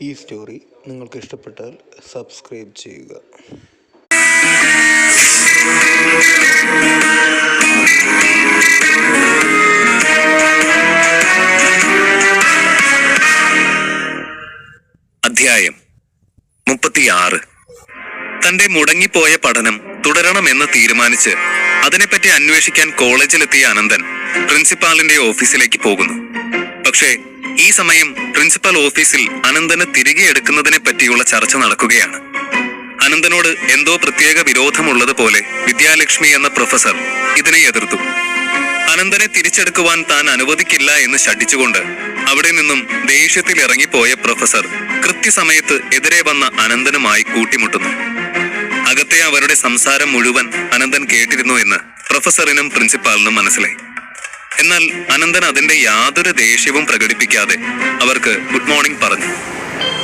ഈ സ്റ്റോറി നിങ്ങൾക്ക് ഇഷ്ടപ്പെട്ടാൽ സബ്സ്ക്രൈബ് ചെയ്യുക. അധ്യായം 36. തന്റെ മുടങ്ങിപ്പോയ പഠനം തുടരണമെന്ന് തീരുമാനിച്ച് അതിനെപ്പറ്റി അന്വേഷിക്കാൻ കോളേജിലെത്തിയ അനന്തൻ പ്രിൻസിപ്പാളിന്റെ ഓഫീസിലേക്ക് പോകുന്നു. പക്ഷേ ഈ സമയം പ്രിൻസിപ്പൽ ഓഫീസിൽ അനന്തന് തിരികെ എടുക്കുന്നതിനെ പറ്റിയുള്ള ചർച്ച നടക്കുകയാണ്. അനന്തനോട് എന്തോ പ്രത്യേക വിരോധമുള്ളതുപോലെ വിദ്യാലക്ഷ്മി എന്ന പ്രൊഫസർ ഇതിനെ എതിർത്തു. അനന്തനെ തിരിച്ചെടുക്കുവാൻ താൻ അനുവദിക്കില്ല എന്ന് ശഠിച്ചുകൊണ്ട് അവിടെ നിന്നും ദേഷ്യത്തിൽ ഇറങ്ങിപ്പോയ പ്രൊഫസർ കൃത്യസമയത്ത് എതിരെ വന്ന അനന്തനുമായി കൂട്ടിമുട്ടുന്നു. അകത്തെ അവരുടെ സംസാരം മുഴുവൻ അനന്തൻ കേട്ടിരുന്നു എന്ന് പ്രൊഫസറിനും പ്രിൻസിപ്പാളിനും മനസ്സിലായി. എന്നാൽ അനന്തൻ അതിന്റെ യാതൊരു ദേഷ്യവും പ്രകടിപ്പിക്കാതെ അവർക്ക് ഗുഡ് മോർണിംഗ് പറഞ്ഞു.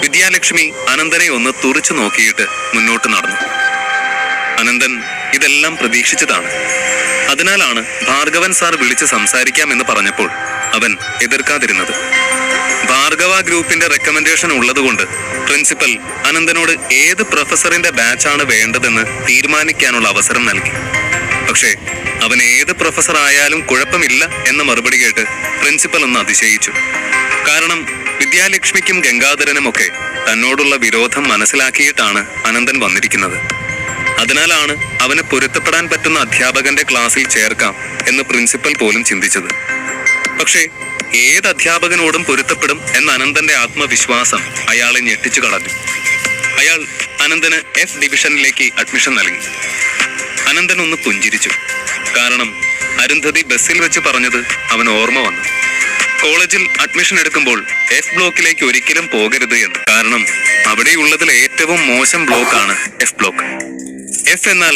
വിദ്യാലക്ഷ്മി അനന്തനെ ഒന്ന് തുറിച്ചു നോക്കിയിട്ട് മുന്നോട്ട് നടന്നു. അനന്തൻ ഇതെല്ലാം പ്രതീക്ഷിച്ചതാണ്. അതിനാലാണ് ഭാർഗവൻ സാർ വിളിച്ച് സംസാരിക്കാമെന്ന് പറഞ്ഞപ്പോൾ അവൻ എതിർക്കാതിരുന്നത്. ഭാർഗവ ഗ്രൂപ്പിന്റെ റെക്കമെൻഡേഷൻ ഉള്ളതുകൊണ്ട് പ്രിൻസിപ്പൽ അനന്തനോട് ഏത് പ്രൊഫസറിന്റെ ബാച്ചാണ് വേണ്ടതെന്ന് തീരുമാനിക്കാനുള്ള അവസരം നൽകി. പക്ഷേ അവൻ ഏത് പ്രൊഫസർ ആയാലും കുഴപ്പമില്ല എന്ന മറുപടി കേട്ട് പ്രിൻസിപ്പൽ ഒന്ന് അതിശയിച്ചു. കാരണം വിദ്യാലക്ഷ്മിക്കും ഗംഗാധരനുമൊക്കെ തന്നോടുള്ള വിരോധം മനസ്സിലാക്കിയിട്ടാണ് അനന്തൻ വന്നിരിക്കുന്നത്. അതിനാലാണ് അവന് പൊരുത്തപ്പെടാൻ പറ്റുന്ന അധ്യാപകന്റെ ക്ലാസ്സിൽ ചേർക്കാം എന്ന് പ്രിൻസിപ്പൽ പോലും ചിന്തിച്ചത്. പക്ഷേ ഏത് അധ്യാപകനോടും പൊരുത്തപ്പെടും എന്ന അനന്തന്റെ ആത്മവിശ്വാസം അയാളെ ഞെട്ടിച്ചു കളഞ്ഞു. അയാൾ അനന്തന് F ഡിവിഷനിലേക്ക് അഡ്മിഷൻ നൽകി. അനന്തൻ ഒന്ന് പുഞ്ചിരിച്ചു. കാരണം അരുന്ധതി ബസ്സിൽ വെച്ച് പറഞ്ഞത് അവൻ ഓർമ്മ വന്നു. കോളേജിൽ അഡ്മിഷൻ എടുക്കുമ്പോൾ F ബ്ലോക്കിലേക്ക് ഒരിക്കലും പോകരുത് എന്ന്. കാരണം അവിടെയുള്ളതിൽ ഏറ്റവും മോശം ബ്ലോക്കാണ് F ബ്ലോക്ക്. F എന്നാൽ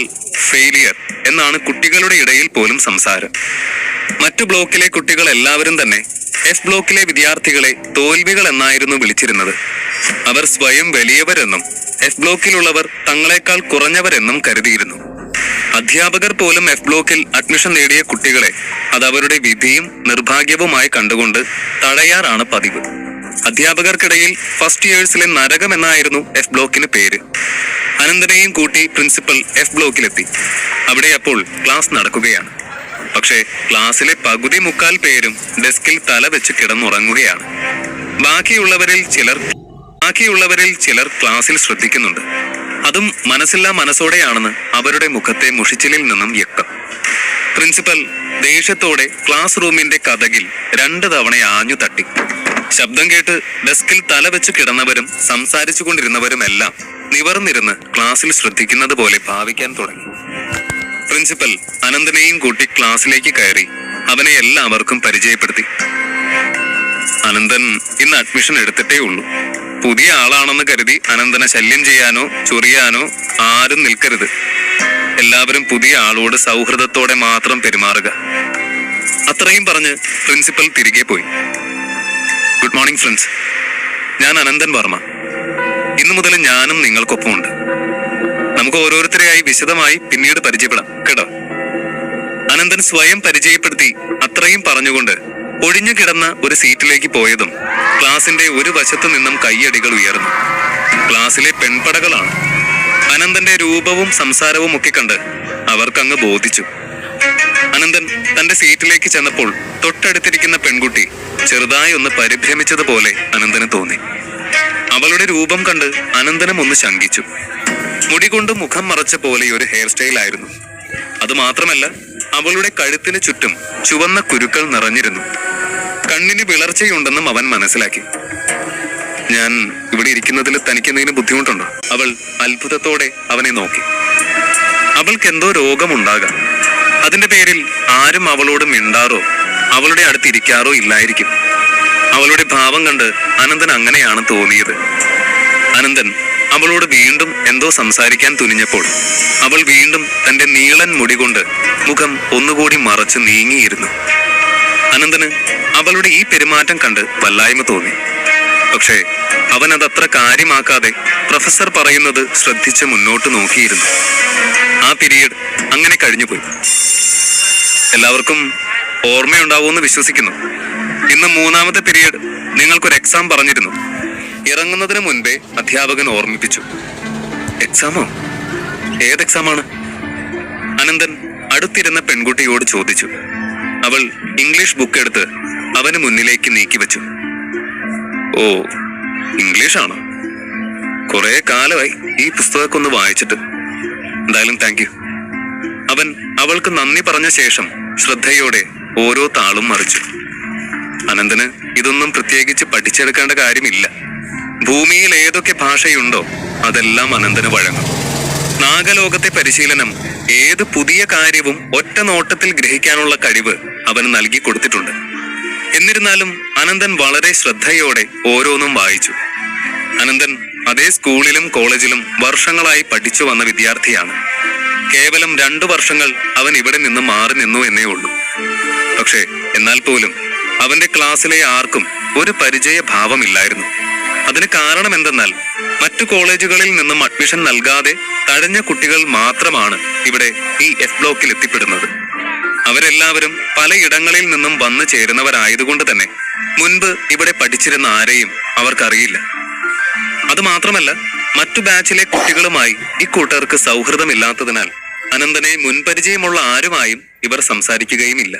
ഫെയിലിയർ എന്നാണ് കുട്ടികളുടെ ഇടയിൽ പോലും സംസാരം. മറ്റു ബ്ലോക്കിലെ കുട്ടികൾ എല്ലാവരും തന്നെ F ബ്ലോക്കിലെ വിദ്യാർത്ഥികളെ തോൽവികൾ എന്നായിരുന്നു വിളിച്ചിരുന്നത്. അവർ സ്വയം വലിയവരെന്നും F ബ്ലോക്കിലുള്ളവർ തങ്ങളെക്കാൾ കുറഞ്ഞവരെന്നും കരുതിയിരുന്നു. അധ്യാപകർ പോലും F ബ്ലോക്കിൽ അഡ്മിഷൻ നേടിയ കുട്ടികളെ അത് അവരുടെ വിധിയും നിർഭാഗ്യവുമായി കണ്ടുകൊണ്ട് തടയാറാണ് പതിവ്. അധ്യാപകർക്കിടയിൽ ഫസ്റ്റ് ഇയേഴ്സിലെ നരകം എന്നായിരുന്നു F ബ്ലോക്കിന് പേര്. അനന്തനെയും കൂട്ടി പ്രിൻസിപ്പൽ F ബ്ലോക്കിലെത്തി. അവിടെ അപ്പോൾ ക്ലാസ് നടക്കുകയാണ്. പക്ഷേ ക്ലാസ്സിലെ പകുതി മുക്കാൽ പേരും ഡെസ്കിൽ തല വെച്ച് കിടന്നുറങ്ങുകയാണ്. ബാക്കിയുള്ളവരിൽ ചിലർ ക്ലാസ്സിൽ ശ്രദ്ധിക്കുന്നുണ്ട്. അതും മനസ്സില്ലാ മനസ്സോടെയാണെന്ന് അവരുടെ മുഖത്തെ മുഷിച്ചിലിൽ നിന്നും വ്യക്തം. പ്രിൻസിപ്പൽ ദേഷ്യത്തോടെ ക്ലാസ് റൂമിന്റെ കതകിൽ 2 തവണ ആഞ്ഞു തട്ടി. ശബ്ദം കേട്ട് ഡെസ്കിൽ തല വെച്ച് കിടന്നവരും സംസാരിച്ചു കൊണ്ടിരുന്നവരുമെല്ലാം നിവർന്നിരുന്ന് ക്ലാസ്സിൽ ശ്രദ്ധിക്കുന്നത് പോലെ ഭാവിക്കാൻ തുടങ്ങി. പ്രിൻസിപ്പൽ അനന്തനെയും കൂട്ടി ക്ലാസ്സിലേക്ക് കയറി അവനെ എല്ലാവർക്കും പരിചയപ്പെടുത്തി. അനന്തൻ ഇന്ന് അഡ്മിഷൻ എടുത്തിട്ടേ ഉള്ളൂ. പുതിയ ആളാണെന്ന് കരുതി അനന്തനെ ശല്യം ചെയ്യാനോ ചൊറിയാനോ ആരും നിൽക്കരുത്. എല്ലാവരും പുതിയ ആളോട് സൗഹൃദത്തോടെ മാത്രം പെരുമാറുക. അത്രയും പറഞ്ഞ് പ്രിൻസിപ്പൽ തിരികെ പോയി. Good morning friends. ഞാൻ അനന്തൻ വർമ്മ. ഇന്നു മുതൽ ഞാനും നിങ്ങൾക്കൊപ്പമുണ്ട്. നമുക്ക് ഓരോരുത്തരെയായി വിശദമായി പിന്നീട് പരിചയപ്പെടാം കേട്ടോ. അനന്തൻ സ്വയം പരിചയപ്പെടുത്തി അത്രയും പറഞ്ഞുകൊണ്ട് ഒഴിഞ്ഞു കിടന്ന ഒരു സീറ്റിലേക്ക് പോയതും ക്ലാസിന്റെ ഒരു വശത്തു നിന്നും കയ്യടികൾ ഉയർന്നു. ക്ലാസ്സിലെ പെൺപടകളാണ്. അനന്തന്റെ രൂപവും സംസാരവും ഒക്കെ കണ്ട് അവർക്കങ്ങ് ബോധിച്ചു. അനന്തൻ തന്റെ സീറ്റിലേക്ക് ചെന്നപ്പോൾ തൊട്ടടുത്തിരിക്കുന്ന പെൺകുട്ടി ചെറുതായി ഒന്ന് പരിഭ്രമിച്ചതുപോലെ അനന്തന് തോന്നി. അവളുടെ രൂപം കണ്ട് അനന്തനും ഒന്ന് ശങ്കിച്ചു. മുടി കൊണ്ട് മുഖം മറച്ച പോലെ ഒരു ഹെയർ സ്റ്റൈൽ ആയിരുന്നു. അതുമാത്രമല്ല അവളുടെ കഴുത്തിന് ചുറ്റും ചുവന്ന കുരുക്കൾ നിറഞ്ഞിരുന്നു. കണ്ണിന് വിളർച്ചയുണ്ടെന്നും അവൻ മനസ്സിലാക്കി. ഞാൻ ഇവിടെ ഇരിക്കുന്നതിൽ തനിക്ക് എന്തെങ്കിലും ബുദ്ധിമുട്ടുണ്ടോ? അവൾ അത്ഭുതത്തോടെ അവനെ നോക്കി. അവൾക്ക് എന്തോ രോഗമുണ്ടാകാം. അതിന്റെ പേരിൽ ആരും അവളോട് മിണ്ടാറോ അവളുടെ അടുത്ത് ഇരിക്കാറോ ഇല്ലായിരിക്കും. അവളുടെ ഭാവം കണ്ട് അനന്തൻ അങ്ങനെയാണ് തോന്നിയത്. അനന്തൻ അവളോട് വീണ്ടും എന്തോ സംസാരിക്കാൻ തുനിഞ്ഞപ്പോൾ അവൾ വീണ്ടും തന്റെ നീളൻ മുടി കൊണ്ട് മുഖം ഒന്നുകൂടി മറച്ച് നീങ്ങിയിരുന്നു. അനന്തന് അവളുടെ ഈ പെരുമാറ്റം കണ്ട് വല്ലായ്മ തോന്നി. പക്ഷേ അവൻ അതത്ര കാര്യമാക്കാതെ പ്രൊഫസർ പറയുന്നത് ശ്രദ്ധിച്ച് മുന്നോട്ട് നോക്കിയിരുന്നു. ആ പീരീഡ് അങ്ങനെ കഴിഞ്ഞുപോയി. എല്ലാവർക്കും ഓർമ്മയുണ്ടാവുമെന്ന് വിശ്വസിക്കുന്നു. ഇന്ന് 3ാമത്തെ പീരീഡ് നിങ്ങൾക്കൊരു എക്സാം പറഞ്ഞിരുന്നു. ഇറങ്ങുന്നതിന് മുൻപേ അധ്യാപകൻ ഓർമ്മിപ്പിച്ചു. എക്സാമോ? ഏത് എക്സാമാണ്? അനന്തൻ അടുത്തിരുന്ന പെൺകുട്ടിയോട് ചോദിച്ചു. അവൾ ഇംഗ്ലീഷ് ബുക്ക് എടുത്ത് അവന് മുന്നിലേക്ക് നീക്കിവെച്ചു. ഓ, ഇംഗ്ലീഷാണോ? കുറെ കാലമായി ഈ പുസ്തകമൊക്കെ ഒന്ന് വായിച്ചിട്ട്. എന്തായാലും താങ്ക് യു. അവൻ അവൾക്ക് നന്ദി പറഞ്ഞ ശേഷം ശ്രദ്ധയോടെ ഓരോ താളും മറിച്ചു. അനന്തന് ഇതൊന്നും പ്രത്യേകിച്ച് പഠിച്ചെടുക്കേണ്ട കാര്യമില്ല. ഭൂമിയിൽ ഏതൊക്കെ ഭാഷയുണ്ടോ അതെല്ലാം അനന്തന് വഴങ്ങും. നാഗലോകത്തെ പരിശീലനം ഏത് പുതിയ കാര്യവും ഒറ്റ നോട്ടത്തിൽ ഗ്രഹിക്കാനുള്ള കഴിവ് അവന് നൽകി കൊടുത്തിട്ടുണ്ട്. എന്നിരുന്നാലും അനന്തൻ വളരെ ശ്രദ്ധയോടെ ഓരോന്നും വായിച്ചു. അനന്തൻ അതേ സ്കൂളിലും കോളേജിലും വർഷങ്ങളായി പഠിച്ചു വന്ന വിദ്യാർത്ഥിയാണ്. കേവലം 2 വർഷങ്ങൾ അവൻ ഇവിടെ നിന്ന് മാറി നിന്നു എന്നേ ഉള്ളൂ. പക്ഷേ എന്നാൽ പോലും അവന്റെ ക്ലാസ്സിലെ ആർക്കും ഒരു പരിചയഭാവമില്ലായിരുന്നു. അതിന് കാരണം എന്തെന്നാൽ മറ്റു കോളേജുകളിൽ നിന്നും അഡ്മിഷൻ നൽകാതെ തഴഞ്ഞ കുട്ടികൾ മാത്രമാണ് ഇവിടെ ഈ എഫ് ബ്ലോക്കിൽ എത്തിപ്പെടുന്നത്. അവരെല്ലാവരും പലയിടങ്ങളിൽ നിന്നും വന്നു ചേരുന്നവരായതുകൊണ്ട് തന്നെ മുൻപ് ഇവിടെ പഠിച്ചിരുന്ന ആരെയും അവർക്കറിയില്ല. അതുമാത്രമല്ല, മറ്റു ബാച്ചിലെ കുട്ടികളുമായി ഇക്കൂട്ടർക്ക് സൗഹൃദമില്ലാത്തതിനാൽ അനന്തനെ മുൻപരിചയമുള്ള ആരുമായും ഇവർ സംസാരിക്കുകയുമില്ല.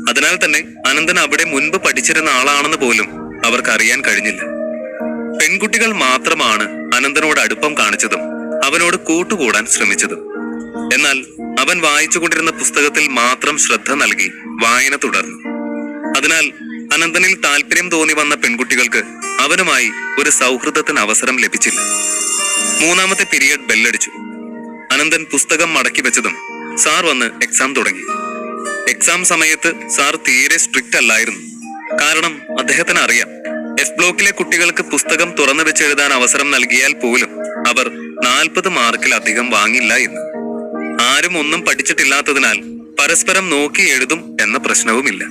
അതിനാൽ തന്നെ അനന്തൻ അവിടെ മുൻപ് പഠിച്ചിരുന്ന ആളാണെന്ന് പോലും അവർക്ക് അറിയാൻ കഴിഞ്ഞില്ല. പെൺകുട്ടികൾ മാത്രമാണ് അനന്തനോട് അടുപ്പം കാണിച്ചതും അവനോട് കൂട്ടുകൂടാൻ ശ്രമിച്ചതും. എന്നാൽ അവൻ വായിച്ചുകൊണ്ടിരുന്ന പുസ്തകത്തിൽ മാത്രം ശ്രദ്ധ നൽകി വായന തുടർന്നു. അതിനാൽ അനന്തനിൽ താല്പര്യം തോന്നി വന്ന പെൺകുട്ടികൾക്ക് അവനുമായി ഒരു സൗഹൃദത്തിന് അവസരം ലഭിച്ചില്ല. 3ാമത്തെ പീരിയഡ് ബെല്ലടിച്ചു. അനന്തൻ പുസ്തകം മടക്കി വെച്ചതും സാർ വന്ന് എക്സാം തുടങ്ങി. എക്സാം സമയത്ത് സാർ തീരെ സ്ട്രിക്റ്റ് അല്ലായിരുന്നു. കാരണം അദ്ദേഹത്തിന് അറിയാം, എഫ് ബ്ലോക്കിലെ കുട്ടികൾക്ക് പുസ്തകം തുറന്നു വെച്ച് എഴുതാൻ അവസരം നൽകിയാൽ പോലും അവർ 40 മാർക്കിലധികം വാങ്ങില്ല എന്ന്. ആരും ഒന്നും പഠിച്ചിട്ടില്ലാത്തതിനാൽ പരസ്പരം നോക്കി എഴുതും എന്ന പ്രശ്നവുമില്ല.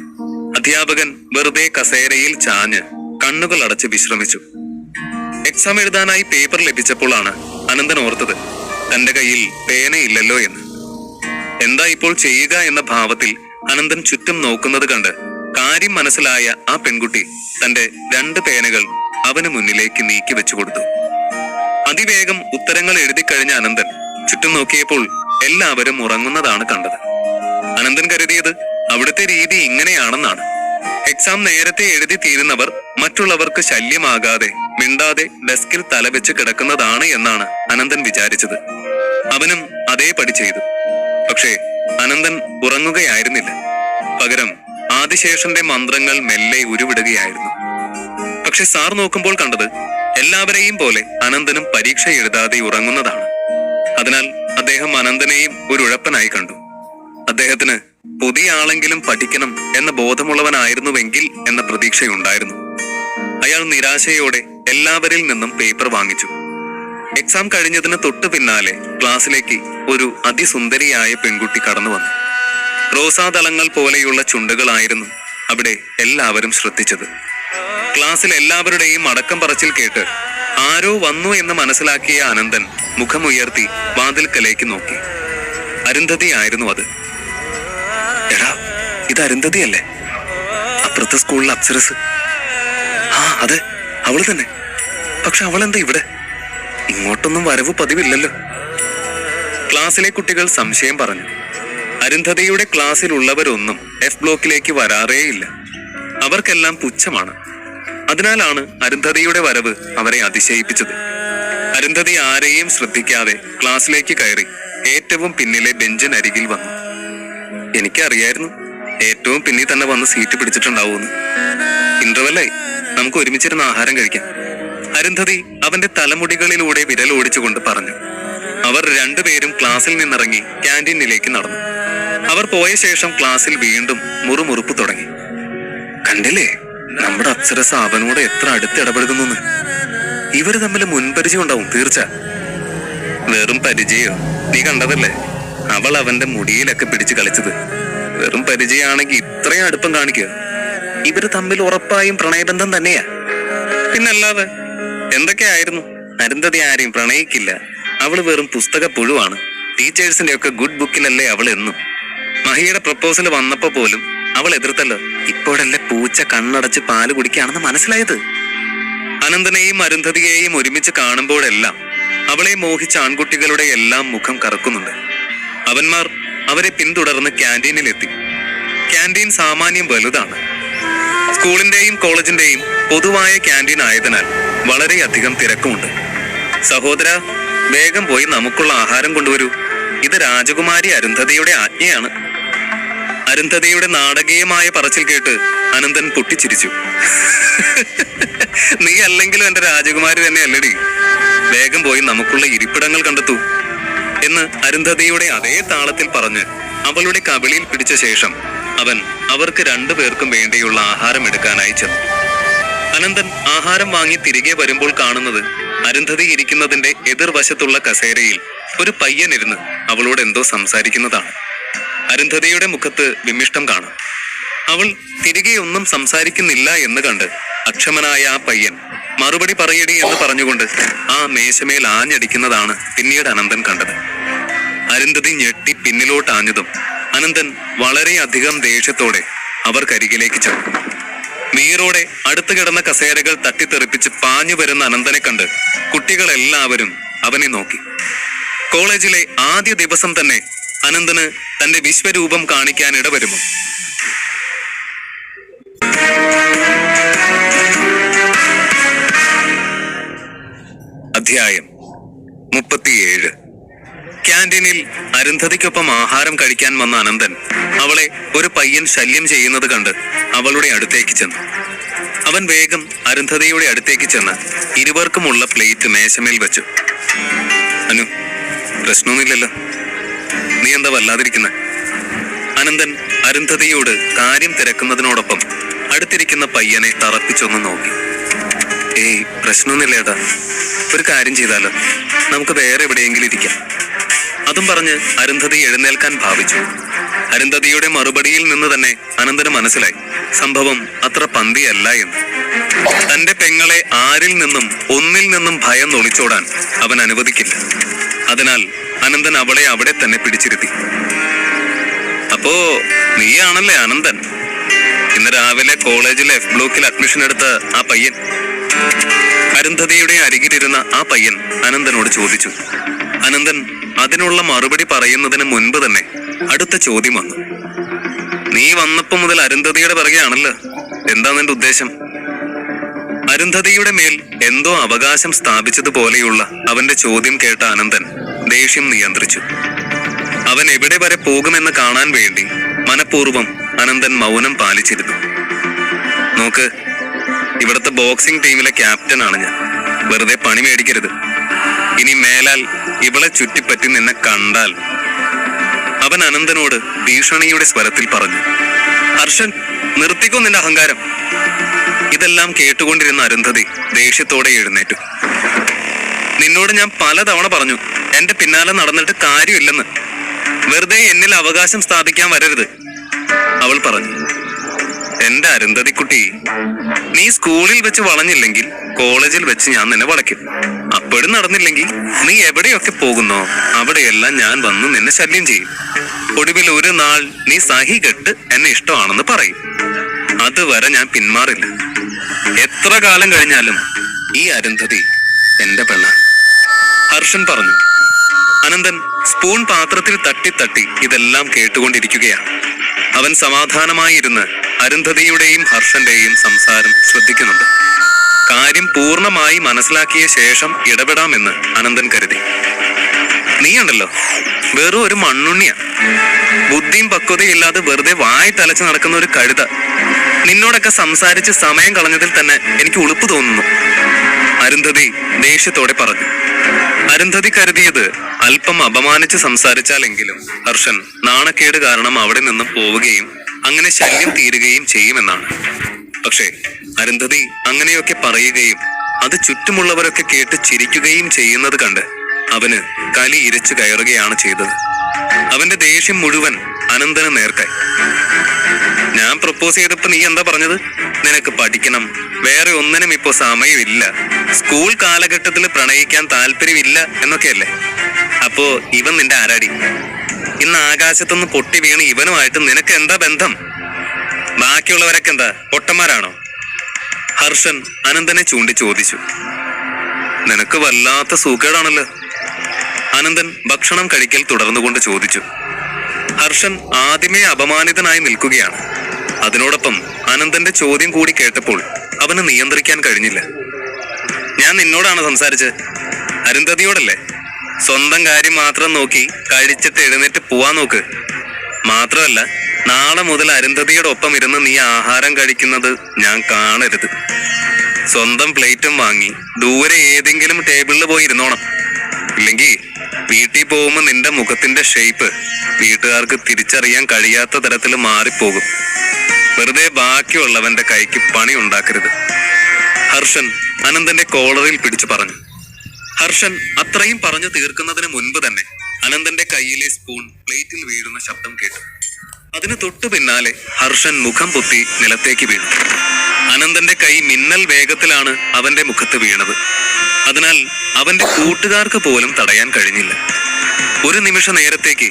അധ്യാപകൻ വെറുതെ കസേരയിൽ ചാഞ്ഞ് കണ്ണുകൾ അടച്ച് വിശ്രമിച്ചു. എക്സാം എഴുതാനായി പേപ്പർ ലഭിച്ചപ്പോഴാണ് അനന്തൻ ഓർത്തത് തന്റെ കയ്യിൽ പേനയില്ലല്ലോ എന്ന്. എന്താ ഇപ്പോൾ ചെയ്യുക എന്ന ഭാവത്തിൽ അനന്തൻ ചുറ്റും നോക്കുന്നത് കണ്ട് കാര്യം മനസ്സിലായ ആ പെൺകുട്ടി തന്റെ 2 പേനകൾ അവന് മുന്നിലേക്ക് നീക്കി വെച്ചു കൊടുത്തു. അതിവേഗം ഉത്തരങ്ങൾ എഴുതി കഴിഞ്ഞ അനന്തൻ ചുറ്റും നോക്കിയപ്പോൾ എല്ലാവരും ഉറങ്ങുന്നതാണ് കണ്ടത്. അനന്തൻ കരുതിയത് അവിടുത്തെ രീതി ഇങ്ങനെയാണെന്നാണ്. എക്സാം നേരത്തെ എഴുതി തീരുന്നവർ മറ്റുള്ളവർക്ക് ശല്യമാകാതെ മിണ്ടാതെ ഡെസ്കിൽ തലവെച്ച് കിടക്കുന്നതാണ് എന്നാണ് അനന്തൻ വിചാരിച്ചത്. അവനും അതേപടി ചെയ്തു. പക്ഷേ അനന്തൻ ഉറങ്ങുകയായിരുന്നില്ല. പകരം ആദിശേഷന്റെ മന്ത്രങ്ങൾ മെല്ലെ ഉരുവിടുകയായിരുന്നു. പക്ഷെ സാർ നോക്കുമ്പോൾ കണ്ടത് എല്ലാവരെയും പോലെ അനന്തനും പരീക്ഷ എഴുതാതെ ഉറങ്ങുന്നതാണ്. അതിനാൽ അദ്ദേഹം അനന്തനെയും ഒരു ഉഴപ്പനായി കണ്ടു. അദ്ദേഹത്തിന് പുതിയ ആളെങ്കിലും പഠിക്കണം എന്ന ബോധമുള്ളവനായിരുന്നുവെങ്കിൽ എന്ന പ്രതീക്ഷയുണ്ടായിരുന്നു. അയാൾ നിരാശയോടെ എല്ലാവരിൽ നിന്നും പേപ്പർ വാങ്ങിച്ചു. എക്സാം കഴിഞ്ഞതിന് തൊട്ടു പിന്നാലെ ക്ലാസ്സിലേക്ക് ഒരു അതിസുന്ദരിയായ പെൺകുട്ടി കടന്നു വന്നു. റോസാദളങ്ങൾ പോലെയുള്ള ചുണ്ടുകളായിരുന്നു അവിടെ എല്ലാവരും ശ്രദ്ധിച്ചത്. ക്ലാസ്സിൽ എല്ലാവരുടെയും അടക്കം പറച്ചിൽ കേട്ട് ആരോ വന്നു എന്ന് മനസ്സിലാക്കിയ അനന്തൻ മുഖമുയർത്തി വാതിൽക്കലേക്ക് നോക്കി. അരുന്ധതി ആയിരുന്നു അത്. എടാ, ഇത് അരുന്ധതിയല്ലേ? അപ്പുറത്തെ സ്കൂളിലെ അപ്സരസ്. ആ അതെ, അവള് തന്നെ. പക്ഷെ അവളെന്താ ഇവിടെ? ഇങ്ങോട്ടൊന്നും വരവ് പതിവില്ലല്ലോ. ക്ലാസ്സിലെ കുട്ടികൾ സംശയം പറഞ്ഞു. അരുന്ധതിയുടെ ക്ലാസ്സിലുള്ളവരൊന്നും എഫ് ബ്ലോക്കിലേക്ക് വരാറേയില്ല. അവർക്കെല്ലാം പുച്ഛമാണ്. അതിനാലാണ് അരുന്ധതിയുടെ വരവ് അവരെ അതിശയിപ്പിച്ചത്. അരുന്ധതി ആരെയും ശ്രദ്ധിക്കാതെ ക്ലാസ്സിലേക്ക് കയറി ഏറ്റവും പിന്നിലെ ബെഞ്ചിനരികിൽ വന്നു. എനിക്കറിയായിരുന്നു ഏറ്റവും പിന്നിൽ തന്നെ വന്ന് സീറ്റ് പിടിച്ചിട്ടുണ്ടാവൂന്ന്. ഇന്റർവെല്ലായി, നമുക്ക് ഒരുമിച്ചിരുന്ന് ആഹാരം കഴിക്കാം. അരുന്ധതി അവന്റെ തലമുടികളിലൂടെ വിരലോടിച്ചുകൊണ്ട് പറഞ്ഞു. അവർ 2 പേരും ക്ലാസ്സിൽ നിന്നിറങ്ങി ക്യാൻറ്റീനിലേക്ക് നടന്നു. അവർ പോയ ശേഷം ക്ലാസ്സിൽ വീണ്ടും മുറുമുറുപ്പ് തുടങ്ങി. കണ്ടില്ലേ, നമ്മുടെ അപ്സരസ് അവനോട് എത്ര അടുത്ത് ഇടപെടുന്നു. ഇവര് തമ്മിൽ മുൻപരിചയം ഉണ്ടാവും തീർച്ച. വെറും പരിചയോ? നീ കണ്ടതല്ലേ അവൾ അവന്റെ മുടിയിലൊക്കെ പിടിച്ച് കളിച്ചത്. വെറും പരിചയമാണെങ്കിൽ ഇത്രയും അടുപ്പം കാണിക്കുക. ഇവര് തമ്മിൽ ഉറപ്പായും പ്രണയബന്ധം തന്നെയാ. പിന്നല്ലാതെ എന്തൊക്കെയായിരുന്നു. അരുന്ധതി ആരെയും പ്രണയിക്കില്ല. അവള് വെറും പുസ്തക പുഴുവാണ്. ടീച്ചേഴ്സിന്റെ ഒക്കെ ഗുഡ് ബുക്കിലല്ലേ അവൾ എന്നും. മഹിയുടെ പ്രപ്പോസൽ വന്നപ്പോ പോലും അവൾ എതിർത്തല്ലോ. ഇപ്പോഴല്ലേ പൂച്ച കണ്ണടച്ച് പാല് കുടിക്കുകയാണെന്ന് മനസ്സിലായത്. അനന്തനെയും അരുന്ധതിയെയും ഒരുമിച്ച് കാണുമ്പോഴെല്ലാം അവളെ മോഹിച്ച ആൺകുട്ടികളുടെ എല്ലാം മുഖം കറക്കുന്നുണ്ട്. അവന്മാർ അവരെ പിന്തുടർന്ന് ക്യാൻറ്റീനിലെത്തി. ക്യാൻറ്റീൻ സാമാന്യം വലുതാണ്. സ്കൂളിന്റെയും കോളേജിന്റെയും പൊതുവായ ക്യാൻറ്റീൻ ആയതിനാൽ വളരെയധികം തിരക്കുമുണ്ട്. സഹോദര, വേഗം പോയി നമുക്കുള്ള ആഹാരം കൊണ്ടുവരൂ. ഇത് രാജകുമാരി അരുന്ധതിയുടെ ആജ്ഞയാണ്. അരുന്ധതിയുടെ നാടകീയമായ പറച്ചിൽ കേട്ട് അനന്തൻ പൊട്ടിച്ചിരിച്ചു. നീ അല്ലെങ്കിലും എന്റെ രാജകുമാരി തന്നെ അല്ലടി. വേഗം പോയി നമുക്കുള്ള ഇരിപ്പിടങ്ങൾ കണ്ടെത്തൂ എന്ന് അരുന്ധതിയുടെ അതേ താളത്തിൽ പറഞ്ഞ് അവളുടെ കവിളിൽ പിടിച്ച ശേഷം അവൻ അവർക്ക് രണ്ടുപേർക്കും വേണ്ടിയുള്ള ആഹാരം എടുക്കാനായി ചെന്നു. അനന്തൻ ആഹാരം വാങ്ങി തിരികെ വരുമ്പോൾ കാണുന്നത് അരുന്ധതി ഇരിക്കുന്നതിന്റെ എതിർവശത്തുള്ള കസേരയിൽ ഒരു പയ്യനിരുന്ന് അവളോട് എന്തോ സംസാരിക്കുന്നതാണ്. അരുന്ധതിയുടെ മുഖത്ത് വിമിഷ്ടം കാണും. അവൾ തിരികെ ഒന്നും സംസാരിക്കുന്നില്ല എന്ന് കണ്ട് അക്ഷമനായ ആ പയ്യൻ മറുപടി പറയടി എന്ന് പറഞ്ഞുകൊണ്ട് ആ മേശമേൽ ആഞ്ഞടിക്കുന്നതാണ് പിന്നീട് അനന്തൻ കണ്ടത്. അരുന്ധതി ഞെട്ടി പിന്നിലോട്ട് ആഞ്ഞതും അനന്തൻ വളരെയധികം ദേഷ്യത്തോടെ അവർക്കരികിലേക്ക് ചെന്നു. വീറോടെ അടുത്തു കിടന്ന കസേരകൾ തട്ടിത്തെറിപ്പിച്ച് പാഞ്ഞു വരുന്ന അനന്തനെ കണ്ട് കുട്ടികളെല്ലാവരും അവനെ നോക്കി. കോളേജിലെ ആദ്യ ദിവസം തന്നെ അനന്തന് തന്റെ വിശ്വരൂപം കാണിക്കാൻ ഇടവരുമോ? അധ്യായം 37. ക്യാൻറ്റീനിൽ അരുന്ധതിക്കൊപ്പം ആഹാരം കഴിക്കാൻ വന്ന അനന്തൻ അവളെ ഒരു പയ്യൻ ശല്യം ചെയ്യുന്നത് കണ്ട് അവളുടെ അടുത്തേക്ക് ചെന്നു. അവൻ വേഗം അരുന്ധതിയുടെ അടുത്തേക്ക് ചെന്ന് ഇരുവർക്കുമുള്ള പ്ലേറ്റ് മേശമേൽ വെച്ചു. അനു, പ്രശ്നമൊന്നുമില്ലല്ലോ, നീ എന്താ വല്ലാതിരിക്കുന്നെ? അനന്തൻ അരുന്ധതിയോട് കാര്യം തിരക്കുന്നതിനോടൊപ്പം അടുത്തിരിക്കുന്ന പയ്യനെ തറപ്പിച്ചൊന്ന് നോക്കി. ഏയ്, പ്രശ്നമൊന്നുമില്ലേട്ടാ. ഒരു കാര്യം ചെയ്താലോ, നമുക്ക് വേറെ എവിടെയെങ്കിലും ഇരിക്കാം. അതും പറഞ്ഞ് അരുന്ധതി എഴുന്നേൽക്കാൻ ഭാവിച്ചു. അരുന്ധതിയുടെ മറുപടിയിൽ നിന്ന് തന്നെ അനന്തന് മനസ്സിലായി സംഭവം അത്ര പന്തിയല്ല എന്ന്. തന്റെ പെങ്ങളെ ആരിൽ നിന്നും ഒന്നിൽ നിന്നും ഭയം ഒളിച്ചോടാൻ അവൻ അനുവദിക്കില്ല. അതിനാൽ അനന്തൻ അവളെ അവിടെ തന്നെ പിടിച്ചിരുത്തി. അപ്പോ നീയാണല്ലേ അനന്തൻ? ഇന്ന് രാവിലെ കോളേജിലെ F ബ്ലോക്കിൽ അഡ്മിഷൻ എടുത്ത ആ പയ്യൻ? അരുന്ധതിയുടെ അരികിലിരുന്ന ആ പയ്യൻ അനന്തനോട് ചോദിച്ചു. അനന്തൻ അതിനുള്ള മറുപടി പറയുന്നതിന് മുൻപ് തന്നെ അടുത്ത ചോദ്യം വന്നു. നീ വന്നപ്പോ മുതൽ അരുന്ധതിയുടെ പിറകെയാണല്ലോ, എന്താ നിന്റെ ഉദ്ദേശം? അരുന്ധതിയുടെ മേൽ എന്തോ അവകാശം സ്ഥാപിച്ചതുപോലെയുള്ള അവന്റെ ചോദ്യം കേട്ട അനന്തൻ ദേഷ്യം നിയന്ത്രിച്ചു. അവൻ എവിടെ വരെ പോകുമെന്ന് കാണാൻ വേണ്ടി മനഃപൂർവ്വം അനന്തൻ മൗനം പാലിച്ചിരുന്നു. നോക്ക്, ഇവിടുത്തെ ബോക്സിംഗ് ടീമിലെ ക്യാപ്റ്റനാണ് ഞാൻ. വെറുതെ പണി മേടിക്കരുത്. ഇനി മേലാൽ ഇവളെ ചുറ്റിപ്പറ്റി നിന്നെ കണ്ടാൽ. അവൻ അനന്തനോട് ഭീഷണിയുടെ സ്വരത്തിൽ പറഞ്ഞു. ഹർഷൻ, നിർത്തിക്കോ നിന്റെ അഹങ്കാരം. ഇതെല്ലാം കേട്ടുകൊണ്ടിരുന്ന അരുന്ധതി ദേഷ്യത്തോടെ എഴുന്നേറ്റു. നിന്നോട് ഞാൻ പലതവണ പറഞ്ഞു എന്റെ പിന്നാലെ നടന്നിട്ട് കാര്യമില്ലെന്ന്. വെറുതെ എന്നിൽ അവകാശം സ്ഥാപിക്കാൻ വരരുത്, അവൾ പറഞ്ഞു. എന്റെ അരുന്ധതിക്കുട്ടി, നീ സ്കൂളിൽ വെച്ച് വളഞ്ഞില്ലെങ്കിൽ കോളേജിൽ വെച്ച് ഞാൻ നിന്നെ വളയ്ക്കും. അപ്പോഴും നടന്നില്ലെങ്കിൽ നീ എവിടെയൊക്കെ പോകുന്നോ അവിടെയെല്ലാം ഞാൻ വന്ന് നിന്നെ ശല്യം ചെയ്യും. ഒടുവിൽ ഒരു നാൾ നീ സഹി കെട്ട് എന്നെ ഇഷ്ടമാണെന്ന് പറയും. അതുവരെ ഞാൻ പിന്മാറില്ല. എത്ര കാലം കഴിഞ്ഞാലും ഈ അരുന്ധതി എന്റെ പെണ്ണ, ഹർഷൻ പറഞ്ഞു. അനന്തൻ സ്പൂൺ പാത്രത്തിൽ തട്ടി തട്ടി ഇതെല്ലാം കേട്ടുകൊണ്ടിരിക്കുകയാണ്. അവൻ സമാധാനമായിരുന്ന് അരുന്ധതിയുടെയും ഹർഷന്റെയും സംസാരം ശ്രദ്ധിക്കുന്നുണ്ട്. കാര്യം പൂർണ്ണമായി മനസ്സിലാക്കിയ ശേഷം ഇടപെടാമെന്ന് അനന്തൻ കരുതി. നീയുണ്ടല്ലോ വെറും ഒരു മണ്ണുണ്ണിയ. ബുദ്ധിയും പക്വതയില്ലാതെ വെറുതെ വായി തലച്ച് നടക്കുന്ന ഒരു കഴുത. നിന്നോടൊക്കെ സംസാരിച്ച് സമയം കളഞ്ഞതിൽ തന്നെ എനിക്ക് ഉളുപ്പ് തോന്നുന്നു, അരുന്ധതി ദേഷ്യത്തോടെ പറഞ്ഞു. അരുന്ധതി കരുതിയത് അല്പം അപമാനിച്ച് സംസാരിച്ചാലെങ്കിലും ഹർഷൻ നാണക്കേട് കാരണം അവിടെ നിന്നും പോവുകയും അങ്ങനെ ശല്യം തീരുകയും ചെയ്യുമെന്നാണ്. പക്ഷേ അരുന്ധതി അങ്ങനെയൊക്കെ പറയുകയും അത് ചുറ്റുമുള്ളവരൊക്കെ കേട്ട് ചിരിക്കുകയും ചെയ്യുന്നത് കണ്ട് അവന് കലി ഇരച്ചു കയറുകയാണ് ചെയ്തത്. അവന്റെ ദേഷ്യം മുഴുവൻ അനന്തന് നേർക്കായി. ഞാൻ പ്രപ്പോസ് ചെയ്തപ്പോ നീ എന്താ പറഞ്ഞത്? നിനക്ക് പഠിക്കണം, വേറെ ഒന്നിനും ഇപ്പോ സമയമില്ല, സ്കൂൾ കാലഘട്ടത്തിൽ പ്രണയിക്കാൻ താല്പര്യമില്ല എന്നൊക്കെയല്ലേ? അപ്പോ ഇവൻ നിന്റെ ആരാടി? ഇന്ന് ആകാശത്തുനിന്ന് പൊട്ടി വീണ് ഇവനുമായിട്ട് നിനക്ക് എന്താ ബന്ധം? ബാക്കിയുള്ളവരൊക്കെ എന്താ പൊട്ടന്മാരാണോ? ഹർഷൻ അനന്തനെ ചൂണ്ടി ചോദിച്ചു. നിനക്ക് വല്ലാത്ത സൂക്കേടാണല്ലോ. അനന്തൻ ഭക്ഷണം കഴിക്കൽ തുടർന്നുകൊണ്ട് ചോദിച്ചു. ഹർഷൻ ആദ്യമേ അപമാനിതനായി നിൽക്കുകയാണ്. അതിനോടൊപ്പം അനന്തന്റെ ചോദ്യം കൂടി കേട്ടപ്പോൾ അവന് നിയന്ത്രിക്കാൻ കഴിഞ്ഞില്ല. ഞാൻ നിന്നോടാണ് സംസാരിച്ചത്, അരുന്ധതിയോടല്ലേ? സ്വന്തം കാര്യം മാത്രം നോക്കി കഴിച്ചിട്ട് എഴുന്നേറ്റ് പോവാൻ നോക്ക്. മാത്രമല്ല, നാളെ മുതൽ അരുന്ധതിയുടെ ഒപ്പം ഇരുന്ന് നീ ആഹാരം കഴിക്കുന്നത് ഞാൻ കാണരുത്. സ്വന്തം പ്ലേറ്റും വാങ്ങി ദൂരെ ഏതെങ്കിലും ടേബിളിൽ പോയി ഇരുന്നോണം. ഇല്ലെങ്കിൽ വീട്ടിൽ പോകുമ്പോൾ നിന്റെ മുഖത്തിന്റെ ഷേപ്പ് വീട്ടുകാർക്ക് തിരിച്ചറിയാൻ കഴിയാത്ത തരത്തിൽ മാറിപ്പോകും. വെറുതെ ബാക്കിയുള്ളവന്റെ കൈക്ക് പണി ഉണ്ടാക്കരുത്. ഹർഷൻ അനന്തന്റെ കോളറിൽ പിടിച്ചു പറഞ്ഞു. ഹർഷൻ അത്രയും പറഞ്ഞു തീർക്കുന്നതിന് മുൻപ് തന്നെ അനന്തന്റെ കയ്യിലെ സ്പൂൺ പ്ലേറ്റിൽ വീഴുന്ന ശബ്ദം കേട്ടു. അതിന് തൊട്ടു പിന്നാലെ ഹർഷൻ മുഖം പൊത്തി നിലത്തേക്ക് വീണു. അനന്തന്റെ കൈ മിന്നൽ വേഗത്തിലാണ് അവന്റെ മുഖത്ത് വീണത്. അതിനാൽ അവന്റെ കൂട്ടുകാർക്ക് പോലും തടയാൻ കഴിഞ്ഞില്ല. ഒരു നിമിഷ നേരത്തേക്ക്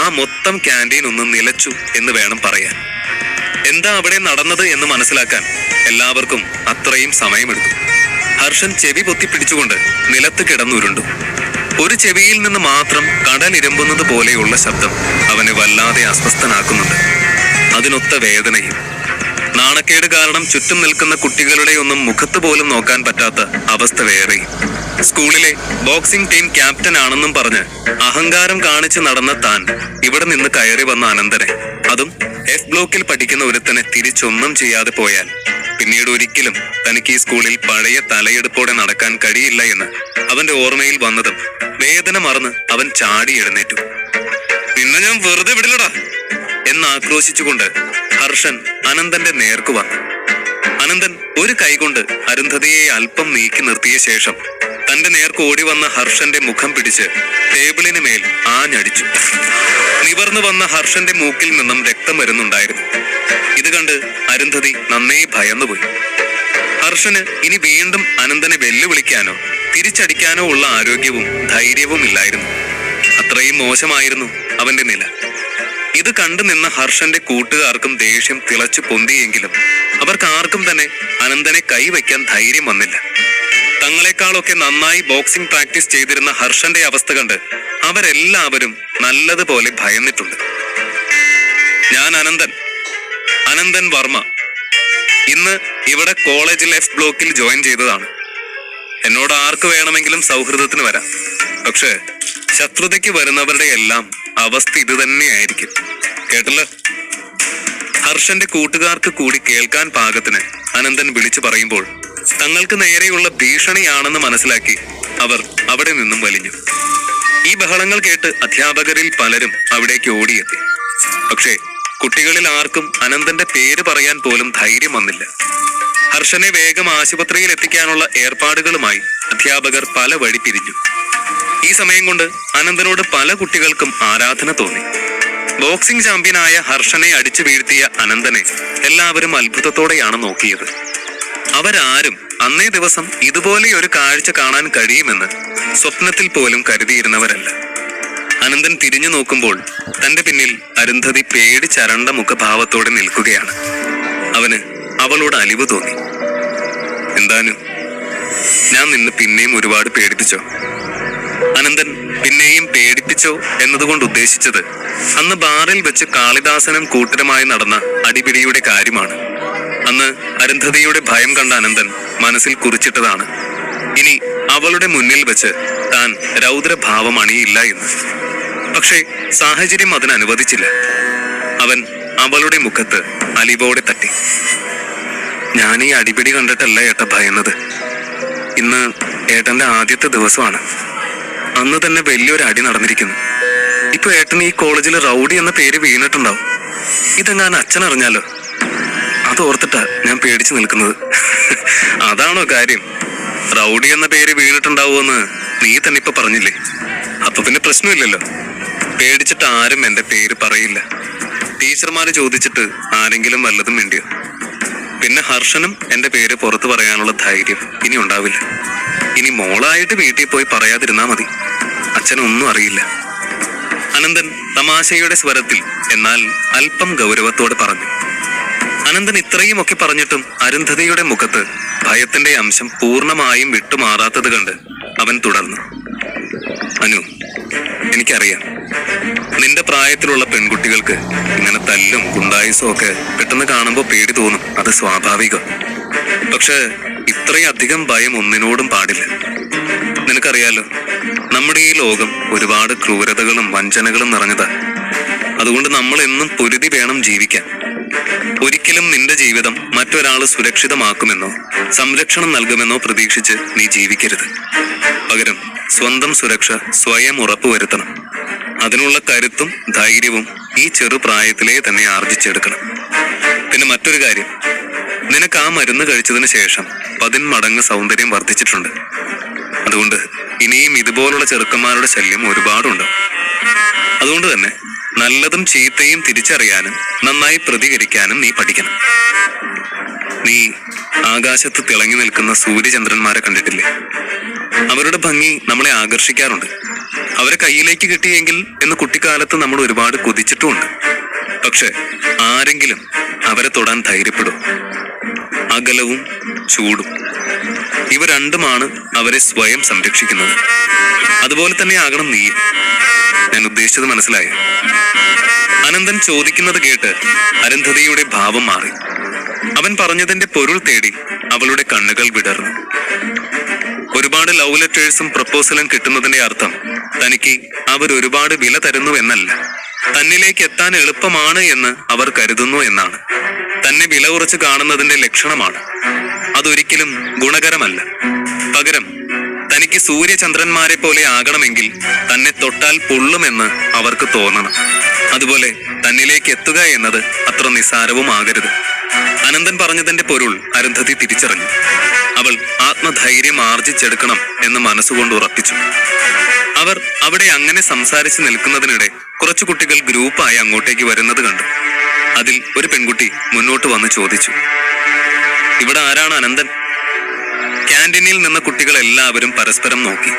ആ മൊത്തം ക്യാൻറ്റീൻ ഒന്ന് നിലച്ചു എന്ന് വേണം പറയാൻ. എന്താ അവിടെ നടന്നത് എന്ന് മനസ്സിലാക്കാൻ എല്ലാവർക്കും അത്രയും സമയമെടുത്തു. ഹർഷൻ ചെവി പൊത്തി പിടിച്ചുകൊണ്ട് നിലത്ത് കിടന്നുരുണ്ടു. ഒരു ചെവിയിൽ നിന്ന് മാത്രം കടലിരമ്പുന്നത് പോലെയുള്ള ശബ്ദം അവനെ വല്ലാതെ അസ്വസ്ഥനാക്കുന്നുണ്ട്. അതിനൊത്ത വേദനയും. നാണക്കേട് കാരണം ചുറ്റും നിൽക്കുന്ന കുട്ടികളുടെ ഒന്നും മുഖത്ത് പോലും നോക്കാൻ പറ്റാത്ത അവസ്ഥ വേറെയും. സ്കൂളിലെ ബോക്സിംഗ് ടീം ക്യാപ്റ്റൻ ആണെന്നും പറഞ്ഞ് അഹങ്കാരം കാണിച്ച് നടന്ന താൻ ഇവിടെ നിന്ന് കയറി വന്ന അനന്തനെ, അതും എഫ് ബ്ലോക്കിൽ പഠിക്കുന്ന ഒരുത്തനെ തിരിച്ചൊന്നും ചെയ്യാതെ പോയാൽ പിന്നീട് ഒരിക്കലും തനിക്ക് ഈ സ്കൂളിൽ പഴയ തലയെടുപ്പോടെ നടക്കാൻ കഴിയില്ല എന്ന് അവന്റെ ഓർമ്മയിൽ വന്നതും വേദന മറന്ന് അവൻ ചാടി എഴുന്നേറ്റു. നിന്നെ ഞാൻ വെറുതെ വിടില്ലടാ എന്ന് ആക്രോശിച്ചുകൊണ്ട് ഹർഷൻ അനന്തന്റെ നേർക്ക് വന്നു. അനന്തൻ ഒരു കൈകൊണ്ട് അരുന്ധതിയെ അല്പം നീക്കി നിർത്തിയ ശേഷം തന്റെ നേർക്ക് ഓടി വന്ന ഹർഷന്റെ മുഖം പിടിച്ച് ടേബിളിന് മേൽ ആഞ്ഞടിച്ചു. നിവർന്നു വന്ന ഹർഷന്റെ മൂക്കിൽ നിന്നും രക്തം വരുന്നുണ്ടായിരുന്നു. ഇത് കണ്ട് അരുന്ധതി നന്നേ ഭയന്നുപോയി. ഹർഷന് ഇനി വീണ്ടും അനന്തനെ വെല്ലുവിളിക്കാനോ തിരിച്ചടിക്കാനോ ഉള്ള ആരോഗ്യവും ധൈര്യവും ഇല്ലായിരുന്നു. അത്രയും മോശമായിരുന്നു അവന്റെ നില. ഇത് കണ്ടു നിന്ന ഹർഷന്റെ കൂട്ടുകാർക്കും ദേഷ്യം തിളച്ചു പൊന്തിയെങ്കിലും അവർക്ക് ആർക്കും തന്നെ അനന്തനെ കൈവയ്ക്കാൻ ധൈര്യം വന്നില്ല. തങ്ങളെക്കാളൊക്കെ നന്നായി ബോക്സിംഗ് പ്രാക്ടീസ് ചെയ്തിരുന്ന ഹർഷന്റെ അവസ്ഥ കണ്ട് അവരെല്ലാവരും നല്ലതുപോലെ ഭയന്നിട്ടുണ്ട്. ഞാൻ അനന്തൻ വർമ്മ. ഇന്ന് ഇവിടെ കോളേജിൽ എഫ് ബ്ലോക്കിൽ ജോയിൻ ചെയ്തതാണ്. എന്നോട് ആർക്ക് വേണമെങ്കിലും സൗഹൃദത്തിന് വരാം. പക്ഷെ ശത്രുതയ്ക്ക് വരുന്നവരുടെ എല്ലാം അവസ്ഥ ഇത് തന്നെയായിരിക്കും. കേട്ടല്ലോ? ഹർഷന്റെ കൂട്ടുകാർക്ക് കൂടി കേൾക്കാൻ പാകത്തിന് അനന്തൻ വിളിച്ചു പറയുമ്പോൾ തങ്ങൾക്ക് നേരെയുള്ള ഭീഷണിയാണെന്ന് മനസ്സിലാക്കി അവർ അവിടെ നിന്നും വലിഞ്ഞു. ഈ ബഹളങ്ങൾ കേട്ട് അധ്യാപകരിൽ പലരും അവിടേക്ക് ഓടിയെത്തി. പക്ഷേ കുട്ടികളിൽ ആർക്കും അനന്തന്റെ പേര് പറയാൻ പോലും ധൈര്യം വന്നില്ല. ഹർഷനെ വേഗം ആശുപത്രിയിൽ എത്തിക്കാനുള്ള ഏർപ്പാടുകളുമായി അധ്യാപകർ പല വഴി പിരിഞ്ഞു. ഈ സമയം കൊണ്ട് അനന്തനോട് പല കുട്ടികൾക്കും ആരാധന തോന്നി. ബോക്സിംഗ് ചാമ്പ്യനായ ഹർഷനെ അടിച്ചു വീഴ്ത്തിയ അനന്തനെ എല്ലാവരും അത്ഭുതത്തോടെയാണ് നോക്കിയത്. അവരാരും അന്നേ ദിവസം ഇതുപോലെ ഒരു കാഴ്ച കാണാൻ കഴിയുമെന്ന് സ്വപ്നത്തിൽ പോലും കരുതിയിരുന്നവരല്ല. അനന്തൻ തിരിഞ്ഞു നോക്കുമ്പോൾ തന്റെ പിന്നിൽ അരുന്ധതി പേടിച്ചരണ്ട മുഖഭാവത്തോടെ നിൽക്കുകയാണ്. അവന് അവളോട് അലിവ് തോന്നി. എന്താനും ഞാൻ നിന്നെ പിന്നെയും ഒരുപാട് പേടിപ്പിച്ചോ? അനന്തൻ പിന്നെയും പേടിപ്പിച്ചോ എന്നതുകൊണ്ട് ഉദ്ദേശിച്ചത് അന്ന് ബാറിൽ വെച്ച് കാളിദാസനും കൂട്ടരുമായി നടന്ന അടിപിടിയുടെ കാര്യമാണ്. അന്ന് അരുന്ധതിയുടെ ഭയം കണ്ട അനന്തൻ മനസ്സിൽ കുറിച്ചിട്ടതാണ് ഇനി അവളുടെ മുന്നിൽ വെച്ച് താൻ രൗദ്രഭാവം അണിയില്ല എന്ന്. പക്ഷേ സാഹചര്യം അതിന് അനുവദിച്ചില്ല. അവൻ അവളുടെ മുഖത്ത് അലിവോടെ തട്ടി. ഞാൻ ഈ അടിപിടി കണ്ടിട്ടല്ല ഏട്ട ഭയന്നത്. ഇന്ന് ഏട്ടന്റെ ആദ്യത്തെ ദിവസമാണ്. അന്ന് തന്നെ വലിയൊരു അടി നടന്നിരിക്കുന്നു. ഇപ്പൊ ഏട്ടന് ഈ കോളേജിൽ റൗഡി എന്ന പേര് വീണിട്ടുണ്ടാവും. ഇതെങ്ങാൻ അച്ഛൻ അറിഞ്ഞാലോ? അത് ഓർത്തിട്ടാ ഞാൻ പേടിച്ചു നിൽക്കുന്നത്. അതാണോ കാര്യം? റൗഡി എന്ന പേര് വീണിട്ടുണ്ടാവുമെന്ന് നീ തന്നെ ഇപ്പൊ പറഞ്ഞില്ലേ? അപ്പൊ പിന്നെ പ്രശ്നമില്ലല്ലോ. പേടിച്ചിട്ട് ആരും എന്റെ പേര് പറയില്ല. ടീച്ചർമാര് ചോദിച്ചിട്ട് ആരെങ്കിലും വല്ലതും വേണ്ടിയോ? പിന്നെ ഹർഷനും എന്റെ പേര് പുറത്തു പറയാനുള്ള ധൈര്യം ഇനി ഉണ്ടാവില്ല. ഇനി മോളായിട്ട് വീട്ടിൽ പോയി പറയാതിരുന്നാ മതി. അച്ഛനൊന്നും അറിയില്ല. അനന്തൻ തമാശയുടെ സ്വരത്തിൽ എന്നാൽ അല്പം ഗൗരവത്തോടെ പറഞ്ഞു. അനന്തൻ ഇത്രയും ഒക്കെ പറഞ്ഞിട്ടും അരുന്ധതിയുടെ മുഖത്ത് ഭയത്തിന്റെ അംശം പൂർണ്ണമായും വിട്ടുമാറാത്തത് കണ്ട് അവൻ തുടർന്നു. അനു, എനിക്കറിയാം, നിന്റെ പ്രായത്തിലുള്ള പെൺകുട്ടികൾക്ക് ഇങ്ങനെ തല്ലും ഗുണ്ടായുസും ഒക്കെ പെട്ടെന്ന് കാണുമ്പോൾ പേടി തോന്നും, അത് സ്വാഭാവികം. പക്ഷെ ഇത്രയധികം ഭയം ഒന്നിനോടും പാടില്ല. നിനക്കറിയാലോ, നമ്മുടെ ഈ ലോകം ഒരുപാട് ക്രൂരതകളും വഞ്ചനകളും നിറഞ്ഞതാ. അതുകൊണ്ട് നമ്മൾ എന്നും പൊരുതി വേണം ജീവിക്കാൻ. ഒരിക്കലും നിന്റെ ജീവിതം മറ്റൊരാൾ സുരക്ഷിതമാക്കുമെന്നോ സംരക്ഷണം നൽകുമെന്നോ പ്രതീക്ഷിച്ച് നീ ജീവിക്കരുത്. പകരം സ്വന്തം സുരക്ഷ സ്വയം ഉറപ്പുവരുത്തണം. അതിനുള്ള കരുത്തും ധൈര്യവും ഈ ചെറുപ്രായത്തിലേ തന്നെ ആർജിച്ചെടുക്കണം. പിന്നെ മറ്റൊരു കാര്യം, നിനക്ക് ആ മരുന്ന് കഴിച്ചതിന് ശേഷം 10 മടങ്ങ് സൗന്ദര്യം വർദ്ധിച്ചിട്ടുണ്ട്. അതുകൊണ്ട് ഇനിയും ഇതുപോലുള്ള ചെറുക്കന്മാരുടെ ശല്യം ഒരുപാടുണ്ട്. അതുകൊണ്ട് തന്നെ നല്ലതും ചീത്തയും തിരിച്ചറിയാനും നന്നായി പ്രതികരിക്കാനും നീ പഠിക്കണം. നീ ആകാശത്ത് തിളങ്ങി നിൽക്കുന്ന സൂര്യചന്ദ്രന്മാരെ കണ്ടിട്ടില്ലേ? അവരുടെ ഭംഗി നമ്മളെ ആകർഷിക്കാറുണ്ട്. അവരെ കയ്യിലേക്ക് കിട്ടിയെങ്കിൽ എന്ന് കുട്ടിക്കാലത്ത് നമ്മൾ ഒരുപാട് കൊതിച്ചിട്ടുമുണ്ട്. പക്ഷെ ആരെങ്കിലും അവരെ തൊടാൻ ധൈര്യപ്പെടും? അകലവും ചൂടും, ഇവ രണ്ടുമാണ് അവരെ സ്വയം സംരക്ഷിക്കുന്നത്. അതുപോലെ തന്നെ ആകണം നീ. ഞാൻ ഉദ്ദേശിച്ചത് മനസ്സിലായോ? അനന്തൻ ചോദിക്കുന്നത് കേട്ട് അരുന്ധതിയുടെ ഭാവം മാറി. അവൻ പറഞ്ഞതിന്റെ പൊരുൾ തേടി അവളുടെ കണ്ണുകൾ വിടർന്നു. ഒരുപാട് ലവ് ലെറ്റേഴ്സും പ്രപ്പോസലും കിട്ടുന്നതിന്റെ അർത്ഥം തനിക്ക് അവർ ഒരുപാട് വില തരുന്നു എന്നല്ല, തന്നിലേക്ക് എത്താൻ എളുപ്പമാണ് എന്ന് അവർ കരുതുന്നു എന്നാണ്. തന്നെ വില കുറച്ച് കാണുന്നതിന്റെ ലക്ഷണമാണ്. അതൊരിക്കലും ഗുണകരമല്ല. പകരം തനിക്ക് സൂര്യചന്ദ്രന്മാരെ പോലെ ആകണമെങ്കിൽ തന്നെ തൊട്ടാൽ പൊള്ളുമെന്ന് അവർക്ക് തോന്നണം. അതുപോലെ തന്നിലേക്ക് എത്തുക എന്നത് അത്ര നിസ്സാരവും ആകരുത്. അനന്തൻ പറഞ്ഞതിന്റെ പൊരുൾ അരുന്ധതി തിരിച്ചറിഞ്ഞു. അവൾ ആത്മധൈര്യം ആർജിച്ചെടുക്കണം എന്ന് മനസ്സുകൊണ്ട് ഉറപ്പിച്ചു. അവർ അവിടെ അങ്ങനെ സംസാരിച്ച് നിൽക്കുന്നതിനിടെ കുറച്ചു കുട്ടികൾ ഗ്രൂപ്പായി അങ്ങോട്ടേക്ക് വരുന്നത് കണ്ടു. അതിൽ ഒരു പെൺകുട്ടി മുന്നോട്ട് വന്ന് ചോദിച്ചു, ഇവിടെ ആരാണ് അനന്തൻ? ക്യാൻറ്റീനിൽ നിന്ന കുട്ടികൾ എല്ലാവരും പരസ്പരം നോക്കി.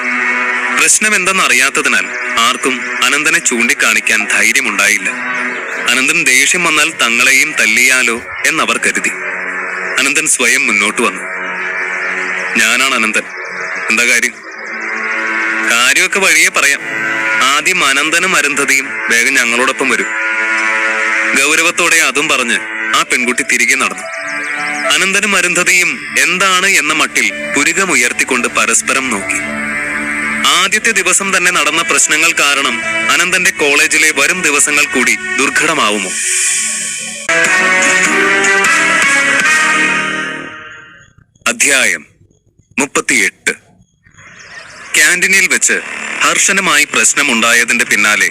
പ്രശ്നം എന്തെന്നറിയാത്തതിനാൽ ആർക്കും അനന്തനെ ചൂണ്ടിക്കാണിക്കാൻ ധൈര്യമുണ്ടായില്ല. അനന്തൻ ദേഷ്യം വന്നാൽ തങ്ങളെയും തല്ലിയാലോ എന്നവർ കരുതി. അനന്തൻ സ്വയം മുന്നോട്ട് വന്നു. ഞാനാണ് അനന്തൻ. എന്താ കാര്യം? കാര്യമൊക്കെ വഴിയെ പറയാം. ആദ്യം അനന്തനും അരുന്ധതിയും വേഗം ഞങ്ങളോടൊപ്പം വരും. ഗൗരവത്തോടെ അതും പറഞ്ഞ് ആ പെൺകുട്ടി തിരികെ നടന്നു. അനന്തനും അരുന്ധതിയും എന്താണ് എന്ന മട്ടിൽ പുരികമുയർത്തിക്കൊണ്ട് പരസ്പരം നോക്കി. ആദ്യത്തെ ദിവസം തന്നെ നടന്ന പ്രശ്നങ്ങൾ കാരണം അനന്തന്റെ കോളേജിലെ വരും ദിവസങ്ങൾ കൂടി ദുർഘടമാവുമോ? അധ്യായം 38. ക്യാൻറ്റീനിൽ വെച്ച് ഹർഷനുമായി പ്രശ്നമുണ്ടായതിന്റെ പിന്നാലെ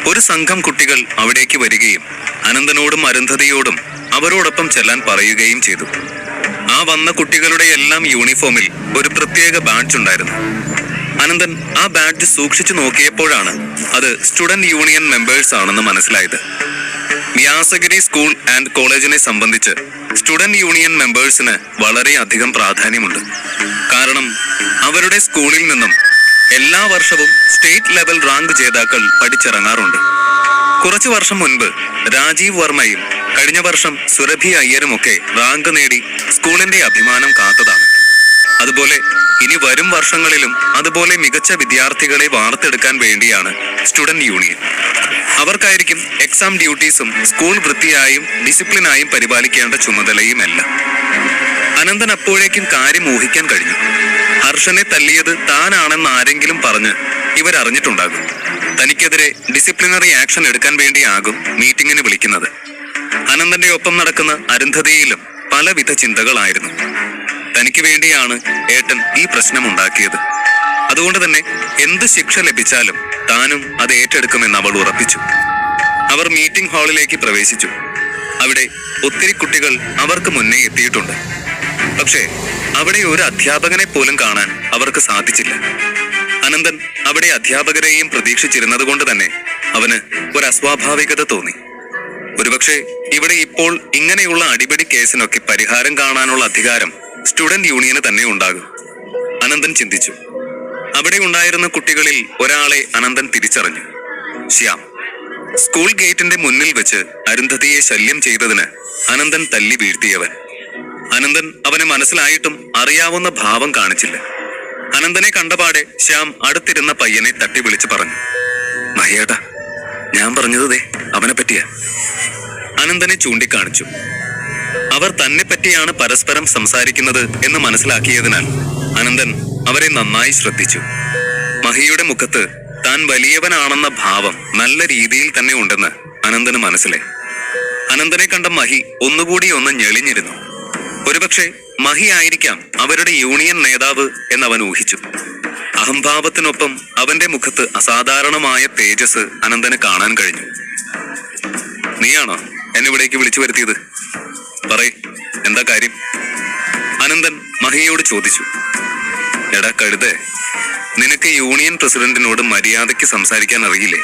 ഒരു സംഘം കുട്ടികൾ അവിടേക്ക് വരികയും അനന്തനോടും അരുന്ധതിയോടും അവരോടൊപ്പം ചെല്ലാൻ പറയുകയും ചെയ്തു. ആ വന്ന കുട്ടികളുടെ എല്ലാം യൂണിഫോമിൽ ഒരു പ്രത്യേക ബാഡ്ജ് ഉണ്ടായിരുന്നു. അനന്തൻ ആ ബാഡ്ജ് സൂക്ഷിച്ചു നോക്കിയപ്പോഴാണ് അത് സ്റ്റുഡന്റ് യൂണിയൻ മെമ്പേഴ്സ് ആണെന്ന് മനസ്സിലായത്. വ്യാസഗിരി സ്കൂൾ ആൻഡ് കോളേജിനെ സംബന്ധിച്ച് സ്റ്റുഡന്റ് യൂണിയൻ മെമ്പേഴ്സിന് വളരെയധികം പ്രാധാന്യമുണ്ട്. കാരണം അവരുടെ സ്കൂളിൽ നിന്നും എല്ലാ വർഷവും സ്റ്റേറ്റ് ലെവൽ റാങ്ക് ജേതാക്കൾ പഠിച്ചിറങ്ങാറുണ്ട്. കുറച്ചു വർഷം മുൻപ് രാജീവ് വർമ്മയും കഴിഞ്ഞ വർഷം സുരഭി അയ്യരുമൊക്കെ റാങ്ക് നേടി സ്കൂളിന്റെ അഭിമാനം കാത്തതാണ്. അതുപോലെ ഇനി വരും വർഷങ്ങളിലും അതുപോലെ മികച്ച വിദ്യാർത്ഥികളെ വാർത്തെടുക്കാൻ വേണ്ടിയാണ് സ്റ്റുഡന്റ് യൂണിയൻ. അവർക്കായിരിക്കും എക്സാം ഡ്യൂട്ടീസും സ്കൂൾ വൃത്തിയായും ഡിസിപ്ലിനായും പരിപാലിക്കേണ്ട ചുമതലയുമെല്ലാം. അനന്തൻ അപ്പോഴേക്കും കാര്യം ഊഹിക്കാൻ കഴിഞ്ഞു. ഹർഷനെ തല്ലിയത് താനാണെന്ന് ആരെങ്കിലും പറഞ്ഞ് ഇവരറിഞ്ഞിട്ടുണ്ടാകും. തനിക്കെതിരെ ഡിസിപ്ലിനറി ആക്ഷൻ എടുക്കാൻ വേണ്ടിയാകും മീറ്റിങ്ങിന് വിളിക്കുന്നത്. അനന്തന്റെ ഒപ്പം നടക്കുന്ന അരുന്ധതിയിലും പലവിധ ചിന്തകളായിരുന്നു. തനിക്ക് വേണ്ടിയാണ് ഏട്ടൻ ഈ പ്രശ്നമുണ്ടാക്കിയത്. അതുകൊണ്ട് തന്നെ എന്ത് ശിക്ഷ ലഭിച്ചാലും താനും അത് ഏറ്റെടുക്കുമെന്ന് അവൾ ഉറപ്പിച്ചു. അവർ മീറ്റിംഗ് ഹാളിലേക്ക് പ്രവേശിച്ചു. അവിടെ ഒത്തിരി കുട്ടികൾ അവർക്ക് മുന്നേ എത്തിയിട്ടുണ്ട്. പക്ഷേ അവിടെ ഒരു അധ്യാപകനെ പോലും കാണാൻ അവർക്ക് സാധിച്ചില്ല. അനന്തൻ അവിടെ അധ്യാപകരെയും പ്രതീക്ഷിച്ചിരുന്നത് കൊണ്ട് തന്നെ അവന് ഒരു അസ്വാഭാവികത തോന്നി. ഒരുപക്ഷെ ഇവിടെ ഇപ്പോൾ ഇങ്ങനെയുള്ള അടിപിടി കേസിനൊക്കെ പരിഹാരം കാണാനുള്ള അധികാരം സ്റ്റുഡന്റ് യൂണിയന് തന്നെ ഉണ്ടാകും. അനന്തൻ ചിന്തിച്ചു. അവിടെ ഉണ്ടായിരുന്ന കുട്ടികളിൽ ഒരാളെ അനന്തൻ തിരിച്ചറിഞ്ഞു. ശ്യാം. സ്കൂൾ ഗേറ്റിന്റെ മുന്നിൽ വെച്ച് അരുന്ധതിയെ ശല്യം ചെയ്തതിന് അനന്തൻ തല്ലി വീഴ്ത്തിയവൻ. അനന്തൻ അവനെ മനസ്സിലായിട്ടും അറിയാവുന്ന ഭാവം കാണിച്ചില്ല. അനന്തനെ കണ്ടപാടെ ശ്യാം അടുത്തിരുന്ന പയ്യനെ തട്ടി വിളിച്ചു പറഞ്ഞു, മഹിയേട്ടാ, ഞാൻ പറഞ്ഞത് അവനെ പറ്റിയാ. അനന്തനെ ചൂണ്ടിക്കാണിച്ചു. അവർ തന്നെ പറ്റിയാണ് പരസ്പരം സംസാരിക്കുന്നത് എന്ന് മനസ്സിലാക്കിയതിനാൽ അനന്തൻ അവരെ നന്നായി ശ്രദ്ധിച്ചു. മഹിയുടെ മുഖത്ത് താൻ വലിയവനാണെന്ന ഭാവം നല്ല രീതിയിൽ തന്നെ ഉണ്ടെന്ന് അനന്തന് മനസ്സിലായി. അനന്തനെ കണ്ട മഹി ഒന്നുകൂടി ഒന്ന് ഞെളിഞ്ഞിരുന്നു. ഒരുപക്ഷെ മഹി ആയിരിക്കാം അവരുടെ യൂണിയൻ നേതാവ് എന്നവൻ ഊഹിച്ചു. അഹംഭാവത്തിനൊപ്പം അവന്റെ മുഖത്ത് അസാധാരണമായ തേജസ് അനന്തന് കാണാൻ കഴിഞ്ഞു. നീയാണോ എന്നെ ഇവിടേക്ക് വിളിച്ചു വരുത്തിയത്? പറയ്, എന്താ കാര്യം? അനന്തൻ മഹിയോട് ചോദിച്ചു. എടാ കഴുതേ, നിനക്ക് യൂണിയൻ പ്രസിഡന്റിനോട് മര്യാദയ്ക്ക് സംസാരിക്കാൻ അറിയില്ലേ?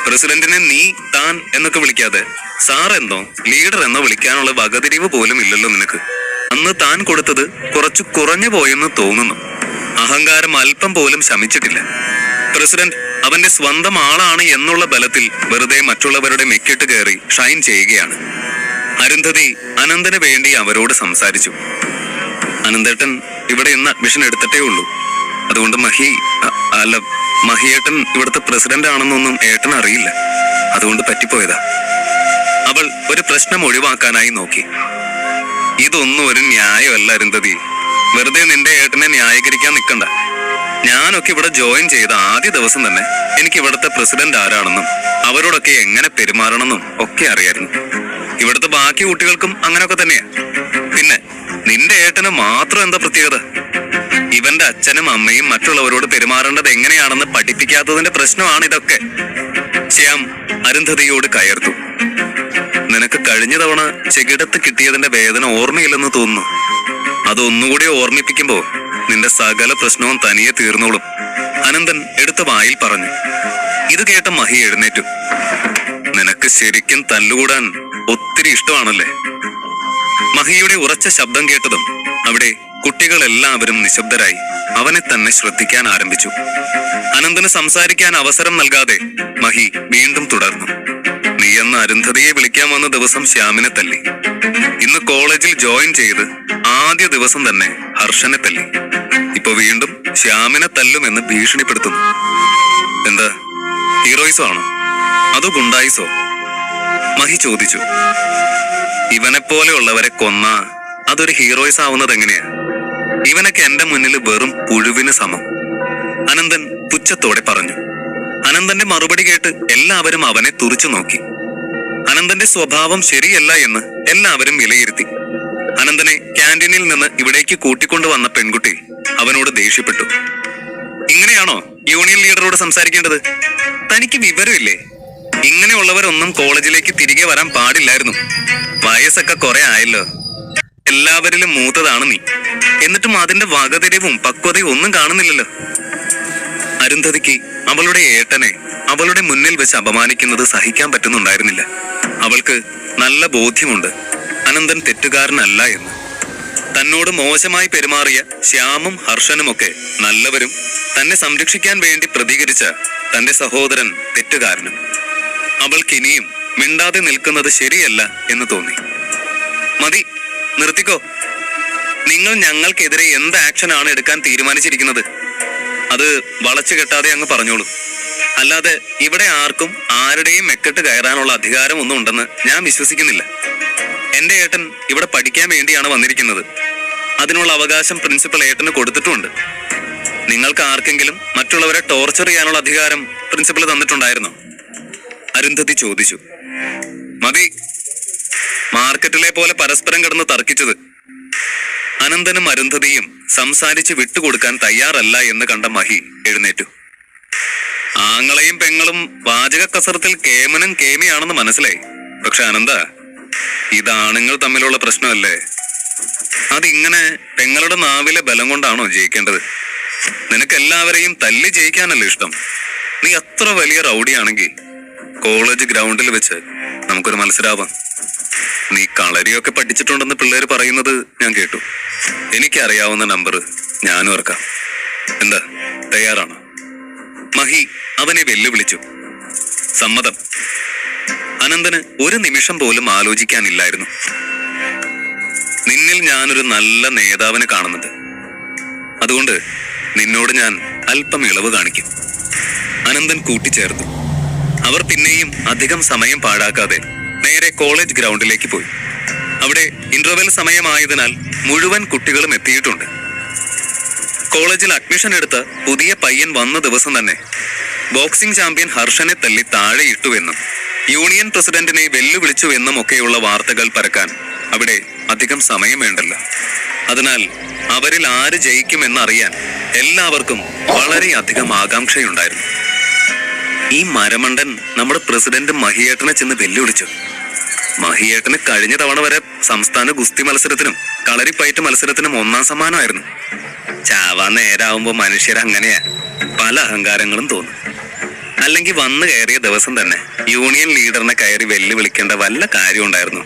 പ്രസിഡന്റിനെ നീ താൻ എന്നൊക്കെ വിളിക്കാതെ സാർ എന്നോ ലീഡർ എന്നോ വിളിക്കാനുള്ള വകതിരിവ് പോലും ഇല്ലല്ലോ നിനക്ക്. അന്ന് താൻ കൊടുത്തത് കുറച്ചു കുറഞ്ഞു പോയെന്ന് തോന്നുന്നു. അഹങ്കാരം അല്പം പോലും ശമിച്ചിട്ടില്ല. പ്രസിഡന്റ് അവന്റെ സ്വന്തം ആളാണ് എന്നുള്ള ബലത്തിൽ വെറുതെ മറ്റുള്ളവരുടെ മെക്കിട്ട് കയറി ഷൈൻ ചെയ്യുകയാണ്. അരുന്ധതി അനന്തന് വേണ്ടി അവരോട് സംസാരിച്ചു. അനന്തേട്ടൻ ഇവിടെ ഇന്ന് അഡ്മിഷൻ എടുത്തിട്ടേ ഉള്ളൂ. അതുകൊണ്ട് മഹിയേട്ടൻ ഇവിടുത്തെ പ്രസിഡന്റ് ആണെന്നൊന്നും ഏട്ടൻ അറിയില്ല. അതുകൊണ്ട് പറ്റിപ്പോയതാ. അവൾ ഒരു പ്രശ്നം ഒഴിവാക്കാനായി നോക്കി. ഇതൊന്നും ഒരു ന്യായമല്ല അരുന്ധതി. വെറുതെ നിന്റെ ഏട്ടനെ ന്യായീകരിക്കാൻ നിൽക്കണ്ട. ഞാനൊക്കെ ഇവിടെ ജോയിൻ ചെയ്ത ആദ്യ ദിവസം തന്നെ എനിക്ക് ഇവിടുത്തെ പ്രസിഡന്റ് ആരാണെന്നും അവരോടൊക്കെ എങ്ങനെ പെരുമാറണമെന്നും ഒക്കെ അറിയായിരുന്നു. ഇവിടുത്തെ ബാക്കി കുട്ടികൾക്കും അങ്ങനെയൊക്കെ തന്നെയാ. പിന്നെ നിന്റെ ഏട്ടന് മാത്രം എന്താ പ്രത്യേകത? ഇവന്റെ അച്ഛനും അമ്മയും മറ്റുള്ളവരോട് പെരുമാറേണ്ടത് എങ്ങനെയാണെന്ന് പഠിപ്പിക്കാത്തതിന്റെ പ്രശ്നമാണ് ഇതൊക്കെ. ശ്യാം അരുന്ധതിയോട് കയർത്തു. നിനക്ക് കഴിഞ്ഞ തവണ ചെകിടത്ത് കിട്ടിയതിന്റെ വേദന ഓർമ്മയില്ലെന്ന് തോന്നുന്നു. അതൊന്നുകൂടി ഓർമ്മിപ്പിക്കുമ്പോ നിന്റെ സകല പ്രശ്നവും തനിയെ തീർന്നോളും, അനന്തൻ എടുത്ത വായിൽ പറഞ്ഞു. ഇത് കേട്ട മഹി എഴുന്നേറ്റു. നിനക്ക് ശരിക്കും തല്ലുകൂടാൻ ഒത്തിരി ഇഷ്ടമാണല്ലേ? മഹിയുടെ ഉറച്ച ശബ്ദം കേട്ടതും അവിടെ കുട്ടികളെല്ലാവരും നിശബ്ദരായി അവനെ തന്നെ ശ്രദ്ധിക്കാൻ ആരംഭിച്ചു. അനന്തന് സംസാരിക്കാൻ അവസരം നൽകാതെ മഹി വീണ്ടും തുടർന്നു. നീ അന്ന് അരുന്ധതിയെ വിളിക്കാൻ വന്ന ദിവസം ശ്യാമിനെ തല്ലി. ഇന്ന് കോളേജിൽ ജോയിൻ ചെയ്ത് ആദ്യ ദിവസം തന്നെ ഹർഷനെ തല്ലി. ഇപ്പൊ വീണ്ടും ശ്യാമിനെ തല്ലുമെന്ന് ഭീഷണിപ്പെടുത്തുന്നു. എന്താ ഹീറോയിസോ ആണോ അതോ ഗുണ്ടായിസോ? മഹി ചോദിച്ചു. ഇവനെപ്പോലെയുള്ളവരെ കൊന്ന അതൊരു ഹീറോയിസ് ആവുന്നത് എങ്ങനെയാ? ഇവനൊക്കെ എന്റെ മുന്നിൽ വെറും പുഴുവിന് സമം, അനന്തൻ പുച്ഛത്തോടെ പറഞ്ഞു. അനന്തന്റെ മറുപടി കേട്ട് എല്ലാവരും അവനെ തുറിച്ചു നോക്കി. അനന്തന്റെ സ്വഭാവം ശരിയല്ല എന്ന് എല്ലാവരും വിലയിരുത്തി. അനന്തനെ ക്യാൻറ്റീനിൽ നിന്ന് ഇവിടേക്ക് കൂട്ടിക്കൊണ്ടുവന്ന പെൺകുട്ടി അവനോട് ദേഷ്യപ്പെട്ടു. ഇങ്ങനെയാണോ യൂണിയൻ ലീഡറോട് സംസാരിക്കേണ്ടത്? തനിക്ക് വിവരമില്ലേ? ഇങ്ങനെയുള്ളവരൊന്നും കോളേജിലേക്ക് തിരികെ വരാൻ പാടില്ലായിരുന്നു. വയസ്സൊക്കെ കുറെ ആയല്ലോ. എല്ലാവരിലും മൂത്തതാണ് നീ. എന്നിട്ടും അതിന്റെ വകതിരിവും പക്വതയും ഒന്നും കാണുന്നില്ലല്ലോ. അരുന്ധതിക്ക് അവളുടെ ഏട്ടനെ അവളുടെ മുന്നിൽ വെച്ച് അപമാനിക്കുന്നത് സഹിക്കാൻ പറ്റുന്നുണ്ടായിരുന്നില്ല. അവൾക്ക് നല്ല ബോധ്യമുണ്ട് അനന്തൻ തെറ്റുകാരനല്ല എന്ന്. തന്നോട് മോശമായി പെരുമാറിയ ശ്യാമും ഹർഷനുമൊക്കെ നല്ലവരും തന്നെ സംരക്ഷിക്കാൻ വേണ്ടി പ്രതികരിച്ച തന്റെ സഹോദരൻ തെറ്റുകാരനും. അവൾക്കിനിയും മിണ്ടാതെ നിൽക്കുന്നത് ശരിയല്ല എന്ന് തോന്നി. മതി, നിർത്തിക്കോ. നിങ്ങൾ ഞങ്ങൾക്കെതിരെ എന്ത് ആക്ഷനാണ് എടുക്കാൻ തീരുമാനിച്ചിരിക്കുന്നത് അത് വളച്ചു കെട്ടാതെ അങ്ങ് പറഞ്ഞോളൂ. അല്ലാതെ ഇവിടെ ആർക്കും ആരുടെയും മെക്കെട്ട് കയറാനുള്ള അധികാരം ഒന്നും ഉണ്ടെന്ന് ഞാൻ വിശ്വസിക്കുന്നില്ല. എന്റെ ഏട്ടൻ ഇവിടെ പഠിക്കാൻ വേണ്ടിയാണ് വന്നിരിക്കുന്നത്. അതിനുള്ള അവകാശം പ്രിൻസിപ്പൽ ഏട്ടന് കൊടുത്തിട്ടുമുണ്ട്. നിങ്ങൾക്ക് ആർക്കെങ്കിലും മറ്റുള്ളവരെ ടോർച്ചർ ചെയ്യാനുള്ള അധികാരം പ്രിൻസിപ്പൽ തന്നിട്ടുണ്ടായിരുന്നോ? അരുന്ധതി ചോദിച്ചു. മതി, മാർക്കറ്റിലെ പോലെ പരസ്പരം കിടന്ന് തർക്കിച്ചത്. അനന്തനും അരുന്ധതിയും സംസാരിച്ച് വിട്ടുകൊടുക്കാൻ തയ്യാറല്ല എന്ന് കണ്ട മഹി എഴുന്നേറ്റു. ആങ്ങളെയും പെങ്ങളും വാചക കസറത്തിൽ കേമനും കേമിയാണെന്ന് മനസ്സിലായി. പക്ഷെ അനന്ത, ഇതാണുങ്ങൾ തമ്മിലുള്ള പ്രശ്നമല്ലേ? അതിങ്ങനെ പെങ്ങളുടെ നാവിലെ ബലം കൊണ്ടാണോ ജയിക്കേണ്ടത്? നിനക്കെല്ലാവരെയും തല്ലി ജയിക്കാനല്ലേ ഇഷ്ടം? നീ അത്ര വലിയ റൗഡിയാണെങ്കിൽ കോളേജ് ഗ്രൗണ്ടിൽ വെച്ച് നമുക്കൊരു മത്സരാവാം. നീ കളരിയൊക്കെ പഠിച്ചിട്ടുണ്ടെന്ന് പിള്ളേര് പറയുന്നത് ഞാൻ കേട്ടു. എനിക്കറിയാവുന്ന നമ്പർ ഞാനും ഇറക്കാം. എന്താ, തയ്യാറാണോ? മഹി അവനെ വെല്ലുവിളിച്ചു. സമ്മതം. അനന്തന് ഒരു നിമിഷം പോലും ആലോചിക്കാനില്ലായിരുന്നു. നിന്നിൽ ഞാനൊരു നല്ല നേതാവിനെ കാണുന്നുണ്ട്. അതുകൊണ്ട് നിന്നോട് ഞാൻ അല്പം ഇളവ് കാണിക്കും. അനന്തൻ കൂട്ടിച്ചേർത്തു. അവർ പിന്നെയും അധികം സമയം പാഴാക്കാതെ നേരെ കോളേജ് ഗ്രൗണ്ടിലേക്ക് പോയി. അവിടെ ഇന്റർവെൽ സമയമായതിനാൽ മുഴുവൻ കുട്ടികളും എത്തിയിട്ടുണ്ട്. കോളേജിൽ അഡ്മിഷൻ എടുത്ത പുതിയ പയ്യൻ വന്ന ദിവസം തന്നെ ബോക്സിംഗ് ചാമ്പ്യൻ ഹർഷനെ തല്ലി താഴെയിട്ടുവെന്നും യൂണിയൻ പ്രസിഡന്റിനെ വെല്ലുവിളിച്ചുവെന്നും ഒക്കെയുള്ള വാർത്തകൾ പരക്കാൻ അവിടെ അധികം സമയം വേണ്ടല്ലോ. അതിനാൽ അവരിൽ ആര് ജയിക്കുമെന്നറിയാൻ എല്ലാവർക്കും വളരെയധികം ആകാംക്ഷയുണ്ടായിരുന്നു. ഈ മരമണ്ടൻ നമ്മുടെ പ്രസിഡന്റ് മഹിയേട്ടനെ ചെന്ന് വെല്ലുവിളിച്ചു. മഹിയേട്ടന് കഴിഞ്ഞ തവണ വരെ സംസ്ഥാന ഗുസ്തി മത്സരത്തിനും കളരിപ്പയറ്റ് മത്സരത്തിനും 1ാം സമ്മാനമായിരുന്നു. ചാവാൻ നേരാവുമ്പോ മനുഷ്യരങ്ങനെയാ, പല അഹങ്കാരങ്ങളും തോന്നും. അല്ലെങ്കിൽ വന്നു കയറിയ ദിവസം തന്നെ യൂണിയൻ ലീഡറിനെ കയറി വെല്ലുവിളിക്കേണ്ട വല്ല കാര്യം ഉണ്ടായിരുന്നു?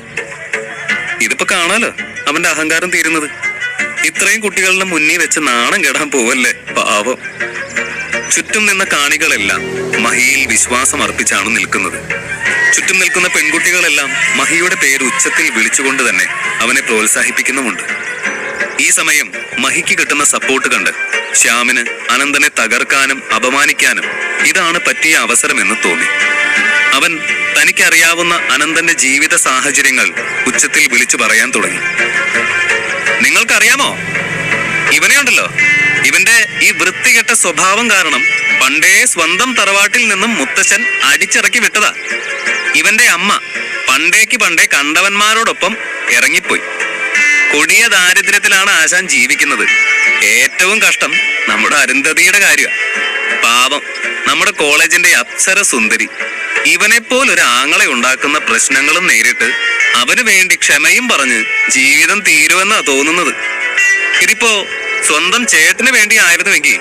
ഇതിപ്പോ കാണാലോ അവന്റെ അഹങ്കാരം തീരുന്നത്. ഇത്രയും കുട്ടികളുടെ മുന്നിൽ വെച്ച് നാണം കെടാൻ പോവല്ലേ പാവം. ചുറ്റും നിന്ന കാണികളെല്ലാം മഹിയിൽ വിശ്വാസം അർപ്പിച്ചാണ് നിൽക്കുന്നത്. ചുറ്റും നിൽക്കുന്ന പെൺകുട്ടികളെല്ലാം മഹിയുടെ പേര് ഉച്ചത്തിൽ വിളിച്ചുകൊണ്ട് തന്നെ അവനെ പ്രോത്സാഹിപ്പിക്കുന്നുമുണ്ട്. ഈ സമയം മഹിക്ക് കിട്ടുന്ന സപ്പോർട്ട് കണ്ട് ശ്യാമിന് അനന്തനെ തകർക്കാനും അപമാനിക്കാനും ഇതാണ് പറ്റിയ അവസരമെന്ന് തോന്നി. അവൻ തനിക്കറിയാവുന്ന അനന്തന്റെ ജീവിത സാഹചര്യങ്ങൾ ഉച്ചത്തിൽ വിളിച്ചു പറയാൻ തുടങ്ങി. നിങ്ങൾക്കറിയാമോ, ഇവനെ ഉണ്ടല്ലോ, ഇവന്റെ ഈ വൃത്തികെട്ട സ്വഭാവം കാരണം പണ്ടേ സ്വന്തം തറവാട്ടിൽ നിന്നും മുത്തശ്ശൻ അടിച്ചിറക്കി വിട്ടതാ. ഇവന്റെ അമ്മ പണ്ടേ കണ്ടവന്മാരോടൊപ്പം ഇറങ്ങിപ്പോയി. കൊടിയ ദാരിദ്ര്യത്തിലാണ് ആശാൻ ജീവിക്കുന്നത്. ഏറ്റവും കഷ്ടം നമ്മുടെ അരുന്ധതിയുടെ കാര്യമാണ്. പാവം, നമ്മുടെ കോളേജിന്റെ അപ്സര സുന്ദരി. ഇവനെപ്പോലൊരു ആങ്ങളെ ഉണ്ടാക്കുന്ന പ്രശ്നങ്ങളും നേരിട്ട് അവന് വേണ്ടി ക്ഷമയും പറഞ്ഞ് ജീവിതം തീരുമെന്നാ തോന്നുന്നത്. ഇതിപ്പോ സ്വന്തം ചേട്ടന് വേണ്ടി ആയിരുന്നുവെങ്കിൽ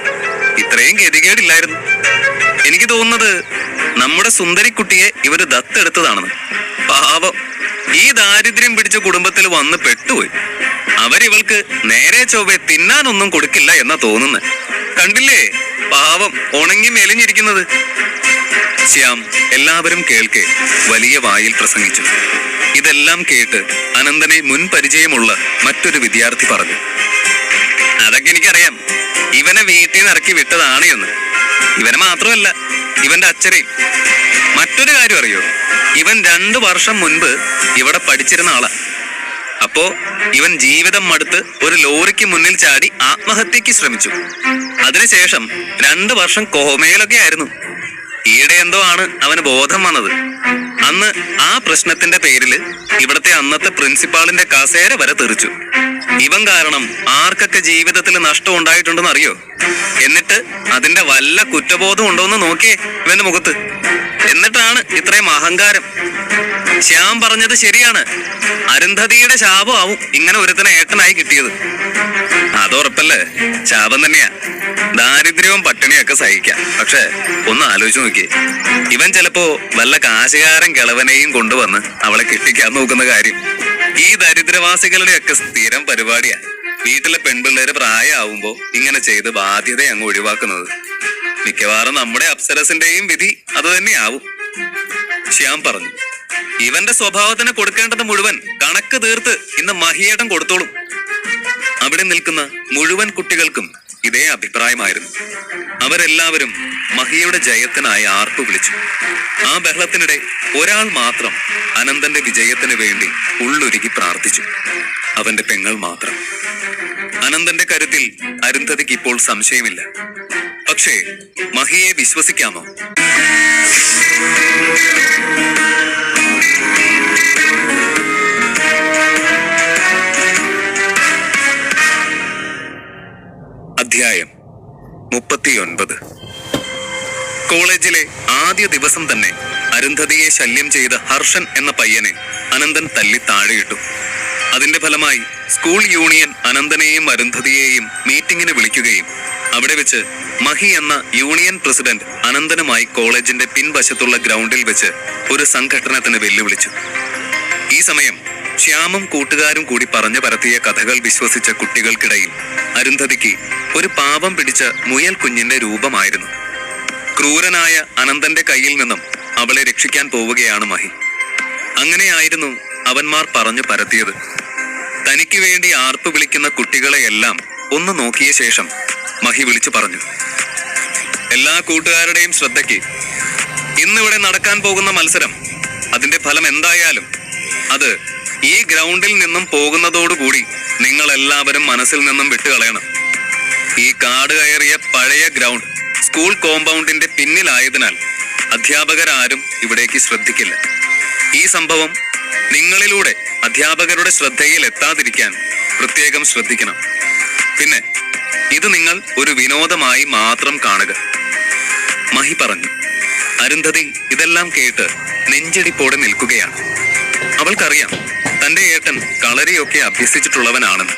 ഇത്രയും ഗതികേടില്ലായിരുന്നു. എനിക്ക് തോന്നുന്നത് നമ്മുടെ സുന്ദരിക്കുട്ടിയെ ഇവര് ദത്തെടുത്തതാണെന്ന്. പാവം, ഈ ദാരിദ്ര്യം പിടിച്ച കുടുംബത്തിൽ വന്ന് പെട്ടുപോയി. അവരിവൾക്ക് നേരെ ചൊവ്വെ തിന്നാനൊന്നും കൊടുക്കില്ല എന്നാ തോന്നുന്നത്. കണ്ടില്ലേ പാവം ഉണങ്ങി മെലിഞ്ഞിരിക്കുന്നത്. ശ്യാം എല്ലാവരും കേൾക്കെ വലിയ വായിൽ പ്രസംഗിച്ചു. ഇതെല്ലാം കേട്ട് അനന്തനെ മുൻ പരിചയമുള്ള മറ്റൊരു വിദ്യാർത്ഥി പറഞ്ഞു, അതൊക്കെ എനിക്കറിയാം, ഇവനെ വീട്ടിൽ നിന്ന് ഇറക്കി വിട്ടതാണ് എന്ന്. ഇവനെ മാത്രമല്ല, ഇവന്റെ അച്ഛനെയും. മറ്റൊരു കാര്യം അറിയോ, ഇവൻ 2 വർഷം മുൻപ് ഇവിടെ പഠിച്ചിരുന്ന ആളാ. അപ്പോ ഇവൻ ജീവിതം മടുത്ത് ഒരു ലോറിക്ക് മുന്നിൽ ചാടി ആത്മഹത്യക്ക് ശ്രമിച്ചു. അതിനുശേഷം 2 വർഷം കോമയിലൊക്കെ ആയിരുന്നു. ഈയിടെ എന്തോ ആണ് അവന് ബോധം വന്നത്. അന്ന് ആ പ്രശ്നത്തിന്റെ പേരില് ഇവിടത്തെ അന്നത്തെ പ്രിൻസിപ്പാളിന്റെ കസേര വരെ തെറിച്ചു. ഇവൻ കാരണം ആർക്കൊക്കെ ജീവിതത്തിൽ നഷ്ടം ഉണ്ടായിട്ടുണ്ടെന്ന് അറിയോ? എന്നിട്ട് അതിന്റെ വല്ല കുറ്റബോധം ഉണ്ടോന്ന് നോക്കിയേ ഇവന്റെ മുഖത്ത്. എന്നിട്ടാണ് ഇത്രയും അഹങ്കാരം. ശ്യാം പറഞ്ഞത് ശരിയാണ്, അരുന്ധതിയുടെ ശാപമാവും ഇങ്ങനെ ഒരുത്തനെ ഏട്ടനായി കിട്ടിയത്. അതുറപ്പല്ലേ, ശാപം തന്നെയാ. ദാരിദ്ര്യവും പട്ടിണിയൊക്കെ സഹിക്കാം. പക്ഷെ ഒന്ന് ആലോചിച്ച് നോക്കിയേ, ഇവൻ ചിലപ്പോ വല്ല കാശുകാരൻ കിളവനെയും കൊണ്ടുവന്ന് അവളെ കെട്ടിക്കാൻ നോക്കുന്ന കാര്യം. ഈ ദരിദ്രവാസികളുടെ ഒക്കെ സ്ഥിരം പരിപാടിയാ. വീട്ടിലെ പെൺപിള്ളേര് പ്രായമാവുമ്പോ ഇങ്ങനെ ചെയ്ത് ബാധ്യത അങ്ങ് ഒഴിവാക്കുന്നത്. മിക്കവാറും നമ്മുടെ അപ്സരസിന്റെയും വിധി അത് തന്നെയാവും. ശ്യാം പറഞ്ഞു, ഇവന്റെ സ്വഭാവത്തിന് കൊടുക്കേണ്ടത് മുഴുവൻ കണക്ക് തീർത്ത് ഇന്ന് മഹിയേട്ടൻ കൊടുത്തോളും. അവിടെ നിൽക്കുന്ന മുഴുവൻ കുട്ടികൾക്കും ഇതേ അഭിപ്രായമായിരുന്നു. അവരെല്ലാവരും മഹിയുടെ ജയത്തിനായി ആർപ്പു വിളിച്ചു. ആ ബഹളത്തിനിടെ ഒരാൾ മാത്രം അനന്തന്റെ വിജയത്തിന് വേണ്ടി ഉള്ളൊരുക്കി പ്രാർത്ഥിച്ചു. അവന്റെ പെങ്ങൾ മാത്രം. അനന്തന്റെ കരുത്തിൽ അരുന്ധതിക്ക് ഇപ്പോൾ സംശയമില്ല. പക്ഷേ മഹിയെ വിശ്വസിക്കാമോ? അധ്യായം 39. കോളേജിലെ ആദ്യ ദിവസം തന്നെ അരുന്ധതിയെ ശല്യം ചെയ്ത ഹർഷൻ എന്ന പയ്യനെ അനന്തൻ തല്ലി താഴെയിട്ടു. അതിന്റെ ഫലമായി സ്കൂൾ യൂണിയൻ അനന്തനെയും അരുന്ധതിയെയും മീറ്റിംഗിന് വിളിക്കുകയും അവിടെ വെച്ച് മഹി എന്ന യൂണിയൻ പ്രസിഡന്റ് അനന്തനുമായി കോളേജിന്റെ പിൻവശത്തുള്ള ഗ്രൗണ്ടിൽ വെച്ച് ഒരു സംഘടനത്തിന് വെല്ലുവിളിച്ചു. ഈ സമയം ശ്യാമും കൂട്ടുകാരും കൂടി പറഞ്ഞു പരത്തിയ കഥകൾ വിശ്വസിച്ച കുട്ടികൾക്കിടയിൽ അരുന്ധതിക്ക് ഒരു പാപം പിടിച്ച മുയൽ കുഞ്ഞിന്റെ രൂപമായിരുന്നു. ക്രൂരനായ അനന്തന്റെ കയ്യിൽ നിന്നും അവളെ രക്ഷിക്കാൻ പോവുകയാണ് മഹി. അങ്ങനെയായിരുന്നു അവന്മാർ പറഞ്ഞു പരത്തിയത്. തനിക്ക് വേണ്ടി ആർപ്പ് വിളിക്കുന്ന കുട്ടികളെയെല്ലാം ഒന്ന് നോക്കിയ ശേഷം മഹി വിളിച്ചു പറഞ്ഞു, എല്ലാ കൂട്ടുകാരുടെയും ശ്രദ്ധയ്ക്ക്, ഇന്നിവിടെ നടക്കാൻ പോകുന്ന മത്സരം, അതിന്റെ ഫലം എന്തായാലും അത് ഈ ഗ്രൗണ്ടിൽ നിന്നും പോകുന്നതോടുകൂടി നിങ്ങൾ എല്ലാവരും മനസ്സിൽ നിന്നും വിട്ടുകളയണം. ഈ കാട് കയറിയ പഴയ ഗ്രൗണ്ട് സ്കൂൾ കോമ്പൗണ്ടിന്റെ പിന്നിലായതിനാൽ അധ്യാപകരാരും ഇവിടേക്ക് ശ്രദ്ധിക്കില്ല. ഈ സംഭവം നിങ്ങളിലൂടെ അധ്യാപകരുടെ ശ്രദ്ധയിൽ എത്താതിരിക്കാൻ പ്രത്യേകം ശ്രദ്ധിക്കണം. പിന്നെ ഇത് നിങ്ങൾ ഒരു വിനോദമായി മാത്രം കാണുക. മഹി പറഞ്ഞു. അരുന്ധതി ഇതെല്ലാം കേട്ട് നെഞ്ചിടിപ്പോടെ നിൽക്കുകയാണ്. അവൾക്കറിയാം തന്റെ ഏട്ടൻ കളരിയൊക്കെ അഭ്യസിച്ചിട്ടുള്ളവനാണെന്ന്.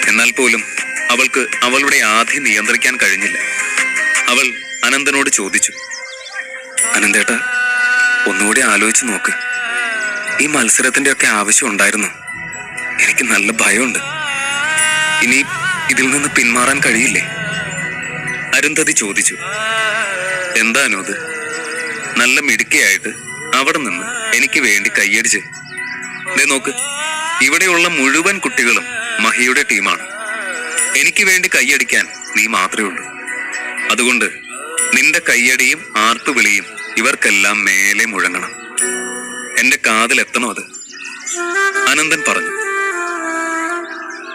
എന്നാൽ പോലും അവൾക്ക് അവളുടെ ആധി നിയന്ത്രിക്കാൻ കഴിഞ്ഞില്ല. അവൾ അനന്തനോട് ചോദിച്ചു, അനന്തേട്ട, ഒന്നുകൂടി ആലോചിച്ച് നോക്ക്. ഈ മത്സരത്തിന്റെ ഒക്കെ ആവശ്യം ഉണ്ടായിരുന്നു. എനിക്ക് നല്ല ഭയമുണ്ട്. ഇനി ഇതിൽ നിന്ന് പിന്മാറാൻ കഴിയില്ലേ? അരുന്ധതി ചോദിച്ചു. എന്താണോ അത്? നല്ല മിടുക്കിയായിട്ട് അവിടെ നിന്ന് എനിക്ക് വേണ്ടി കയ്യടിച്ച്. നോക്ക്, ഇവിടെയുള്ള മുഴുവൻ കുട്ടികളും മഹിയുടെ ടീമാണ്. എനിക്ക് വേണ്ടി കയ്യടിക്കാൻ നീ മാത്രമേ ഉള്ളൂ. അതുകൊണ്ട് നിന്റെ കയ്യടിയും ആർപ്പുവിളിയും ഇവർക്കെല്ലാം മേലെ മുഴങ്ങണം. എന്റെ കാതിലെത്തണോ അത്? അനന്തൻ പറഞ്ഞു.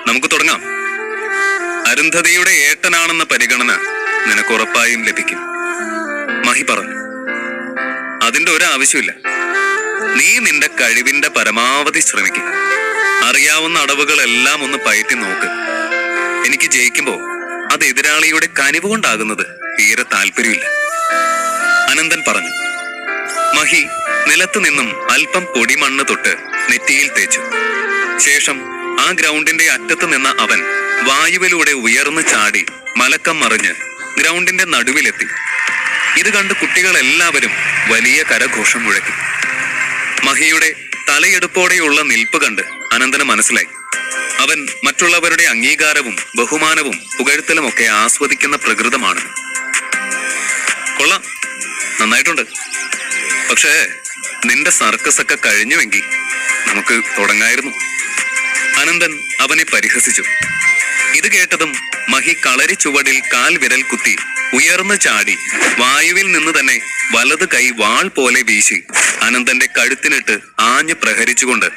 നമുക്ക് തുടങ്ങാം. അരുന്ധതിയുടെ ഏട്ടനാണെന്ന പരിഗണന നിനക്ക് ഉറപ്പായും ലഭിക്കും, മഹി പറഞ്ഞു. അതിന്റെ ഒരാവശ്യമില്ല. നീ നിന്റെ കഴിവിന്റെ പരമാവധി ശ്രമിക്കുക. അറിയാവുന്ന അടവുകളെല്ലാം ഒന്ന് പയറ്റി നോക്ക്. എനിക്ക് ജയിക്കുമ്പോ അത് എതിരാളിയുടെ കനിവ് കൊണ്ടാകുന്നത് തീരെ താല്പര്യമില്ല, അനന്തൻ പറഞ്ഞു. മഹി നിലത്തു നിന്നും അല്പം പൊടിമണ്ണ് തൊട്ട് നെറ്റിയിൽ തേച്ചു. ശേഷം ആ ഗ്രൗണ്ടിന്റെ അറ്റത്ത് നിന്ന അവൻ വായുവിലൂടെ ഉയർന്നു ചാടി മലക്കം മറിഞ്ഞ് ഗ്രൗണ്ടിന്റെ നടുവിലെത്തി. ഇത് കണ്ട് കുട്ടികളെല്ലാവരും വലിയ കരഘോഷം മുഴക്കി. മഹിയുടെ തലയെടുപ്പോടെയുള്ള നിൽപ്പ് കണ്ട് അനന്തന് മനസ്സിലായി, അവൻ മറ്റുള്ളവരുടെ അംഗീകാരവും ബഹുമാനവും പുകഴ്ത്തലും ഒക്കെ ആസ്വദിക്കുന്ന പ്രകൃതമാണ്. കൊള്ളാം, നന്നായിട്ടുണ്ട്. പക്ഷേ നിന്റെ സർക്കസ് ഒക്കെ കഴിഞ്ഞുവെങ്കിൽ നമുക്ക് തുടങ്ങായിരുന്നു, അനന്തൻ അവനെ പരിഹസിച്ചു. ഇത് കേട്ടതും മഹി കളരി ചുവടിൽ കാൽ വിരൽ കുത്തി ഉയർന്നു ചാടി വായുവിൽ നിന്ന് തന്നെ വലത് കൈ വാൾ പോലെ വീശി അനന്തന്റെ കഴുത്തിനിട്ട് ആഞ്ഞു പ്രഹരിച്ചുകൊണ്ട്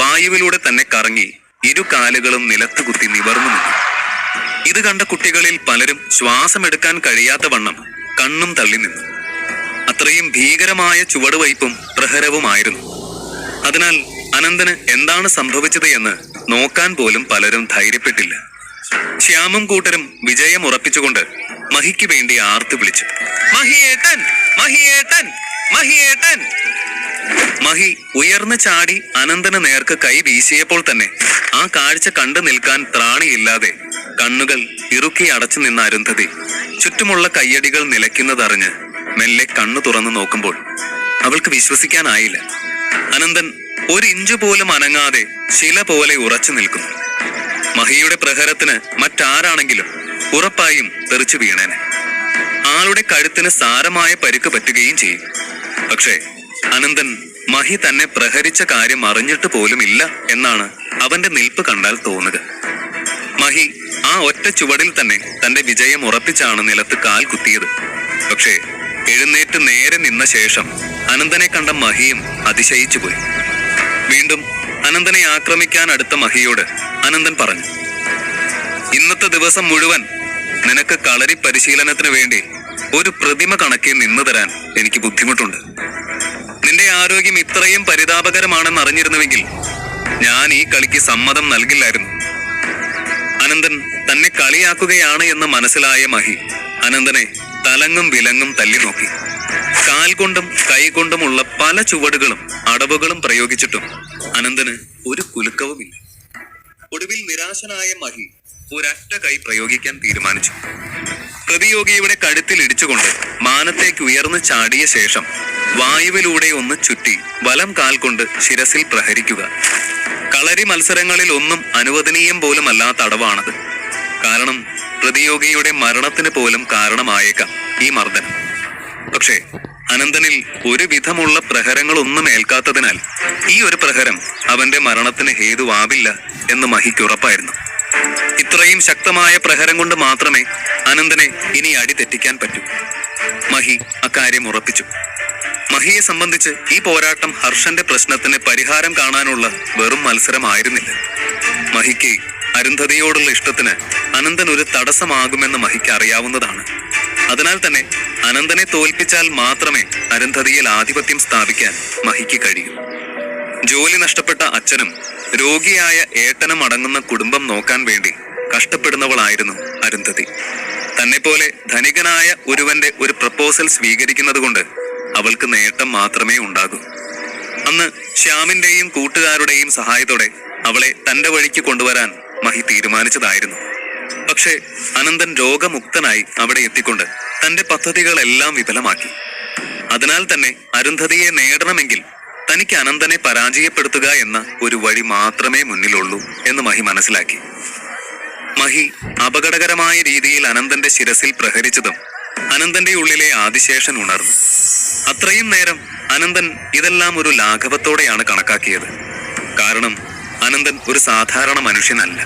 വായുവിലൂടെ തന്നെ കറങ്ങി ഇരു കാലുകളും നിലത്ത് കുത്തി നിവർന്നു നിന്നു. ഇത് കണ്ട കുട്ടികളിൽ പലരും ശ്വാസമെടുക്കാൻ കഴിയാത്ത വണ്ണം കണ്ണും തള്ളി നിന്നു. അത്രയും ഭീകരമായ ചുവടുവയ്പും പ്രഹരവുമായിരുന്നു. അതിനാൽ അനന്തന് എന്താണ് സംഭവിച്ചത് എന്ന് നോക്കാൻ പോലും പലരും ധൈര്യപ്പെട്ടില്ല. ശ്യാമും കൂട്ടരും വിജയം ഉറപ്പിച്ചുകൊണ്ട് മഹിക്ക് വേണ്ടി ആർത്തു വിളിച്ചു, മഹിയേട്ടൻ, മഹിയേട്ടൻ, മഹിയേട്ടൻ. മഹി ഉയർന്നു ചാടി അനന്തന് നേർക്ക് കൈ വീശിയപ്പോൾ തന്നെ ആ കാഴ്ച കണ്ടു നിൽക്കാൻ ത്രാണിയില്ലാതെ കണ്ണുകൾ ഇറുക്കി അടച്ചു നിന്ന അരുന്ധതി ചുറ്റുമുള്ള കയ്യടികൾ നിലയ്ക്കുന്നതറിഞ്ഞ് മെല്ലെ കണ്ണു തുറന്നു നോക്കുമ്പോൾ അവൾക്ക് വിശ്വസിക്കാനായില്ല. അനന്തൻ ഒരു ഇഞ്ചു പോലും അനങ്ങാതെ ശില പോലെ ഉറച്ചു നിൽക്കുന്നു. മഹിയുടെ പ്രഹരത്തിന് മറ്റാരാണെങ്കിലും ഉറപ്പായും തെറിച്ചു വീണേനെ. ആളുടെ കഴുത്തിന് സാരമായ പരിക്ക് പറ്റുകയും ചെയ്യും. പക്ഷേ അനന്തൻ മഹി തന്നെ പ്രഹരിച്ച കാര്യം അറിഞ്ഞിട്ട് പോലും ഇല്ല എന്നാണ് അവന്റെ നിൽപ്പ് കണ്ടാൽ തോന്നുക. മഹി ആ ഒറ്റ ചുവടിൽ തന്നെ തന്റെ വിജയം ഉറപ്പിച്ചാണ് നിലത്ത് കാൽ കുത്തിയത്. പക്ഷേ എഴുന്നേറ്റ് നേരെ നിന്ന ശേഷം അനന്തനെ കണ്ട മഹിയും അതിശയിച്ചു പോയി. വീണ്ടും അനന്തനെ ആക്രമിക്കാൻ അടുത്ത മഹിയോട് അനന്തൻ പറഞ്ഞു, ഇന്നത്തെ ദിവസം മുഴുവൻ നിനക്ക് കളരി പരിശീലനത്തിന് വേണ്ടി ഒരു പ്രതിമ കണക്കി നിന്നു തരാൻ എനിക്ക് ബുദ്ധിമുട്ടുണ്ട്. നിന്റെ ആരോഗ്യം ഇത്രയും പരിതാപകരമാണെന്ന് അറിഞ്ഞിരുന്നുവെങ്കിൽ ഞാൻ ഈ കളിക്ക് സമ്മതം നൽകില്ലായിരുന്നു. അനന്തൻ തന്നെ കളിയാക്കുകയാണ് എന്ന് മനസ്സിലായ മഹി അനന്തനെ തലങ്ങും വിലങ്ങും തല്ലി നോക്കി. കാൽ കൊണ്ടും കൈ കൊണ്ടുമുള്ള പല ചുവടുകളും അടവുകളും പ്രയോഗിച്ചിട്ടും അനന്തന് ഒരു കുലുക്കവുമില്ല. ഒടുവിൽ നിരാശനായ മഹി ഒരൊറ്റ കൈ പ്രയോഗിക്കാൻ തീരുമാനിച്ചു. പ്രതിയോഗിയുടെ കഴുത്തിൽ ഇടിച്ചുകൊണ്ട് മാനത്തേക്ക് ഉയർന്നു ചാടിയ ശേഷം വായുവിലൂടെ ഒന്ന് ചുറ്റി വലം കാൽ കൊണ്ട് ശിരസിൽ പ്രഹരിക്കുക. കളരി മത്സരങ്ങളിൽ ഒന്നും അനുവദനീയം പോലും അല്ലാത്ത അടവാണത്. കാരണം പ്രതിയോഗിയുടെ മരണത്തിന് പോലും കാരണമായേക്കാം ഈ മർദ്ദനം. പക്ഷേ അനന്തനിൽ ഒരു വിധമുള്ള പ്രഹരങ്ങളൊന്നും ഏൽക്കാത്തതിനാൽ ഈ ഒരു പ്രഹരം അവന്റെ മരണത്തിന് ഹേതുവാവില്ല എന്ന് മഹിക്ക് ഉറപ്പായിരുന്നു. ഇത്രയും ശക്തമായ പ്രഹരം കൊണ്ട് മാത്രമേ അനന്തനെ ഇനി അടി തെറ്റിക്കാൻ പറ്റൂ. മഹി അക്കാര്യം ഉറപ്പിച്ചു. മഹിയെ സംബന്ധിച്ച് ഈ പോരാട്ടം ഹർഷന്റെ പ്രശ്നത്തിന് പരിഹാരം കാണാനുള്ള വെറും മത്സരമായിരുന്നില്ല. മഹിക്ക് അരുന്ധതിയോടുള്ള ഇഷ്ടത്തിന് അനന്തൻ ഒരു തടസ്സമാകുമെന്ന് മഹിക്ക് അറിയാവുന്നതാണ്. അതിനാൽ തന്നെ അനന്തനെ തോൽപ്പിച്ചാൽ മാത്രമേ അരുന്ധതിയിൽ ആധിപത്യം സ്ഥാപിക്കാൻ മഹിക്ക് കഴിയൂ. ജോലി നഷ്ടപ്പെട്ട അച്ഛനും രോഗിയായ ഏട്ടനും അടങ്ങുന്ന കുടുംബം നോക്കാൻ വേണ്ടി കഷ്ടപ്പെടുന്നവളായിരുന്നു അരുന്ധതി. തന്നെ പോലെ ധനികനായ ഒരുവന്റെ ഒരു പ്രപ്പോസൽ സ്വീകരിക്കുന്നത് കൊണ്ട് അവൾക്ക് നേട്ടം മാത്രമേ ഉണ്ടാകൂ. അന്ന് ശ്യാമിന്റെയും കൂട്ടുകാരുടെയും സഹായത്തോടെ അവളെ തന്റെ വഴിക്ക് കൊണ്ടുവരാൻ മഹി തീരുമാനിച്ചതായിരുന്നു. പക്ഷേ അനന്തൻ രോഗമുക്തനായി അവിടെ എത്തിക്കൊണ്ട് തന്റെ പദ്ധതികളെല്ലാം വിഫലമാക്കി. അതിനാൽ തന്നെ അരുന്ധതിയെ നേടണമെങ്കിൽ തനിക്ക് അനന്തനെ പരാജയപ്പെടുത്തുക എന്ന ഒരു വഴി മാത്രമേ മുന്നിലുള്ളൂ എന്ന് മഹി മനസ്സിലാക്കി. മഹി അപകടകരമായ രീതിയിൽ അനന്തന്റെ ശിരസിൽ പ്രഹരിച്ചതും അനന്തന്റെ ഉള്ളിലെ ആദിശേഷൻ ഉണർന്നു. അത്രയും നേരം അനന്തൻ ഇതെല്ലാം ഒരു ലാഘവത്തോടെയാണ് കണക്കാക്കിയത്. കാരണം അനന്തൻ ഒരു സാധാരണ മനുഷ്യനല്ല,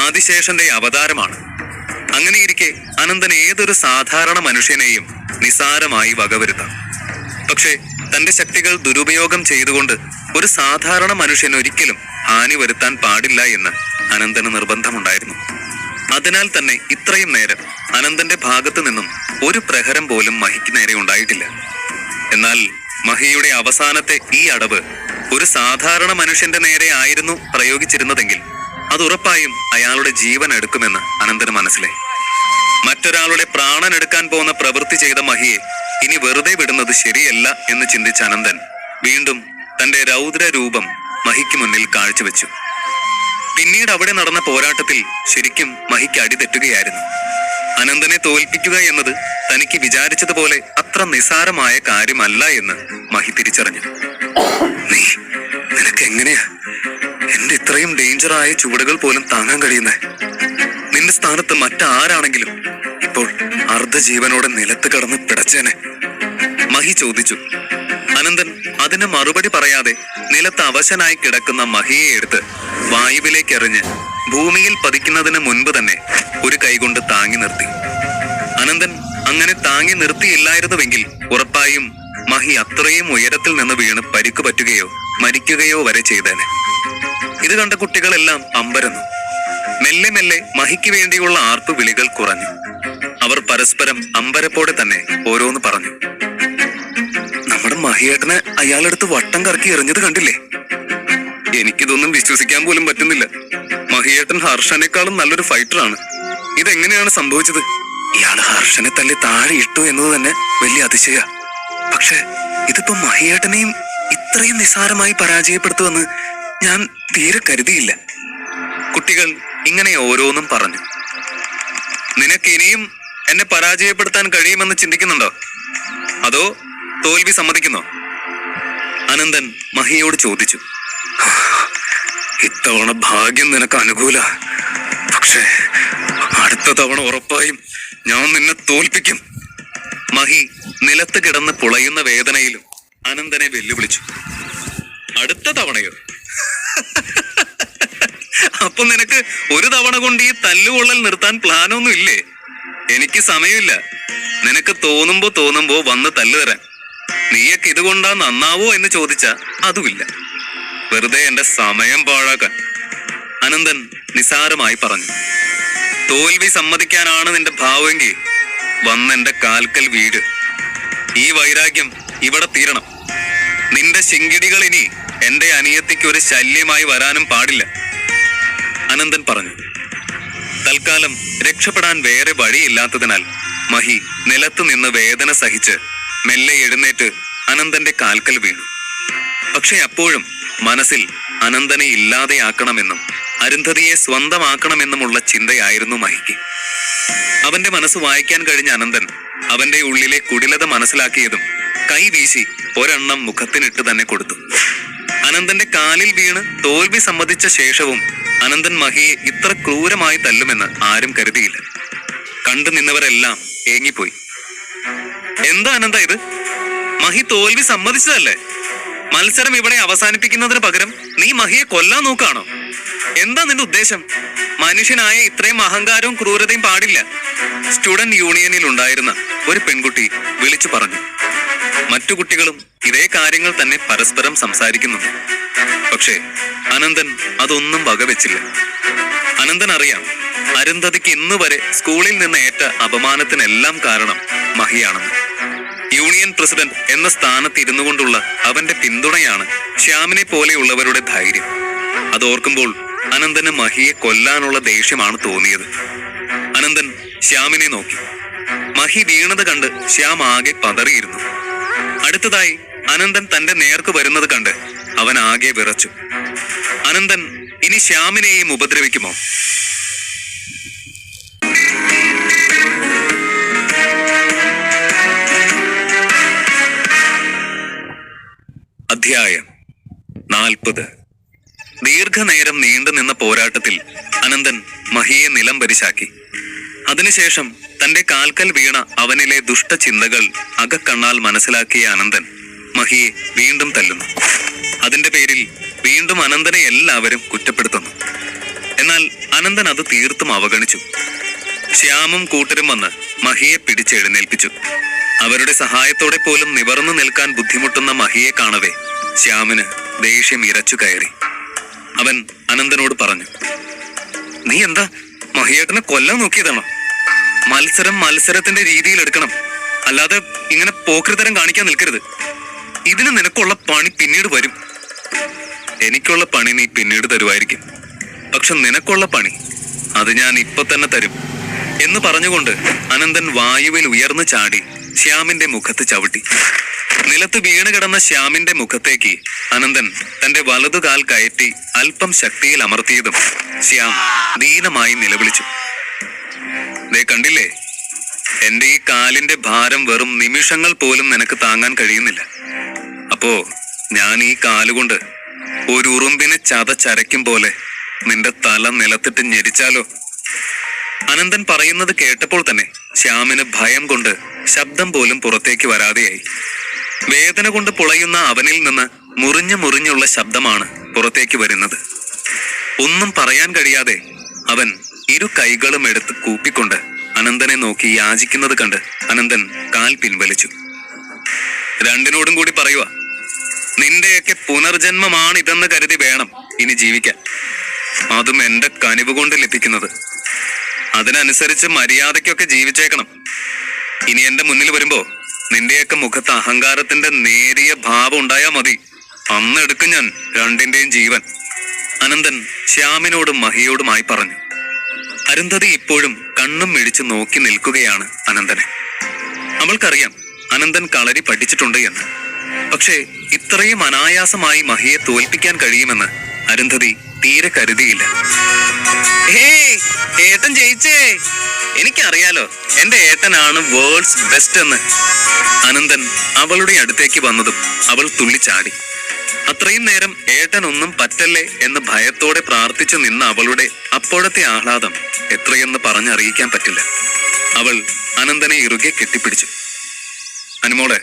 ആദിശേഷന്റെ അവതാരമാണ്. അങ്ങനെയിരിക്കെ അനന്തൻ ഏതൊരു സാധാരണ മനുഷ്യനെയും നിസാരമായി വകവരുത്താം. പക്ഷേ തന്റെ ശക്തികൾ ദുരുപയോഗം ചെയ്തുകൊണ്ട് ഒരു സാധാരണ മനുഷ്യൻ ഒരിക്കലും ഹാനി വരുത്താൻ പാടില്ല എന്ന് അനന്തന് നിർബന്ധമുണ്ടായിരുന്നു. അതിനാൽ തന്നെ ഇത്രയും നേരം അനന്തന്റെ ഭാഗത്തു നിന്നും ഒരു പ്രഹരം പോലും മഹിക്ക് നേരെ ഉണ്ടായിട്ടില്ല. എന്നാൽ മഹിയുടെ അവസാനത്തെ ഈ അടവ് ഒരു സാധാരണ മനുഷ്യന്റെ നേരെ ആയിരുന്നു പ്രയോഗിച്ചിരുന്നതെങ്കിൽ അത് ഉറപ്പായും അയാളുടെ ജീവൻ എടുക്കുമെന്ന് അനന്തന് മനസ്സിലായി. മറ്റൊരാളുടെ പ്രാണൻ എടുക്കാൻ പോകുന്ന പ്രവൃത്തി ചെയ്ത മഹിയെ ഇനി വെറുതെ വിടുന്നത് ശരിയല്ല എന്ന് ചിന്തിച്ച അനന്തൻ വീണ്ടും തന്റെ രൗദ്ര രൂപം മഹിക്ക് മുന്നിൽ കാഴ്ചവെച്ചു. പിന്നീട് അവിടെ നടന്ന പോരാട്ടത്തിൽ ശരിക്കും മഹിക്ക് അടി തെറ്റുകയായിരുന്നു. അനന്തനെ തോൽപ്പിക്കുക എന്നത് തനിക്ക് വിചാരിച്ചതുപോലെ അത്ര നിസാരമായ കാര്യമല്ല എന്ന് മഹി തിരിച്ചറിഞ്ഞു. നിനക്ക് എങ്ങനെയാ എന്റെ ഇത്രയും ഡേഞ്ചറായ ചുവടുകൾ പോലും താങ്ങാൻ കഴിയുന്നേ? നിന്റെ സ്ഥാനത്ത് മറ്റാരാണെങ്കിലും ഇപ്പോൾ അർദ്ധജീവനോടെ നിലത്ത് കടന്ന് പിടച്ചേനെ, മഹി ചോദിച്ചു. അനന്തൻ അതിന് മറുപടി പറയാതെ നിലത്ത് അവശനായി കിടക്കുന്ന മഹിയെ എടുത്ത് വായുവിലേക്ക് എറിഞ്ഞ് ഭൂമിയിൽ പതിക്കുന്നതിന് മുൻപ് തന്നെ ഒരു കൈകൊണ്ട് താങ്ങി നിർത്തി. അനന്തൻ അങ്ങനെ താങ്ങി നിർത്തിയില്ലായിരുന്നുവെങ്കിൽ ഉറപ്പായും മഹി അത്രയും ഉയരത്തിൽ നിന്ന് വീണ് പരിക്കു പറ്റുകയോ മരിക്കുകയോ വരെ ചെയ്തേനെ. ഇത് കണ്ട കുട്ടികളെല്ലാം അമ്പരന്നു. മെല്ലെ മെല്ലെ മഹിക്ക് വേണ്ടിയുള്ള ആർപ്പ് വിളികൾ കുറഞ്ഞു. അവർ പരസ്പരം അമ്പരപ്പോടെ തന്നെ ഓരോന്ന് പറഞ്ഞു. നമ്മുടെ മഹിയേട്ടനെ അയാളെടുത്ത് വട്ടം കറക്കി എറിഞ്ഞത് കണ്ടില്ലേ? എനിക്കിതൊന്നും വിശ്വസിക്കാൻ പോലും പറ്റുന്നില്ല. മഹിയേട്ടൻ ഹർഷനേക്കാളും നല്ലൊരു ഫൈറ്ററാണ്. ഇതെങ്ങനെയാണ് സംഭവിച്ചത്? ഇയാള് ഹർഷനെ തല്ലി താഴെ ഇട്ടു എന്നത് തന്നെ വലിയ അതിശയ. പക്ഷെ ഇതിപ്പോ മഹിയേട്ടനെയും ഇത്രയും നിസാരമായി പരാജയപ്പെടുത്തുമെന്ന് ഞാൻ തീരെ കരുതിയില്ല. കുട്ടികൾ ഇങ്ങനെ ഓരോന്നും പറഞ്ഞു. നിനക്ക് ഇനിയും എന്നെ പരാജയപ്പെടുത്താൻ കഴിയുമെന്ന് ചിന്തിക്കുന്നുണ്ടോ? അതോ തോൽവി സമ്മതിക്കുന്നോ? അനന്തൻ മഹിയോട് ചോദിച്ചു. ഇത്തവണ ഭാഗ്യം നിനക്ക് അനുകൂല, പക്ഷേ അടുത്ത തവണ ഉറപ്പായും ഞാൻ നിന്നെ തോൽപ്പിക്കും. മഹി നിലത്ത് കിടന്ന് പുളയുന്ന വേദനയിലും അനന്തനെ വെല്ലുവിളിച്ചു. അടുത്ത തവണയോ? അപ്പൊ നിനക്ക് ഒരു തവണ കൊണ്ട് ഈ തല്ലുകൊള്ളൽ നിർത്താൻ പ്ലാനൊന്നും ഇല്ലേ? എനിക്ക് സമയമില്ല. നിനക്ക് തോന്നുമ്പോ വന്ന് തല്ലുതരാൻ. നീയൊക്കെ ഇതുകൊണ്ടാ നന്നാവോ എന്ന് ചോദിച്ചാ അതുമില്ല. വെറുതെ എന്റെ സമയം പാഴാക്കാൻ, അനന്തൻ നിസാരമായി പറഞ്ഞു. തോൽവി സമ്മതിക്കാനാണ് നിന്റെ ഭാവമെങ്കിൽ വന്നെന്റെ കാൽക്കൽ വീട്. ഈ വൈരാഗ്യം ഇവിടെ തീരണം. നിന്റെ ശിങ്കിടികൾ ഇനി എന്റെ അനിയത്തിക്ക് ഒരു ശല്യമായി വരാനും പാടില്ല, അനന്തൻ പറഞ്ഞു. തൽക്കാലം രക്ഷപ്പെടാൻ വേറെ വഴിയില്ലാത്തതിനാൽ മഹി നിലത്തു നിന്ന് വേദന സഹിച്ച് മെല്ലെ എഴുന്നേറ്റ് അനന്തന്റെ കാൽക്കൽ വീണു. പക്ഷെ അപ്പോഴും മനസ്സിൽ അനന്തനെ ഇല്ലാതെയാക്കണമെന്നും അരുന്ധതിയെ സ്വന്തമാക്കണമെന്നുമുള്ള ചിന്തയായിരുന്നു മഹിക്ക്. അവന്റെ മനസ്സ് വായിക്കാൻ കഴിഞ്ഞ അനന്തൻ അവന്റെ ഉള്ളിലെ കുടിലത മനസ്സിലാക്കിയതും കൈ വീശി ഒരെണ്ണം മുഖത്തിനിട്ട് തന്നെ കൊടുത്തു. അനന്തന്റെ കാലിൽ വീണ് തോൽവി സമ്മതിച്ച ശേഷവും അനന്തൻ മഹിയെ ഇത്ര ക്രൂരമായി തല്ലുമെന്ന് ആരും കരുതിയില്ല. കണ്ടു നിന്നവരെല്ലാം ഏങ്ങിപ്പോയി. എന്താ അനന്ത ഇത്? മഹി തോൽവി സമ്മതിച്ചതല്ലേ? മത്സരം ഇവിടെ അവസാനിപ്പിക്കുന്നതിന് പകരം നീ മഹിയെ കൊല്ലാൻ നോക്കാണോ? എന്താ നിന്റെ ഉദ്ദേശം? മനുഷ്യനായ ഇത്രയും അഹങ്കാരവും ക്രൂരതയും പാടില്ല. സ്റ്റുഡന്റ് യൂണിയനിൽ ഉണ്ടായിരുന്ന ഒരു പെൺകുട്ടി വിളിച്ചു പറഞ്ഞു. മറ്റു കുട്ടികളും ഇതേ കാര്യങ്ങൾ തന്നെ പരസ്പരം സംസാരിക്കുന്നുണ്ട്. പക്ഷേ അനന്തൻ അതൊന്നും വകവെച്ചില്ല. അനന്തൻ അറിയാം, അരുന്ധതിക്ക് ഇന്ന് വരെ സ്കൂളിൽ നിന്ന് ഏറ്റ അപമാനത്തിനെല്ലാം കാരണം മഹിയാണെന്ന്. യൂണിയൻ പ്രസിഡന്റ് എന്ന സ്ഥാനത്ത് ഇരുന്നു കൊണ്ടുള്ള അവന്റെ പിന്തുണയാണ് ശ്യാമിനെ പോലെയുള്ളവരുടെ ധൈര്യം. അതോർക്കുമ്പോൾ അനന്തന് മഹിയെ കൊല്ലാനുള്ള ദേഷ്യമാണ് തോന്നിയത്. അനന്തൻ ശ്യാമിനെ നോക്കി. മഹി വീണത് കണ്ട് ശ്യാം ആകെ പതറിയിരുന്നു. അടുത്തതായി അനന്തൻ തന്റെ നേർക്ക് വരുന്നത് കണ്ട് അവൻ ആകെ വിറച്ചു. അനന്തൻ ഇനി ശ്യാമിനെയും ഉപദ്രവിക്കുമോ? അധ്യായം 40. ദീർഘനേരം നീണ്ടു നിന്ന പോരാട്ടത്തിൽ അനന്തൻ മഹിയെ നിലം പരിശാക്കി. അതിനുശേഷം തന്റെ കാൽക്കൽ വീണ അവനിലെ ദുഷ്ടചിന്തകൾ അകക്കണ്ണാൽ മനസ്സിലാക്കിയ അനന്തൻ മഹിയെ വീണ്ടും തല്ലുന്നു. അതിന്റെ പേരിൽ വീണ്ടും അനന്തനെ എല്ലാവരും കുറ്റപ്പെടുത്തുന്നു. എന്നാൽ അനന്തൻ അത് തീർത്തും അവഗണിച്ചു. ശ്യാമും കൂട്ടരും വന്ന് മഹിയെ പിടിച്ചെഴുന്നേൽപ്പിച്ചു. അവരുടെ സഹായത്തോടെ പോലും നിവർന്നു നിൽക്കാൻ ബുദ്ധിമുട്ടുന്ന മഹിയെ കാണവേ ശ്യാമിന് ദേഷ്യം ഇരച്ചു കയറി. അവൻ അനന്തനോട് പറഞ്ഞു, നീ എന്താ മഹിയേട്ടനെ കൊല്ലാൻ നോക്കിയതാണോ? മത്സരത്തിന്റെ രീതിയിൽ എടുക്കണം, അല്ലാതെ ഇങ്ങനെ പോക്രിത്തരം കാണിക്കാൻ നിൽക്കരുത്. ഇതിന് നിനക്കുള്ള പണി പിന്നീട് വരും. എനിക്കുള്ള പണി നീ പിന്നീട് തരുമായിരിക്കും, പക്ഷെ നിനക്കുള്ള പണി അത് ഞാൻ ഇപ്പൊ തന്നെ തരും എന്ന് പറഞ്ഞുകൊണ്ട് അനന്തൻ വായുവിൽ ഉയർന്നു ചാടി ശ്യാമിന്റെ മുഖത്ത് ചവിട്ടി. നിലത്ത് വീണ് കിടന്ന ശ്യാമിന്റെ മുഖത്തേക്ക് അനന്തൻ തന്റെ വലതുകാൽ കയറ്റി അല്പം ശക്തിയിൽ അമർത്തിയതും ശ്യാം ദീനമായി നിലവിളിച്ചു. ദേ കണ്ടില്ലേ, എന്റെ ഈ കാലിന്റെ ഭാരം വെറും നിമിഷങ്ങൾ പോലും നിനക്ക് താങ്ങാൻ കഴിയുന്നില്ല. അപ്പോ ഞാൻ ഈ കാലുകൊണ്ട് ഒരു ഉറുമ്പിനെ ചതച്ചരയ്ക്കും പോലെ നിന്റെ തല നിലത്തിട്ട് ഞെരിച്ചാലോ? അനന്തൻ പറയുന്നത് കേട്ടപ്പോൾ തന്നെ ശ്യാമിന് ഭയം കൊണ്ട് ശബ്ദം പോലും പുറത്തേക്ക് വരാതെയായി. വേദന കൊണ്ട് പുളയുന്ന അവനിൽ നിന്ന് മുറിഞ്ഞുള്ള ശബ്ദമാണ് പുറത്തേക്ക് വരുന്നത്. ഒന്നും പറയാൻ കഴിയാതെ അവൻ ഇരു കൈകളും എടുത്ത് കൂപ്പിക്കൊണ്ട് അനന്തനെ നോക്കി യാചിക്കുന്നത് കണ്ട് അനന്തൻ കാൽ പിൻവലിച്ചു. രണ്ടിനോടും കൂടി പറയുക, നിന്റെയൊക്കെ പുനർജന്മമാണ് ഇതെന്ന് കരുതി വേണം ഇനി ജീവിക്കാൻ. അതും എന്റെ കനിവ് കൊണ്ട് ലഭിക്കുന്നത്. അതിനനുസരിച്ച് മര്യാദയ്ക്കൊക്കെ ജീവിച്ചേക്കണം. ഇനി എന്റെ മുന്നിൽ വരുമ്പോ നിന്റെയൊക്കെ മുഖത്ത് അഹങ്കാരത്തിന്റെ നേരിയ ഭാവം ഉണ്ടായാ മതി. അന്ന് എടുക്കും ഞാൻ രണ്ടിന്റെയും ജീവൻ. അനന്തൻ ശ്യാമിനോടും മഹിയോടുമായി പറഞ്ഞു. അരുന്ധതി ഇപ്പോഴും കണ്ണും മിഴിച്ച് നോക്കി നിൽക്കുകയാണ് അനന്തനെ. അവൾക്കറിയാം അനന്തൻ കളരി പഠിച്ചിട്ടുണ്ട് എന്ന്. പക്ഷേ ഇത്രയും അനായാസമായി മഹിയെ തോൽപ്പിക്കാൻ കഴിയുമെന്ന് അരുന്ധതി തീരെ കരുതിയില്ല. ഏട്ടൻ ജയിച്ചേ! എനിക്കറിയാലോ എന്റെ ഏട്ടനാണ് വേൾഡ്സ് ബെസ്റ്റ് എന്ന്. അനന്തൻ അവളുടെ അടുത്തേക്ക് വന്നതും അവൾ തുള്ളിച്ചാടി. അത്രയും നേരം ഏട്ടൻ ഒന്നും പറ്റല്ലേ എന്ന് ഭയത്തോടെ പ്രാർത്ഥിച്ചു നിന്ന അവളുടെ അപ്പോഴത്തെ ആഹ്ലാദം എത്രയെന്ന് പറഞ്ഞറിയിക്കാൻ പറ്റില്ല. അവൾ അനന്തനെ ഇറുകെ കെട്ടിപ്പിടിച്ചു. അനുമോളെ,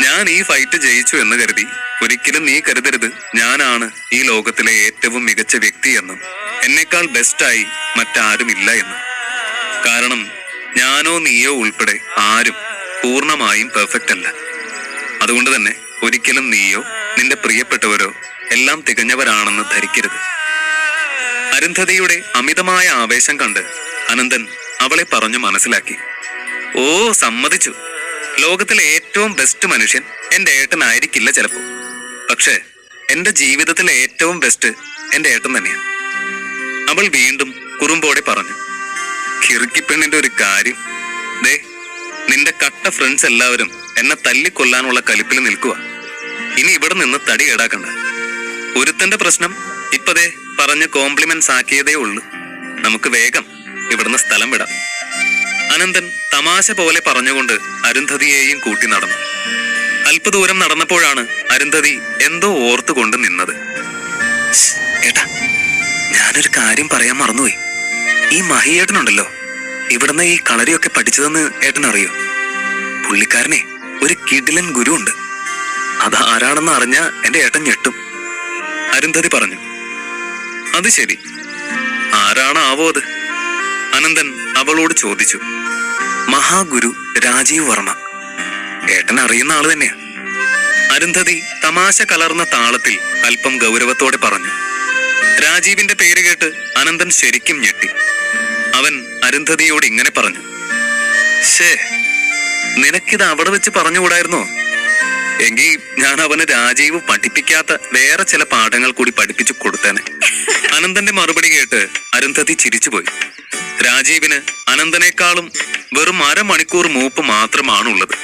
ഞാൻ ഈ ഫൈറ്റ് ജയിച്ചു എന്ന് കരുതി ഒരിക്കലും നീ കരുതരുത് ഞാനാണ് ഈ ലോകത്തിലെ ഏറ്റവും മികച്ച വ്യക്തി എന്നും എന്നേക്കാൾ ബെസ്റ്റായി മറ്റാരുമില്ല എന്നും. കാരണം ഞാനോ നീയോ ഉൾപ്പെടെ ആരും പൂർണ്ണമായും പെർഫെക്റ്റ് അല്ല. അതുകൊണ്ട് തന്നെ ഒരിക്കലും നീയോ നിന്റെ പ്രിയപ്പെട്ടവരോ എല്ലാം തികഞ്ഞവരാണെന്ന് ധരിക്കരുത്. അരുന്ധതിയുടെ അമിതമായ ആവേശം കണ്ട് അനന്തൻ അവളെ പറഞ്ഞു മനസ്സിലാക്കി. ഓ, സമ്മതിച്ചു, ലോകത്തിലെ ഏറ്റവും ബെസ്റ്റ് മനുഷ്യൻ എന്റെ ഏട്ടനായിരിക്കില്ല ചിലപ്പോ. പക്ഷെ എന്റെ ജീവിതത്തിലെ ഏറ്റവും ബെസ്റ്റ് എന്റെ ഏട്ടൻ തന്നെയാണ്. അവൾ വീണ്ടും കുറുമ്പോടെ പറഞ്ഞു. കിറുക്കിപ്പെണ്ണിന്റെ ഒരു കാര്യം, ദേ നിന്റെ കട്ട ഫ്രണ്ട്സ് എല്ലാവരും എന്നെ തല്ലിക്കൊല്ലാനുള്ള കലിപ്പിൽ നിൽക്കുക. ഇനി ഇവിടെ നിന്ന് തടി കേടാക്കണ്ട. ഒരുത്തന്റെ പ്രശ്നം ഇപ്പതേ പറഞ്ഞ് കോംപ്ലിമെന്റ്സ് ആക്കിയതേ ഉള്ളൂ. നമുക്ക് വേഗം ഇവിടുന്ന് സ്ഥലം വിടാം. അനന്തൻ തമാശ പോലെ പറഞ്ഞുകൊണ്ട് അരുന്ധതിയെയും കൂട്ടി നടന്നു. അല്പദൂരം നടന്നപ്പോഴാണ് അരുന്ധതി എന്തോ ഓർത്തുകൊണ്ട് നിന്നത്. ഏട്ടാ, ഞാനൊരു കാര്യം പറയാൻ മറന്നുപോയി. ഈ മഹിയേട്ടനുണ്ടല്ലോ, ഇവിടുന്ന് ഈ കളരിയൊക്കെ പഠിച്ചതെന്ന് ഏട്ടൻ അറിയോ? പുള്ളിക്കാരനെ ഒരു കിടിലൻ ഗുരു ഉണ്ട്. അതാരാണെന്ന് അറിഞ്ഞ എന്റെ ഏട്ടൻ ഞെട്ടും. അരുന്ധതി പറഞ്ഞു. അത് ശരി, ആരാണാവോ അത്? അനന്തൻ അവളോട് ചോദിച്ചു. മഹാഗുരു രാജീവ് വർമ്മ. ഏട്ടൻ അറിയുന്ന ആള് തന്നെയാ. അരുന്ധതി തമാശ കലർന്ന താളത്തിൽ അല്പം ഗൗരവത്തോടെ പറഞ്ഞു. രാജീവിന്റെ പേര് കേട്ട് അനന്തൻ ശരിക്കും ഞെട്ടി. അവൻ അരുന്ധതിയോട് ഇങ്ങനെ പറഞ്ഞു. ശേ, നിനക്കിത് അവിടെ വെച്ച് പറഞ്ഞുകൂടായിരുന്നോ? എങ്കിൽ ഞാൻ അവന് രാജീവ് പഠിപ്പിക്കാത്ത വേറെ ചില പാഠങ്ങൾ കൂടി പഠിപ്പിച്ചു കൊടുത്തേനെ. അനന്തന്റെ മറുപടി കേട്ട് അരുന്ധതി ചിരിച്ചുപോയി. രാജീവിന് അനന്തനേക്കാളും വെറും അരമണിക്കൂർ മൂപ്പ് മാത്രമാണുള്ളത്.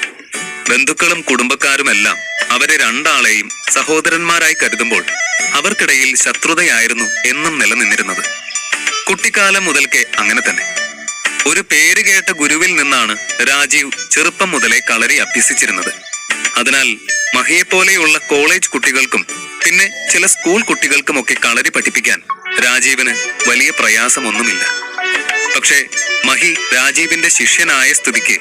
ബന്ധുക്കളും കുടുംബക്കാരുമെല്ലാം അവരെ രണ്ടാളെയും സഹോദരന്മാരായി കരുതുമ്പോൾ അവർക്കിടയിൽ ശത്രുതയായിരുന്നു എന്നും നിലനിന്നിരുന്നത്. കുട്ടിക്കാലം മുതൽക്കേ അങ്ങനെ തന്നെ. ഒരു പേര് കേട്ട ഗുരുവിൽ നിന്നാണ് രാജീവ് ചെറുപ്പം മുതലേ കളരി അഭ്യസിച്ചിരുന്നത്. അതിനാൽ മഹിയെപ്പോലെയുള്ള കോളേജ് കുട്ടികൾക്കും പിന്നെ ചില സ്കൂൾ കുട്ടികൾക്കുമൊക്കെ കളരി പഠിപ്പിക്കാൻ രാജീവിന് വലിയ പ്രയാസമൊന്നുമില്ല. പക്ഷേ മഹി രാജീവിന്റെ ശിഷ്യനായ സ്ഥിതിക്ക്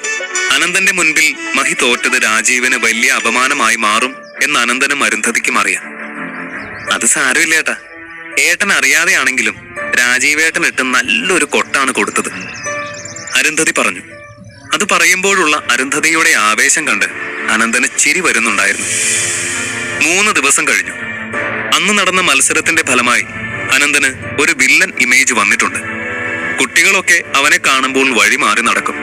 അനന്തന്റെ മുൻപിൽ മഹി തോറ്റത് രാജീവിന് വലിയ അപമാനമായി മാറും എന്ന് അനന്തനും അരുന്ധതിക്കും അറിയാം. അത് സാരമില്ല ഏട്ടാ, ഏട്ടൻ അറിയാതെയാണെങ്കിലും രാജീവേട്ടൻ ഇട്ട് നല്ലൊരു കൊട്ടാണ് കൊടുത്തത്, അരുന്ധതി പറഞ്ഞു. അത് പറയുമ്പോഴുള്ള അരുന്ധതിയുടെ ആവേശം കണ്ട് അനന്തന് ചിരി വരുന്നുണ്ടായിരുന്നു. 3 ദിവസം കഴിഞ്ഞു. അന്ന് നടന്ന മത്സരത്തിന്റെ ഫലമായി അനന്തന് ഒരു വില്ലൻ ഇമേജ് വന്നിട്ടുണ്ട്. കുട്ടികളൊക്കെ അവനെ കാണുമ്പോൾ വഴി മാറി നടക്കും.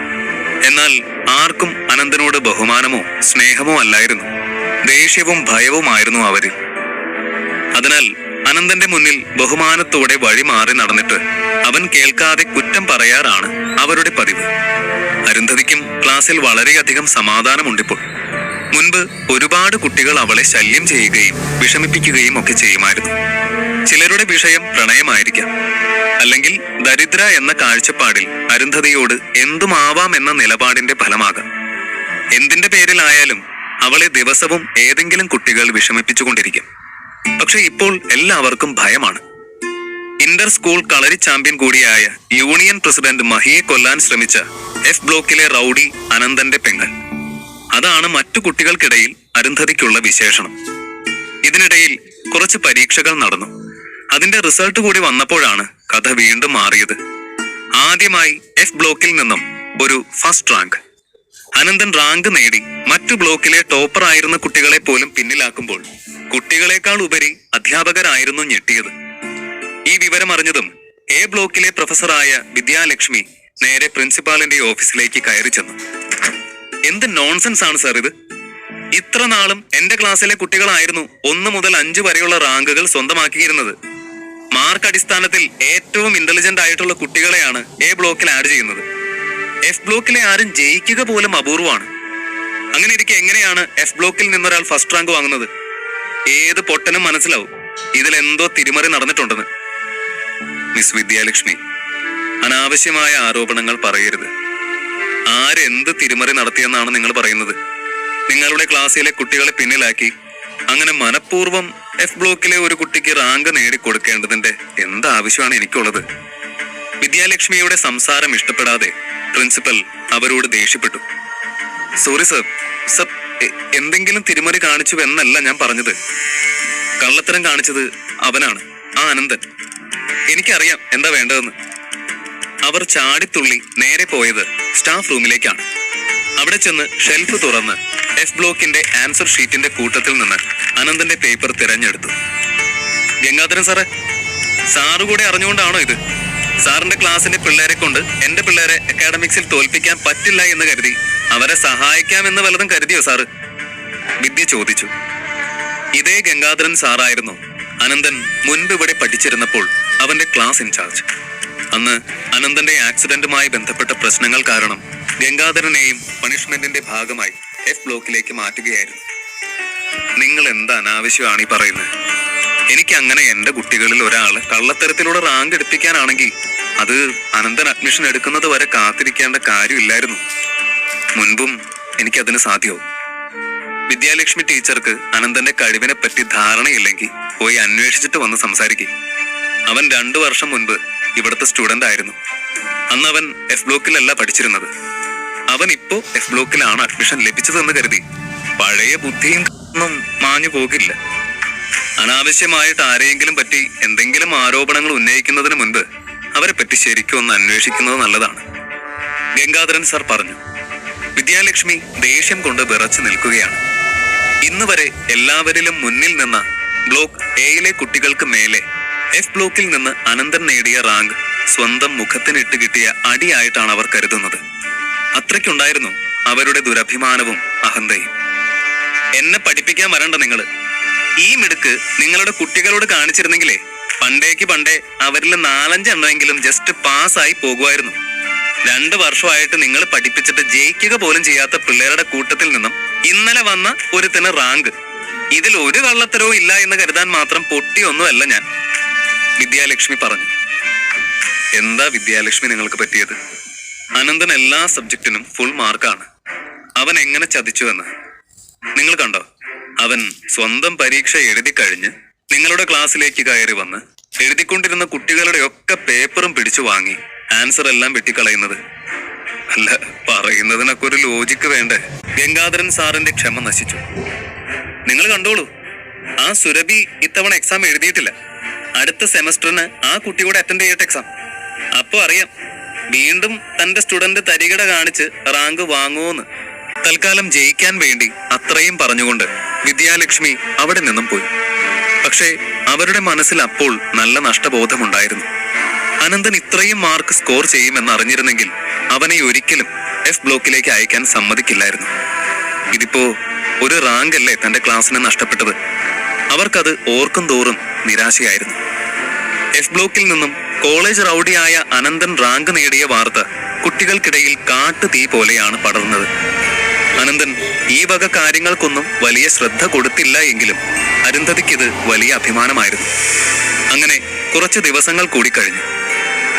എന്നാൽ ആർക്കും അനന്തനോട് ബഹുമാനമോ സ്നേഹമോ അല്ലായിരുന്നു. ദേഷ്യവും ഭയവുമായിരുന്നു അവരിൽ. അതിനാൽ അനന്തന്റെ മുന്നിൽ ബഹുമാനത്തോടെ വഴി മാറി നടന്നിട്ട് അവൻ കേൾക്കാതെ കുറ്റം പറയാറാണ് അവരുടെ പതിവ്. അരുന്ധതിക്കും ക്ലാസ്സിൽ വളരെയധികം സമാധാനമുണ്ടിപ്പോൾ. മുൻപ് ഒരുപാട് കുട്ടികൾ അവളെ ശല്യം ചെയ്യുകയും വിഷമിപ്പിക്കുകയും ഒക്കെ ചെയ്യുമായിരുന്നു. ചിലരുടെ വിഷയം പ്രണയമായിരിക്കാം, അല്ലെങ്കിൽ ദരിദ്ര എന്ന കാഴ്ചപ്പാടിൽ അരുന്ധതിയോട് എന്തുമാവാം എന്ന നിലപാടിന്റെ ഫലമാകാം. എന്തിന്റെ പേരിലായാലും അവളെ ദിവസവും ഏതെങ്കിലും കുട്ടികൾ വിഷമിപ്പിച്ചുകൊണ്ടിരിക്കും. പക്ഷെ ഇപ്പോൾ എല്ലാവർക്കും ഭയമാണ്. ഇന്റർ സ്കൂൾ കളരി ചാമ്പ്യൻ കൂടിയായ യൂണിയൻ പ്രസിഡന്റ് മഹിയെ കൊല്ലാൻ ശ്രമിച്ച എഫ് ബ്ലോക്കിലെ റൌഡി അനന്തന്റെ പെങ്ങൾ. അതാണ് മറ്റു കുട്ടികൾക്കിടയിൽ അരുന്ധതിക്കുള്ള വിശേഷണം. ഇതിനിടയിൽ കുറച്ച് പരീക്ഷകൾ നടന്നു. അതിന്റെ റിസൾട്ട് കൂടി വന്നപ്പോഴാണ് കഥ വീണ്ടും മാറിയത്. ആദ്യമായി എഫ് ബ്ലോക്കിൽ നിന്നും ഒരു ഫസ്റ്റ് റാങ്ക്. അനന്തൻ റാങ്ക് നേടി മറ്റു ബ്ലോക്കിലെ ടോപ്പർ ആയിരുന്ന കുട്ടികളെ പോലും പിന്നിലാക്കുമ്പോൾ കുട്ടികളെക്കാൾ ഉപരി അധ്യാപകരായിരുന്നു ഞെട്ടിയത്. ഈ വിവരം അറിഞ്ഞതും എ ബ്ലോക്കിലെ പ്രൊഫസറായ വിദ്യാലക്ഷ്മി നേരെ പ്രിൻസിപ്പാളിന്റെ ഓഫീസിലേക്ക് കയറി ചെന്നു. എന്ത് നോൺസെൻസ് ആണ് സാർ ഇത്? ഇത്ര നാളും എന്റെ ക്ലാസ്സിലെ കുട്ടികളായിരുന്നു 1 മുതൽ 5 വരെയുള്ള റാങ്കുകൾ സ്വന്തമാക്കിയിരുന്നത്. മാർക്ക് അടിസ്ഥാനത്തിൽ ഏറ്റവും ഇന്റലിജന്റ് ആയിട്ടുള്ള കുട്ടികളെയാണ് എ ബ്ലോക്കിൽ ആഡ് ചെയ്യുന്നത്. എഫ് ബ്ലോക്കിലെ ആരും ജയിക്കുക പോലും അപൂർവമാണ്. അങ്ങനെ ഇരിക്കെ എങ്ങനെയാണ് എഫ് ബ്ലോക്കിൽ നിന്നൊരാൾ ഫസ്റ്റ് റാങ്ക് വാങ്ങുന്നത്? ഏത് പൊട്ടനും മനസ്സിലാവും ഇതിൽ എന്തോ തിരിമറി നടന്നിട്ടുണ്ടെന്ന്. മിസ് വിദ്യാലക്ഷ്മി, അനാവശ്യമായ ആരോപണങ്ങൾ പറയരുത്. ആരെന്ത് തിരിമറി നടത്തിയെന്നാണ് നിങ്ങൾ പറയുന്നത്? നിങ്ങളുടെ ക്ലാസ്സിലെ കുട്ടികളെ പിന്നിലാക്കി അങ്ങനെ മനഃപൂർവ്വം എഫ് ബ്ലോക്കിലെ ഒരു കുട്ടിക്ക് റാങ്ക് നേടിക്കൊടുക്കേണ്ടതിന്റെ എന്താവശ്യമാണ് എനിക്കുള്ളത്? വിദ്യാലക്ഷ്മിയുടെ സംസാരം ഇഷ്ടപ്പെടാതെ പ്രിൻസിപ്പൽ അവരോട് ദേഷ്യപ്പെട്ടു. സോറി സർ, സർ എന്തെങ്കിലും തിരിമറി കാണിച്ചു എന്നല്ല ഞാൻ പറഞ്ഞത്. കള്ളത്തരം കാണിച്ചത് അവനാണ്, ആ അനന്തൻ. എനിക്കറിയാം എന്താ വേണ്ടതെന്ന്. അവർ ചാടിത്തുള്ളി നേരെ പോയത് സ്റ്റാഫ് റൂമിലേക്കാണ്. അവിടെ ചെന്ന് ഷെൽഫ് തുറന്ന് എഫ് ബ്ലോക്കിന്റെ ആൻസർ ഷീറ്റിന്റെ കൂട്ടത്തിൽ നിന്ന് അനന്തന്റെ പേപ്പർ തിരഞ്ഞെടുത്തു. ഗംഗാധരൻ സാറേ, സാറ് കൂടെ അറിഞ്ഞുകൊണ്ടാണോ ഇത്? സാറിന്റെ ക്ലാസ്സിലെ പിള്ളേരെ കൊണ്ട് എന്റെ പിള്ളേരെ അക്കാഡമിക്സിൽ തോൽപ്പിക്കാൻ പറ്റില്ല എന്ന് കരുതി അവരെ സഹായിക്കാമെന്ന് വല്ലതും കരുതിയോ സാറ്? വിദ്യ ചോദിച്ചു. ഇതേ ഗംഗാധരൻ സാറായിരുന്നു അനന്തൻ മുൻപ് ഇവിടെ പഠിച്ചിരുന്നപ്പോൾ അവന്റെ ക്ലാസ് ഇൻചാർജ്. അന്ന് അനന്തന്റെ ആക്സിഡന്റുമായി ബന്ധപ്പെട്ട പ്രശ്നങ്ങൾ കാരണം ഗംഗാധരനെയും പണിഷ്മെന്റിന്റെ ഭാഗമായി എഫ് ബ്ലോക്കിലേക്ക് മാറ്റുകയായിരുന്നു. നിങ്ങൾ എന്താ അനാവശ്യമാണ് ഈ പറയുന്നത്? എനിക്ക് അങ്ങനെ എന്റെ കുട്ടികളിൽ ഒരാള് കള്ളത്തരത്തിലൂടെ റാങ്ക് എടുപ്പിക്കാനാണെങ്കിൽ അത് അനന്തൻ അഡ്മിഷൻ എടുക്കുന്നത് വരെ കാത്തിരിക്കേണ്ട കാര്യമില്ലായിരുന്നു. മുൻപും എനിക്കതിന് സാധ്യമാവും. വിദ്യാലക്ഷ്മി ടീച്ചർക്ക് അനന്തന്റെ കഴിവിനെ പറ്റി ധാരണയില്ലെങ്കിൽ പോയി അന്വേഷിച്ചിട്ട് വന്ന് സംസാരിക്കും. അവൻ 2 വർഷം മുൻപ് ഇവിടുത്തെ സ്റ്റുഡന്റ് ആയിരുന്നു. അന്ന് അവൻ എഫ് ബ്ലോക്കിലല്ല പഠിച്ചിരുന്നത്. അവൻ ഇപ്പോ എഫ് ബ്ലോക്കിലാണ് അഡ്മിഷൻ ലഭിച്ചതെന്ന് കരുതി പഴയ ബുദ്ധിയും ഒന്നും മാഞ്ഞു പോകില്ല. അനാവശ്യമായിട്ട് ആരെയെങ്കിലും പറ്റി എന്തെങ്കിലും ആരോപണങ്ങൾ ഉന്നയിക്കുന്നതിന് മുൻപ് അവരെ പറ്റി ശരിക്കും ഒന്ന് അന്വേഷിക്കുന്നത് നല്ലതാണ്. ഗംഗാധരൻ സാർ പറഞ്ഞു. വിദ്യാലക്ഷ്മി ദേഷ്യം കൊണ്ട് വിറച്ചു നിൽക്കുകയാണ്. ഇന്ന് വരെ എല്ലാവരിലും മുന്നിൽ നിന്ന ബ്ലോക്ക് എയിലെ കുട്ടികൾക്ക് മേലെ എഫ് ബ്ലോക്കിൽ നിന്ന് അനന്തൻ നേടിയ റാങ്ക് സ്വന്തം മുഖത്തിനിട്ട് കിട്ടിയ അടിയായിട്ടാണ് അവർ കരുതുന്നത്. അത്രയ്ക്കുണ്ടായിരുന്നു അവരുടെ ദുരഭിമാനവും അഹന്തയും. എന്നെ പഠിപ്പിക്കാൻ വരണ്ട നിങ്ങള്. ഈ മിടുക്ക് നിങ്ങളുടെ കുട്ടികളോട് കാണിച്ചിരുന്നെങ്കിലേ പണ്ടേ അവരിൽ 4-5 എണ്ണമെങ്കിലും ജസ്റ്റ് പാസ്സായി പോകുമായിരുന്നു. 2 വർഷമായിട്ട് നിങ്ങൾ പഠിപ്പിച്ചിട്ട് ജയിക്കുക പോലും ചെയ്യാത്ത പിള്ളേരുടെ കൂട്ടത്തിൽ നിന്നും ഇന്നലെ വന്ന ഒരുത്തിന് റാങ്ക്. ഇതിൽ ഒരു കള്ളത്തരവും ഇല്ല എന്ന് കരുതാൻ മാത്രം പൊട്ടിയൊന്നുമല്ല ഞാൻ, വിദ്യാലക്ഷ്മി പറഞ്ഞു. എന്താ വിദ്യാലക്ഷ്മി നിങ്ങൾക്ക് പറ്റിയത്? അനന്തൻ എല്ലാ സബ്ജക്റ്റിനും ഫുൾ മാർക്കാണ്. അവൻ എങ്ങനെ ചതിച്ചുവെന്ന് നിങ്ങൾ കണ്ടോ? അവൻ സ്വന്തം പരീക്ഷ എഴുതി കഴിഞ്ഞ് നിങ്ങളുടെ ക്ലാസ്സിലേക്ക് കയറി വന്ന് എഴുതിക്കൊണ്ടിരുന്ന കുട്ടികളുടെ ഒക്കെ പേപ്പറും പിടിച്ചു വാങ്ങി ആൻസർ എല്ലാം വെട്ടിക്കളയുന്നത്. അല്ല, പറയുന്നതിനൊക്കെ ഒരു ലോജിക്ക് വേണ്ടേ? ഗംഗാധരൻ സാറിന്റെ ക്ഷമ നശിച്ചു. നിങ്ങൾ കണ്ടോളൂ, ആ സുരഭി ഇത്തവണ എക്സാം എഴുതിയിട്ടില്ല. അടുത്ത സെമസ്റ്ററിന് ആ കുട്ടിയോട് അറ്റൻഡ് ചെയ്യട്ടെ എക്സാം. അപ്പൊ അറിയാം വീണ്ടും തന്റെ സ്റ്റുഡന്റ് തരികിട കാണിച്ച് റാങ്ക് വാങ്ങുമോന്ന്. തൽക്കാലം ജയിക്കാൻ വേണ്ടി അത്രയും പറഞ്ഞുകൊണ്ട് വിദ്യാലക്ഷ്മി അവിടെ നിന്നും പോയി. പക്ഷേ അവരുടെ മനസ്സിൽ അപ്പോൾ നല്ല നഷ്ടബോധമുണ്ടായിരുന്നു. അനന്തൻ ഇത്രയും മാർക്ക് സ്കോർ ചെയ്യുമെന്ന് അറിഞ്ഞിരുന്നെങ്കിൽ അവനെ ഒരിക്കലും എഫ് ബ്ലോക്കിലേക്ക് അയക്കാൻ സമ്മതിക്കില്ലായിരുന്നു. ഇതിപ്പോ ഒരു റാങ്ക് അല്ലേ തന്റെ ക്ലാസ്സിന് നഷ്ടപ്പെട്ടത്. അവർക്കത് ഓർക്കും തോറും നിരാശയായിരുന്നു. എഫ് ബ്ലോക്കിൽ നിന്നും കോളേജ് റൗഡിയായ അനന്തൻ റാങ്ക് നേടിയ വാർത്ത കുട്ടികൾക്കിടയിൽ കാട്ടുതീ പോലെയാണ് പടർന്നത്. അനന്തൻ ഈ വക കാര്യങ്ങൾക്കൊന്നും വലിയ ശ്രദ്ധ കൊടുത്തില്ല എങ്കിലും അരുന്ധതിക്കിത് വലിയ അഭിമാനമായിരുന്നു. അങ്ങനെ കുറച്ച് ദിവസങ്ങൾ കൂടി കഴിഞ്ഞു.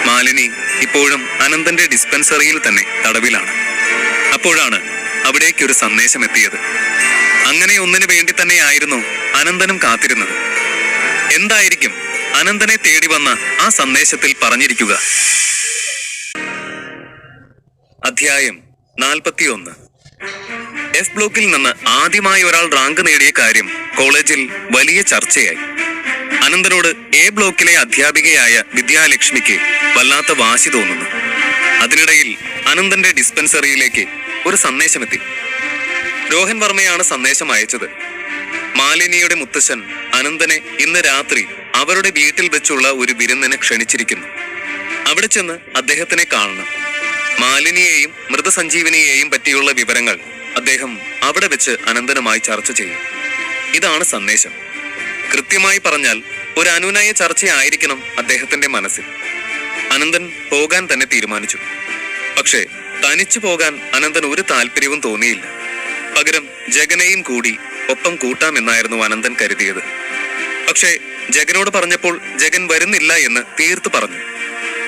മാലിനി ഇപ്പോഴും അനന്തന്റെ ഡിസ്പെൻസറിയിൽ തന്നെ തടവിലാണ്. അപ്പോഴാണ് അവിടേക്കൊരു സന്ദേശം എത്തിയത്. അങ്ങനെ ഒന്നിനു വേണ്ടി തന്നെയായിരുന്നു അനന്തനും കാത്തിരുന്നത്. എന്തായിരിക്കും അനന്തനെ തേടി വന്ന ആ സന്ദേശത്തിൽ പറഞ്ഞിരിക്കുക? അധ്യായം 41. എഫ് ബ്ലോക്കിൽ നിന്ന് ആദ്യമായി ഒരാൾ റാങ്ക് നേടിയ കാര്യം കോളേജിൽ വലിയ ചർച്ചയായി. അനന്തനോട് എ ബ്ലോക്കിലെ അധ്യാപികയായ വിദ്യാലക്ഷ്മിക്ക് വല്ലാത്ത വാശി തോന്നുന്നു. അതിനിടയിൽ അനന്തന്റെ ഡിസ്പെൻസറിയിലേക്ക് ഒരു സന്ദേശമെത്തി. രോഹൻ വർമ്മയാണ് സന്ദേശം അയച്ചത്. മാലിനിയുടെ മുത്തശ്ശൻ അനന്തനെ ഇന്ന് രാത്രി അവരുടെ വീട്ടിൽ വെച്ചുള്ള ഒരു വിരുന്നിനെ ക്ഷണിച്ചിരിക്കുന്നു. അവിടെ ചെന്ന് അദ്ദേഹത്തിനെ കാണണം. മാലിനിയെയും മൃതസഞ്ജീവനിയെയും പറ്റിയുള്ള വിവരങ്ങൾ അദ്ദേഹം അവിടെ വെച്ച് അനന്തനുമായി ചർച്ച ചെയ്യും. ഇതാണ് സന്ദേശം. കൃത്യമായി പറഞ്ഞാൽ ഒരു അനുനയ ചർച്ചയായിരിക്കണം അദ്ദേഹത്തിന്റെ മനസ്സിൽ. അനന്തൻ പോകാൻ തന്നെ തീരുമാനിച്ചു. പക്ഷേ തനിച്ചു പോകാൻ അനന്തൻ ഒരു താല്പര്യവും തോന്നിയില്ല. പകരം ജഗനെയും കൂടി ഒപ്പം കൂട്ടാമെന്നായിരുന്നു അനന്തൻ കരുതിയത്. പക്ഷേ ജഗനോട് പറഞ്ഞപ്പോൾ ജഗൻ വരുന്നില്ല എന്ന് തീർത്തു പറഞ്ഞു.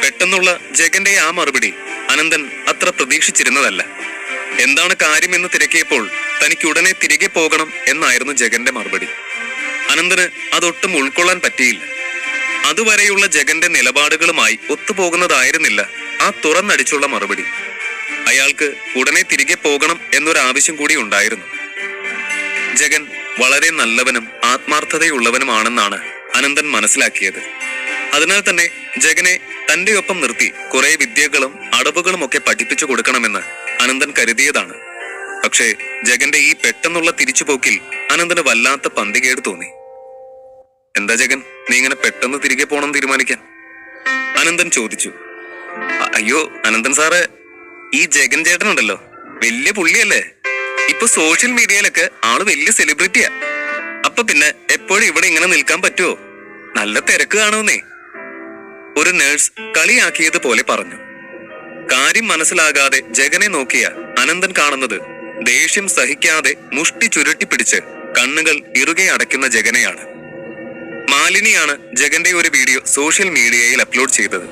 പെട്ടെന്നുള്ള ജഗന്റെ ആ മറുപടി അനന്തൻ അത്ര പ്രതീക്ഷിച്ചിരുന്നതല്ല. എന്താണ് കാര്യമെന്ന് തിരക്കിയപ്പോൾ തനിക്ക് ഉടനെ തിരികെ പോകണം എന്നായിരുന്നു ജഗന്റെ മറുപടി. അനന്തന് അതൊട്ടും ഉൾക്കൊള്ളാൻ പറ്റിയില്ല. അതുവരെയുള്ള ജഗന്റെ നിലപാടുകളുമായി ഒത്തുപോകുന്നതായിരുന്നില്ല ആ തുറന്നടിച്ചുള്ള മറുപടി. അയാൾക്ക് ഉടനെ തിരികെ പോകണം എന്നൊരാവശ്യം കൂടി ഉണ്ടായിരുന്നു. ജഗൻ വളരെ നല്ലവനും ആത്മാർത്ഥതയുള്ളവനുമാണെന്നാണ് അനന്തൻ മനസ്സിലാക്കിയത്. അതിനാൽ തന്നെ ജഗനെ തന്റെ ഒപ്പം നിർത്തി കുറെ വിദ്യകളും അടവുകളും ഒക്കെ പഠിപ്പിച്ചു കൊടുക്കണമെന്ന് അനന്തൻ കരുതിയതാണ്. പക്ഷേ ജഗന്റെ ഈ പെട്ടെന്നുള്ള തിരിച്ചുപോക്കിൽ അനന്തന് വല്ലാത്ത പന്തികേട് തോന്നി. എന്താ ജഗൻ, നീ ഇങ്ങനെ പെട്ടെന്ന് തിരികെ പോണം തീരുമാനിക്കാൻ? അനന്തൻ ചോദിച്ചു. അയ്യോ അനന്തൻ സാറ്, ഈ ജഗൻ ചേട്ടനുണ്ടല്ലോ, വലിയ പുള്ളിയല്ലേ. ഇപ്പൊ സോഷ്യൽ മീഡിയയിലൊക്കെ ആള് വലിയ സെലിബ്രിറ്റിയാ. അപ്പൊ പിന്നെ എപ്പോഴും ഇവിടെ ഇങ്ങനെ നിൽക്കാൻ പറ്റുമോ? നല്ല തിരക്ക് കാണുന്നേ, ഒരു നേഴ്സ് കളിയാക്കിയതുപോലെ പറഞ്ഞു. കാര്യം മനസ്സിലാകാതെ ജഗനെ നോക്കിയ അനന്തൻ കാണുന്നത് ദേഷ്യം സഹിക്കാതെ മുഷ്ടി ചുരുട്ടിപ്പിടിച്ച് കണ്ണുകൾ ഇറുകെ അടയ്ക്കുന്ന ജഗനെയാണ്. മാലിനിയാണ് ജഗന്റെ ഒരു വീഡിയോ സോഷ്യൽ മീഡിയയിൽ അപ്ലോഡ് ചെയ്തത്.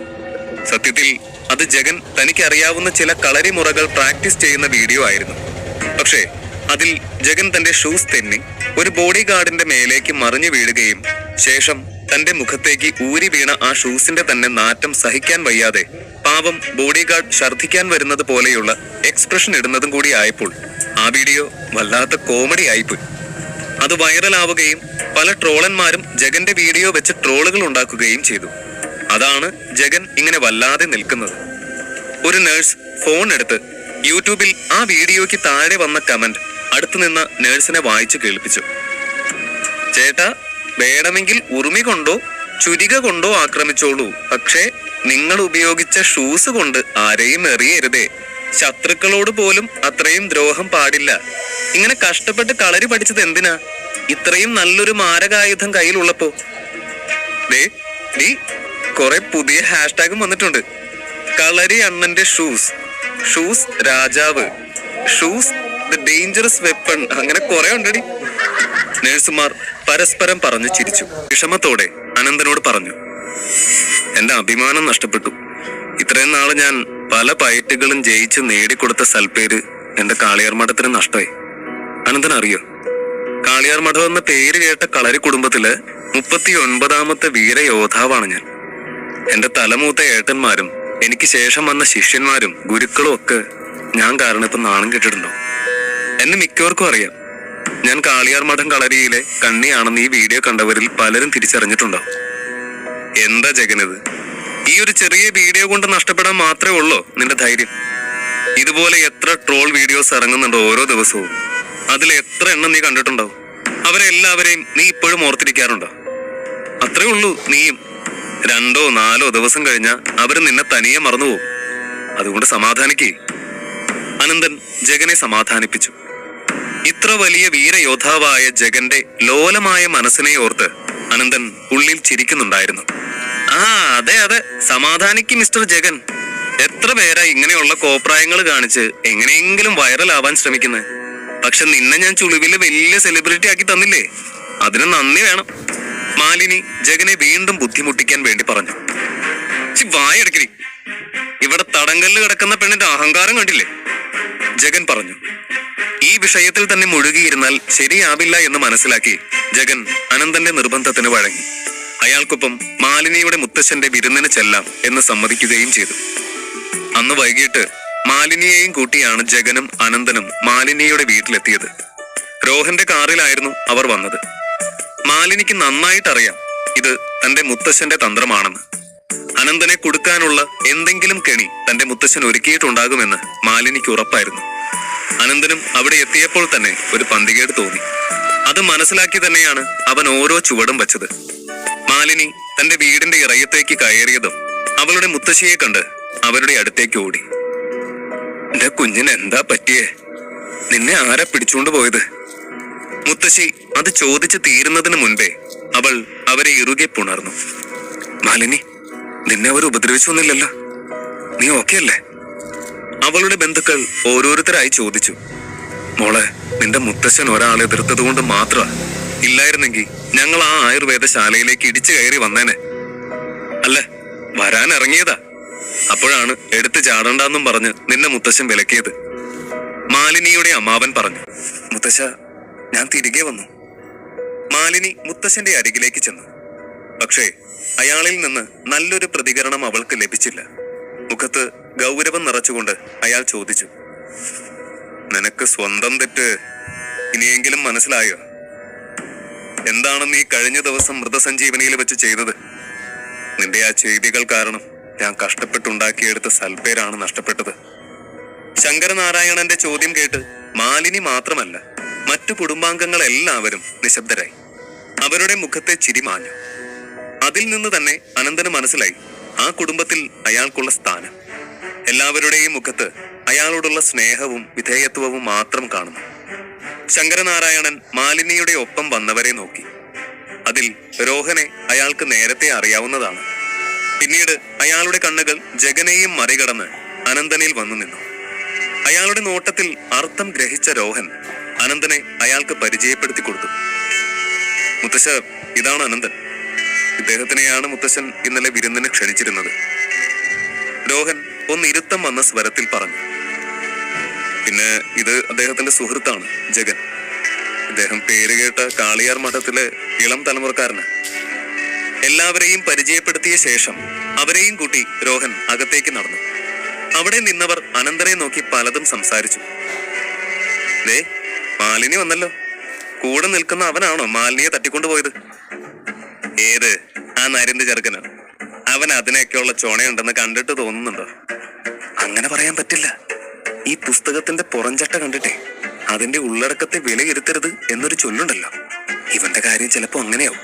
സത്യത്തിൽ അത് ജഗൻ തനിക്കറിയാവുന്ന ചില കളരിമുറകൾ പ്രാക്ടീസ് ചെയ്യുന്ന വീഡിയോ ആയിരുന്നു. പക്ഷേ അതിൽ ജഗൻ തന്റെ ഷൂസ് തെന്നി ഒരു ബോഡി ഗാർഡിന്റെ മേലേക്ക് മറിഞ്ഞു വീഴുകയും ശേഷം തന്റെ മുഖത്തേക്ക് ഊരി വീണ ആ ഷൂസിന്റെ തന്നെ നാറ്റം സഹിക്കാൻ വയ്യാതെ പാവം ബോഡി ഗാർഡ് ഛർദ്ദിക്കാൻ വരുന്നത് പോലെയുള്ള എക്സ്പ്രഷൻ ഇടുന്നതും കൂടി ആയപ്പോൾ ആ വീഡിയോ വല്ലാത്ത കോമഡി ആയിപ്പോയി. അത് വൈറലാവുകയും പല ട്രോളന്മാരും ജഗന്റെ വീഡിയോ വെച്ച് ട്രോളുകൾ ഉണ്ടാക്കുകയും ചെയ്തു. അതാണ് ജഗൻ ഇങ്ങനെ വല്ലാതെ നിൽക്കുന്നത്. ഒരു നേഴ്സ് ഫോൺ എടുത്ത് യൂട്യൂബിൽ ആ വീഡിയോയ്ക്ക് താഴെ വന്ന കമന്റ് അടുത്തു നിന്ന നേഴ്സിനെ വായിച്ചു കേൾപ്പിച്ചു. ചേട്ടാ, വേണമെങ്കിൽ ഉറുമി കൊണ്ടോ ചുരിക കൊണ്ടോ ആക്രമിച്ചോളൂ, പക്ഷേ നിങ്ങൾ ഉപയോഗിച്ച ഷൂസ് കൊണ്ട് ആരെയും എറിയരുതേ. ശത്രുക്കളോട് പോലും അത്രയും ദ്രോഹം പാടില്ല. ഇങ്ങനെ കഷ്ടപ്പെട്ട് കളരി പഠിച്ചത് എന്തിനാ? ഇത്രയും നല്ലൊരു മാരകായുധം കയ്യിലുള്ളപ്പോ. കുറെ പുതിയ ഹാഷ്ടാഗും വന്നിട്ടുണ്ട്. കളരി അണ്ണന്റെ ഷൂസ്, ഷൂസ് രാജാവ്, ഷൂസ് ദ ഡേഞ്ചറസ് വെപ്പൺ, അങ്ങനെ കുറെ ഉണ്ടടി. നേഴ്സുമാർ പരസ്പരം പറഞ്ഞു ചിരിച്ചു. വിഷമത്തോടെ അനന്തനോട് പറഞ്ഞു, എന്റെ അഭിമാനം നഷ്ടപ്പെട്ടു. ഇത്രയും നാള് ഞാൻ പല പയറ്റുകളും ജയിച്ച് നേടിക്കൊടുത്ത സൽപ്പേര് എന്റെ കാളിയാർ മഠത്തിന് നഷ്ടമായി. അനന്തൻ അറിയോ, കാളിയാർ മഠം എന്ന പേര് കേട്ട കളരി കുടുംബത്തില് 39ാമത്തെ വീരയോദ്ധാവാണ് ഞാൻ. എന്റെ തലമൂത്ത ഏട്ടന്മാരും എനിക്ക് ശേഷം വന്ന ശിഷ്യന്മാരും ഗുരുക്കളും ഒക്കെ ഞാൻ കാരണം ഇപ്പൊ നാണം കെട്ടിട്ടുണ്ടോ? എന്നെ മിക്കവർക്കും അറിയാം. ഞാൻ കാളിയാർ മഠം കളരിയിലെ കണ്ണിയാണെന്ന് ഈ വീഡിയോ കണ്ടവരിൽ പലരും തിരിച്ചറിഞ്ഞിട്ടുണ്ടാവും. എന്താ ജഗനിത്? ഈ ഒരു ചെറിയ വീഡിയോ കൊണ്ട് നഷ്ടപ്പെടാൻ മാത്രമേ ഉള്ളൂ നിന്റെ ധൈര്യം? ഇതുപോലെ എത്ര ട്രോൾ വീഡിയോസ് ഇറങ്ങുന്നുണ്ടോ ഓരോ ദിവസവും? അതിൽ എത്ര എണ്ണം നീ കണ്ടിട്ടുണ്ടാവും? അവരെല്ലാവരെയും നീ ഇപ്പോഴും ഓർത്തിരിക്കാറുണ്ടോ? അത്രേ ഉള്ളൂ നീയും. 2 or 4 ദിവസം കഴിഞ്ഞാൽ അവര് നിന്നെ തനിയെ മറന്നുപോകും. അതുകൊണ്ട് സമാധാനിക്കേ. അനന്തൻ ജഗനെ സമാധാനിപ്പിച്ചു. ഇത്ര വലിയ വീരയോദ്ധാവായ ജഗന്റെ ലോലമായ മനസ്സിനെ ഓർത്ത് അനന്തൻ ഉള്ളിൽ ചിരിക്കുന്നുണ്ടായിരുന്നു. അതെ, സമാധാനിക്ക് മിസ്റ്റർ ജഗൻ. എത്ര പേരാ ഇങ്ങനെയുള്ള കോപ്രായങ്ങൾ കാണിച്ച് എങ്ങനെയെങ്കിലും വൈറലാവാൻ ശ്രമിക്കുന്നത്. പക്ഷെ നിന്നെ ഞാൻ ചുളിവില് വലിയ സെലിബ്രിറ്റി ആക്കി തന്നില്ലേ, അതിന് നന്ദി വേണം. മാലിനി ജഗനെ വീണ്ടും ബുദ്ധിമുട്ടിക്കാൻ വേണ്ടി പറഞ്ഞു. വായെടുക്കരി, ഇവിടെ തടങ്കല്ല് കിടക്കുന്ന പെണ്ണിന്റെ അഹങ്കാരം കണ്ടില്ലേ? ജഗൻ പറഞ്ഞു. ഈ വിഷയത്തിൽ തന്നെ മുഴുകിയിരുന്നാൽ ശരിയാവില്ല എന്ന് മനസ്സിലാക്കി ജഗൻ അനന്തന്റെ നിർബന്ധത്തിന് വഴങ്ങി. അയാൾക്കൊപ്പം മാലിനിയുടെ മുത്തശ്ശന്റെ വിരുന്നിന് ചെല്ലാം എന്ന് സമ്മതിക്കുകയും ചെയ്തു. അന്ന് വൈകിട്ട് മാലിനിയെയും കൂട്ടിയാണ് ജഗനും അനന്തനും മാലിനിയുടെ വീട്ടിലെത്തിയത്. രോഹന്റെ കാറിലായിരുന്നു അവർ വന്നത്. മാലിനിക്ക് നന്നായിട്ടറിയാം ഇത് തന്റെ മുത്തശ്ശന്റെ തന്ത്രമാണെന്ന്. അനന്തനെ കൊടുക്കാനുള്ള എന്തെങ്കിലും കെണി തന്റെ മുത്തശ്ശൻ ഒരുക്കിയിട്ടുണ്ടാകുമെന്ന് മാലിനിക്ക് ഉറപ്പായിരുന്നു. അനന്തനും അവിടെ എത്തിയപ്പോൾ തന്നെ ഒരു പന്തികേട് തോന്നി. അത് മനസ്സിലാക്കി തന്നെയാണ് അവൻ ഓരോ ചുവടും വച്ചത്. മാലിനി തന്റെ വീടിന്റെ ഇറയത്തേക്ക് കയറിയതും അവളുടെ മുത്തശ്ശിയെ കണ്ട് അവരുടെ അടുത്തേക്ക് ഓടി. എന്റെ കുഞ്ഞിന് എന്താ പറ്റിയേ? നിന്നെ ആരാ പിടിച്ചുകൊണ്ട് പോയത്? മുത്തശ്ശി അത് ചോദിച്ചു തീരുന്നതിന് മുൻപേ അവൾ അവരെ ഇറുകെ പുണർന്നു. മാലിനി, നിന്നെ അവർ ഉപദ്രവിച്ചൊന്നുമില്ലല്ലോ, നീ ഓക്കെ അല്ലേ? അവളുടെ ബന്ധുക്കൾ ഓരോരുത്തരായി ചോദിച്ചു. മോളെ, നിന്റെ മുത്തശ്ശൻ ഒരാളെ എതിർത്തത് കൊണ്ട് മാത്രമാ. ഇല്ലായിരുന്നെങ്കിൽ ഞങ്ങൾ ആ ആയുർവേദശാലയിലേക്ക് ഇടിച്ചു കയറി വന്നേനെ. അല്ല, വരാൻ ഇറങ്ങിയതാ. അപ്പോഴാണ് എടുത്ത് ചാടണ്ടെന്നും പറഞ്ഞ് നിന്നെ മുത്തശ്ശൻ വിലക്കിയത്. മാലിനിയുടെ അമ്മാവൻ പറഞ്ഞു. മുത്തശ്ശ, ഞാൻ തിരികെ വന്നു. മാലിനി മുത്തശ്ശന്റെ അരികിലേക്ക് ചെന്നു. പക്ഷേ അയാളിൽ നിന്ന് നല്ലൊരു പ്രതികരണം അവൾക്ക് ലഭിച്ചില്ല. മുഖത്ത് ഗൗരവം നിറച്ചുകൊണ്ട് അയാൾ ചോദിച്ചു. നിനക്ക് സ്വന്തം തെറ്റ് ഇനിയെങ്കിലും മനസ്സിലായോ? എന്താണ് നീ കഴിഞ്ഞ ദിവസം മൃതസഞ്ജീവനിയിൽ വെച്ച് ചെയ്തത്? നിന്റെ ആ ചെയ്തികൾ കാരണം ഞാൻ കഷ്ടപ്പെട്ടുണ്ടാക്കിയെടുത്ത സൽപ്പേരാണ് നഷ്ടപ്പെട്ടത്. ശങ്കരനാരായണന്റെ ചോദ്യം കേട്ട് മാലിനി മാത്രമല്ല, മറ്റു കുടുംബാംഗങ്ങൾ എല്ലാവരും നിശബ്ദരായി. അവരുടെ മുഖത്തെ ചിരി മാഞ്ഞു. അതിൽ നിന്ന് തന്നെ അനന്തന് മനസ്സിലായി ആ കുടുംബത്തിൽ അയാൾക്കുള്ള സ്ഥാനം. എല്ലാവരുടെയും മുഖത്ത് അയാളോടുള്ള സ്നേഹവും വിധേയത്വവും മാത്രം കാണുന്നു. ശങ്കരനാരായണൻ മാലിനിയുടെ ഒപ്പം വന്നവരെ നോക്കി. അതിൽ രോഹനെ അയാൾക്ക് നേരത്തെ അറിയാവുന്നതാണ്. പിന്നീട് അയാളുടെ കണ്ണുകൾ ജഗനെയും മറികടന്ന് അനന്തനിൽ വന്നു നിന്നു. അയാളുടെ നോട്ടത്തിൽ അർത്ഥം ഗ്രഹിച്ച രോഹൻ അനന്തനെ അയാൾക്ക് പരിചയപ്പെടുത്തി കൊടുത്തു. മുത്തശ്ശ, ഇതാണ് അനന്തൻ. ഇദ്ദേഹത്തിനെയാണ് മുത്തശ്ശൻ ഇന്നലെ വിരുന്നിന് ക്ഷണിച്ചിരുന്നത്. രോഹൻ ഒന്നിരുത്തം വന്ന സ്വരത്തിൽ പറഞ്ഞു. പിന്നെ ഇത് അദ്ദേഹത്തിന്റെ സുഹൃത്താണ് ജഗൻ. ഇദ്ദേഹം പേരുകേട്ട കാളിയാർ മഠത്തിലെ ഇളം തലമുറക്കാരന്. എല്ലാവരെയും പരിചയപ്പെടുത്തിയ ശേഷം അവരെയും കൂട്ടി രോഹൻ അകത്തേക്ക് നടന്നു. അവിടെ നിന്നവർ അനന്തനെ നോക്കി പലതും സംസാരിച്ചു. ദേ മാലിനി വന്നല്ലോ. കൂടെ നിൽക്കുന്ന അവനാണോ മാലിനിയെ തട്ടിക്കൊണ്ടുപോയത്? ഏത്? ആ നരിന്ത് ചെറുക്കനോ? അവൻ അതിനൊക്കെയുള്ള ചുണയുണ്ടെന്ന് കണ്ടിട്ട് തോന്നുന്നുണ്ടോ? അങ്ങനെ പറയാൻ പറ്റില്ല. ഈ പുസ്തകത്തിന്റെ പുറംചട്ട കണ്ടിട്ടേ അതിന്റെ ഉള്ളടക്കത്തെ വിലയിരുത്തരുത് എന്നൊരു ചൊല്ലുണ്ടല്ലോ. ഇവന്റെ കാര്യം ചിലപ്പോ അങ്ങനെയാവും.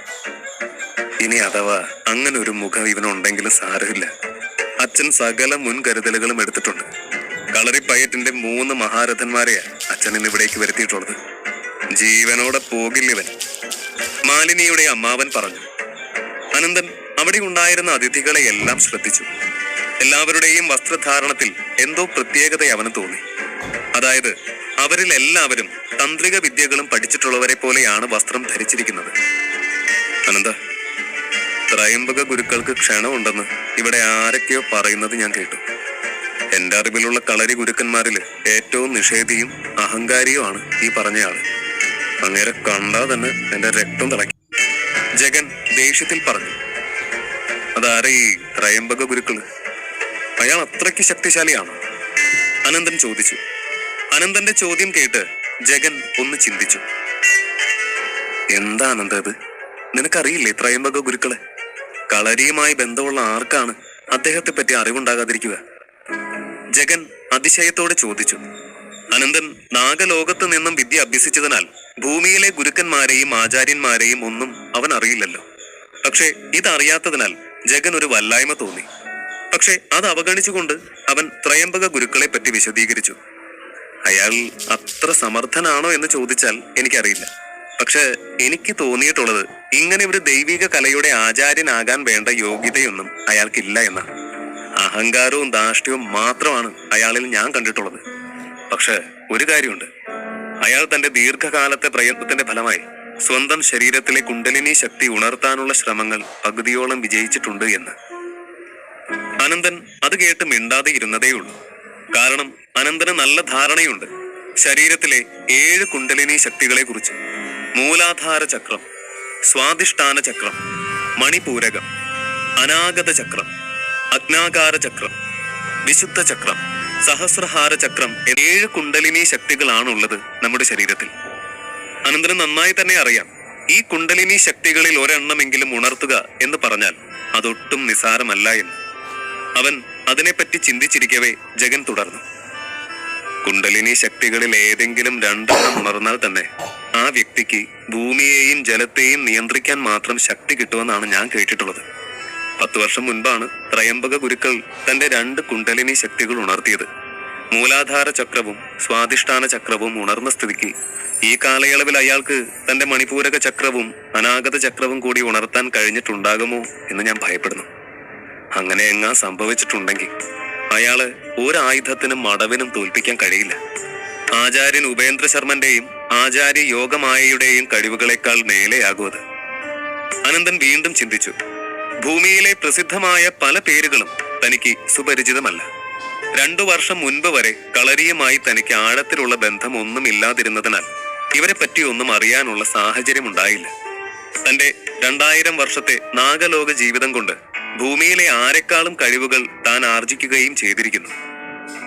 ഇനി അഥവാ അങ്ങനെ ഒരു മുഖം ഇവനുണ്ടെങ്കിലും സാരമില്ല. അച്ഛൻ സകല മുൻകരുതലുകളും എടുത്തിട്ടുണ്ട്. കളരിപ്പയറ്റിന്റെ 3 മഹാരഥന്മാരെയാ അച്ഛൻ ഇന്ന് ഇവിടേക്ക് വരുത്തിയിട്ടുള്ളത്. ജീവനോടെ പോകില്ലിവൻ, മാലിനിയുടെ അമ്മാവൻ പറഞ്ഞു. അനന്തൻ അവിടെ ഉണ്ടായിരുന്ന അതിഥികളെ എല്ലാം ശ്രദ്ധിച്ചു. എല്ലാവരുടെയും വസ്ത്രധാരണത്തിൽ എന്തോ പ്രത്യേകത അവന് തോന്നി. അതായത് അവരിൽ എല്ലാവരും താന്ത്രിക വിദ്യകളും പഠിച്ചിട്ടുള്ളവരെ പോലെയാണ് വസ്ത്രം ധരിച്ചിരിക്കുന്നത്. അനന്ത, ത്രയംബക ഗുരുക്കൾക്ക് ക്ഷണമുണ്ടെന്ന് ഇവിടെ ആരൊക്കെയോ പറയുന്നത് ഞാൻ കേട്ടു. എന്റെ അറിവിലുള്ള കളരി ഗുരുക്കന്മാരില് ഏറ്റവും നിഷേധിയും അഹങ്കാരിയുമാണ് ഈ പറഞ്ഞയാള്. അങ്ങേരെ കണ്ടാ തന്നെ എന്റെ രക്തം തിളയ്ക്കും. ജഗൻ ദേഷ്യത്തിൽ പറഞ്ഞു. അതാരെ ഈ ത്രയംബക ഗുരുക്കള്? അയാൾ അത്രയ്ക്ക് ശക്തിശാലിയാണോ? അനന്തൻ ചോദിച്ചു. അനന്തന്റെ ചോദ്യം കേട്ട് ജഗൻ ഒന്ന് ചിന്തിച്ചു. എന്താ അനന്ത ഇത്? നിനക്കറിയില്ലേ ത്രയംബക ഗുരുക്കളെ? കളരിയുമായി ബന്ധമുള്ള ആർക്കാണ് അദ്ദേഹത്തെ പറ്റി അറിവുണ്ടാകാതിരിക്കുക? ജഗൻ അതിശയത്തോടെ ചോദിച്ചു. അനന്തൻ നാഗലോകത്ത് നിന്നും വിദ്യ അഭ്യസിച്ചതിനാൽ ഭൂമിയിലെ ഗുരുക്കന്മാരെയും ആചാര്യന്മാരെയും ഒന്നും അവൻ അറിയില്ലല്ലോ. പക്ഷെ ഇതറിയാത്തതിനാൽ ജഗൻ ഒരു വല്ലായ്മ തോന്നി. പക്ഷെ അത് അവഗണിച്ചുകൊണ്ട് അവൻ ത്രയംബക ഗുരുക്കളെ പറ്റി വിശദീകരിച്ചു. അയാൾ അത്ര സമർത്ഥനാണോ എന്ന് ചോദിച്ചാൽ എനിക്കറിയില്ല. പക്ഷെ എനിക്ക് തോന്നിയിട്ടുള്ളത് ഇങ്ങനെ ഒരു ദൈവിക കലയുടെ ആചാര്യനാകാൻ വേണ്ട യോഗ്യതയൊന്നും അയാൾക്കില്ല എന്നാണ്. അഹങ്കാരവും ധാർഷ്ട്യവും മാത്രമാണ് അയാളിൽ ഞാൻ കണ്ടിട്ടുള്ളത്. പക്ഷെ ഒരു കാര്യമുണ്ട്, അയാൾ തന്റെ ദീർഘകാലത്തെ പ്രയത്നത്തിന്റെ ഫലമായി സ്വന്തം ശരീരത്തിലെ കുണ്ടലിനി ശക്തി ഉണർത്താനുള്ള ശ്രമങ്ങൾ പകുതിയോളം വിജയിച്ചിട്ടുണ്ട് എന്ന്. അനന്തൻ അത് കേട്ട് മിണ്ടാതെ ഇരുന്നതേയുള്ളൂ. കാരണം അനന്തന് നല്ല ധാരണയുണ്ട് ശരീരത്തിലെ 7 കുണ്ടലിനി ശക്തികളെ കുറിച്ച്. മൂലാധാര ചക്രം, സ്വാധിഷ്ഠാന ചക്രം, മണിപൂരകം, അനാഗത ചക്രം, അഗ്നാകാര ചക്രം, വിശുദ്ധ ചക്രം, സഹസ്രഹാര ചക്രം 7 കുണ്ടലിനി ശക്തികളാണുള്ളത് നമ്മുടെ ശരീരത്തിൽ. അനന്തന് നന്നായി തന്നെ അറിയാം, ഈ കുണ്ടലിനി ശക്തികളിൽ ഒരെണ്ണമെങ്കിലും ഉണർത്തുക എന്ന് പറഞ്ഞാൽ അതൊട്ടും നിസാരമല്ല എന്ന്. അവൻ അതിനെപ്പറ്റി ചിന്തിച്ചിരിക്കവേ ജഗൻ തുടർന്നു. കുണ്ടലിനി ശക്തികളിൽ ഏതെങ്കിലും 2 എണ്ണം ഉണർന്നാൽ തന്നെ ആ വ്യക്തിക്ക് ഭൂമിയെയും ജലത്തെയും നിയന്ത്രിക്കാൻ മാത്രം ശക്തി കിട്ടുമെന്നാണ് ഞാൻ കേട്ടിട്ടുള്ളത്. 10 വർഷം മുൻപാണ് ത്രയംബക ഗുരുക്കൾ തന്റെ 2 കുണ്ടലിനി ശക്തികൾ ഉണർത്തിയത്. മൂലാധാര ചക്രവും സ്വാധിഷ്ഠാന ചക്രവും ഉണർന്ന സ്ഥിതിക്ക് ഈ കാലയളവിൽ അയാൾക്ക് തന്റെ മണിപൂരക ചക്രവും അനാഗത ചക്രവും കൂടി ഉണർത്താൻ കഴിഞ്ഞിട്ടുണ്ടാകുമോ എന്ന് ഞാൻ ഭയപ്പെടുന്നു. അങ്ങനെ എങ്ങാ സംഭവിച്ചിട്ടുണ്ടെങ്കിൽ അയാള് ഒരായുധത്തിനും മടവിനും തോൽപ്പിക്കാൻ കഴിയില്ല. ആചാര്യൻ ഉപേന്ദ്ര ശർമ്മന്റെയും ആചാര്യ യോഗമായയുടെയും കഴിവുകളെക്കാൾ മേലെയാകും അത്. അനന്തൻ വീണ്ടും ചിന്തിച്ചു. ഭൂമിയിലെ പ്രസിദ്ധമായ പല പേരുകളും തനിക്ക് സുപരിചിതമല്ല. 2 വർഷം മുൻപ് വരെ കളരിയുമായി തനിക്ക് ആഴത്തിലുള്ള ബന്ധം ഒന്നും ഇല്ലാതിരുന്നതിനാൽ ഇവരെ പറ്റി ഒന്നും അറിയാനുള്ള സാഹചര്യം ഉണ്ടായില്ല. തന്റെ 2000 വർഷത്തെ നാഗലോക ജീവിതം കൊണ്ട് ഭൂമിയിലെ ആരെക്കാളും കഴിവുകൾ താൻ ആർജിക്കുകയും ചെയ്തിരിക്കുന്നു.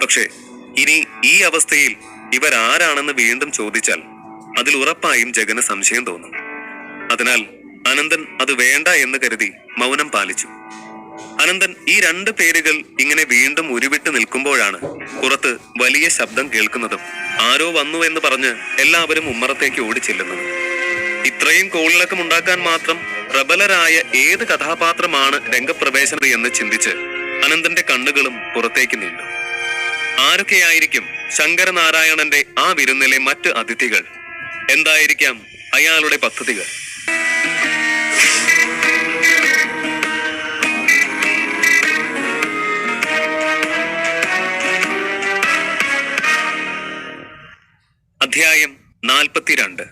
പക്ഷെ ഇനി ഈ അവസ്ഥയിൽ ഇവരാരാണെന്ന് വീണ്ടും ചോദിച്ചാൽ അതിൽ ഉറപ്പായും ജഗന് സംശയം തോന്നും. അതിനാൽ അനന്തൻ അത് വേണ്ട എന്ന് കരുതി മൗനം പാലിച്ചു. അനന്തൻ ഈ 2 പേരുകൾ ഇങ്ങനെ വീണ്ടും ഉരുവിട്ട് നിൽക്കുമ്പോഴാണ് പുറത്ത് വലിയ ശബ്ദം കേൾക്കുന്നതും ആരോ വന്നു എന്ന് പറഞ്ഞ് എല്ലാവരും ഉമ്മറത്തേക്ക് ഓടിച്ചെല്ലുന്നത്. ഇത്രയും കോളിളക്കം ഉണ്ടാക്കാൻ മാത്രം പ്രബലരായ ഏത് കഥാപാത്രമാണ് രംഗപ്രവേശനം എന്ന് ചിന്തിച്ച് അനന്തന്റെ കണ്ണുകളും പുറത്തേക്ക് നീണ്ടു. ആരൊക്കെയായിരിക്കും ശങ്കരനാരായണന്റെ ആ വിരുന്നിലെ മറ്റ് അതിഥികൾ? എന്തായിരിക്കാം അയാളുടെ പദ്ധതികൾ? അധ്യായം 42.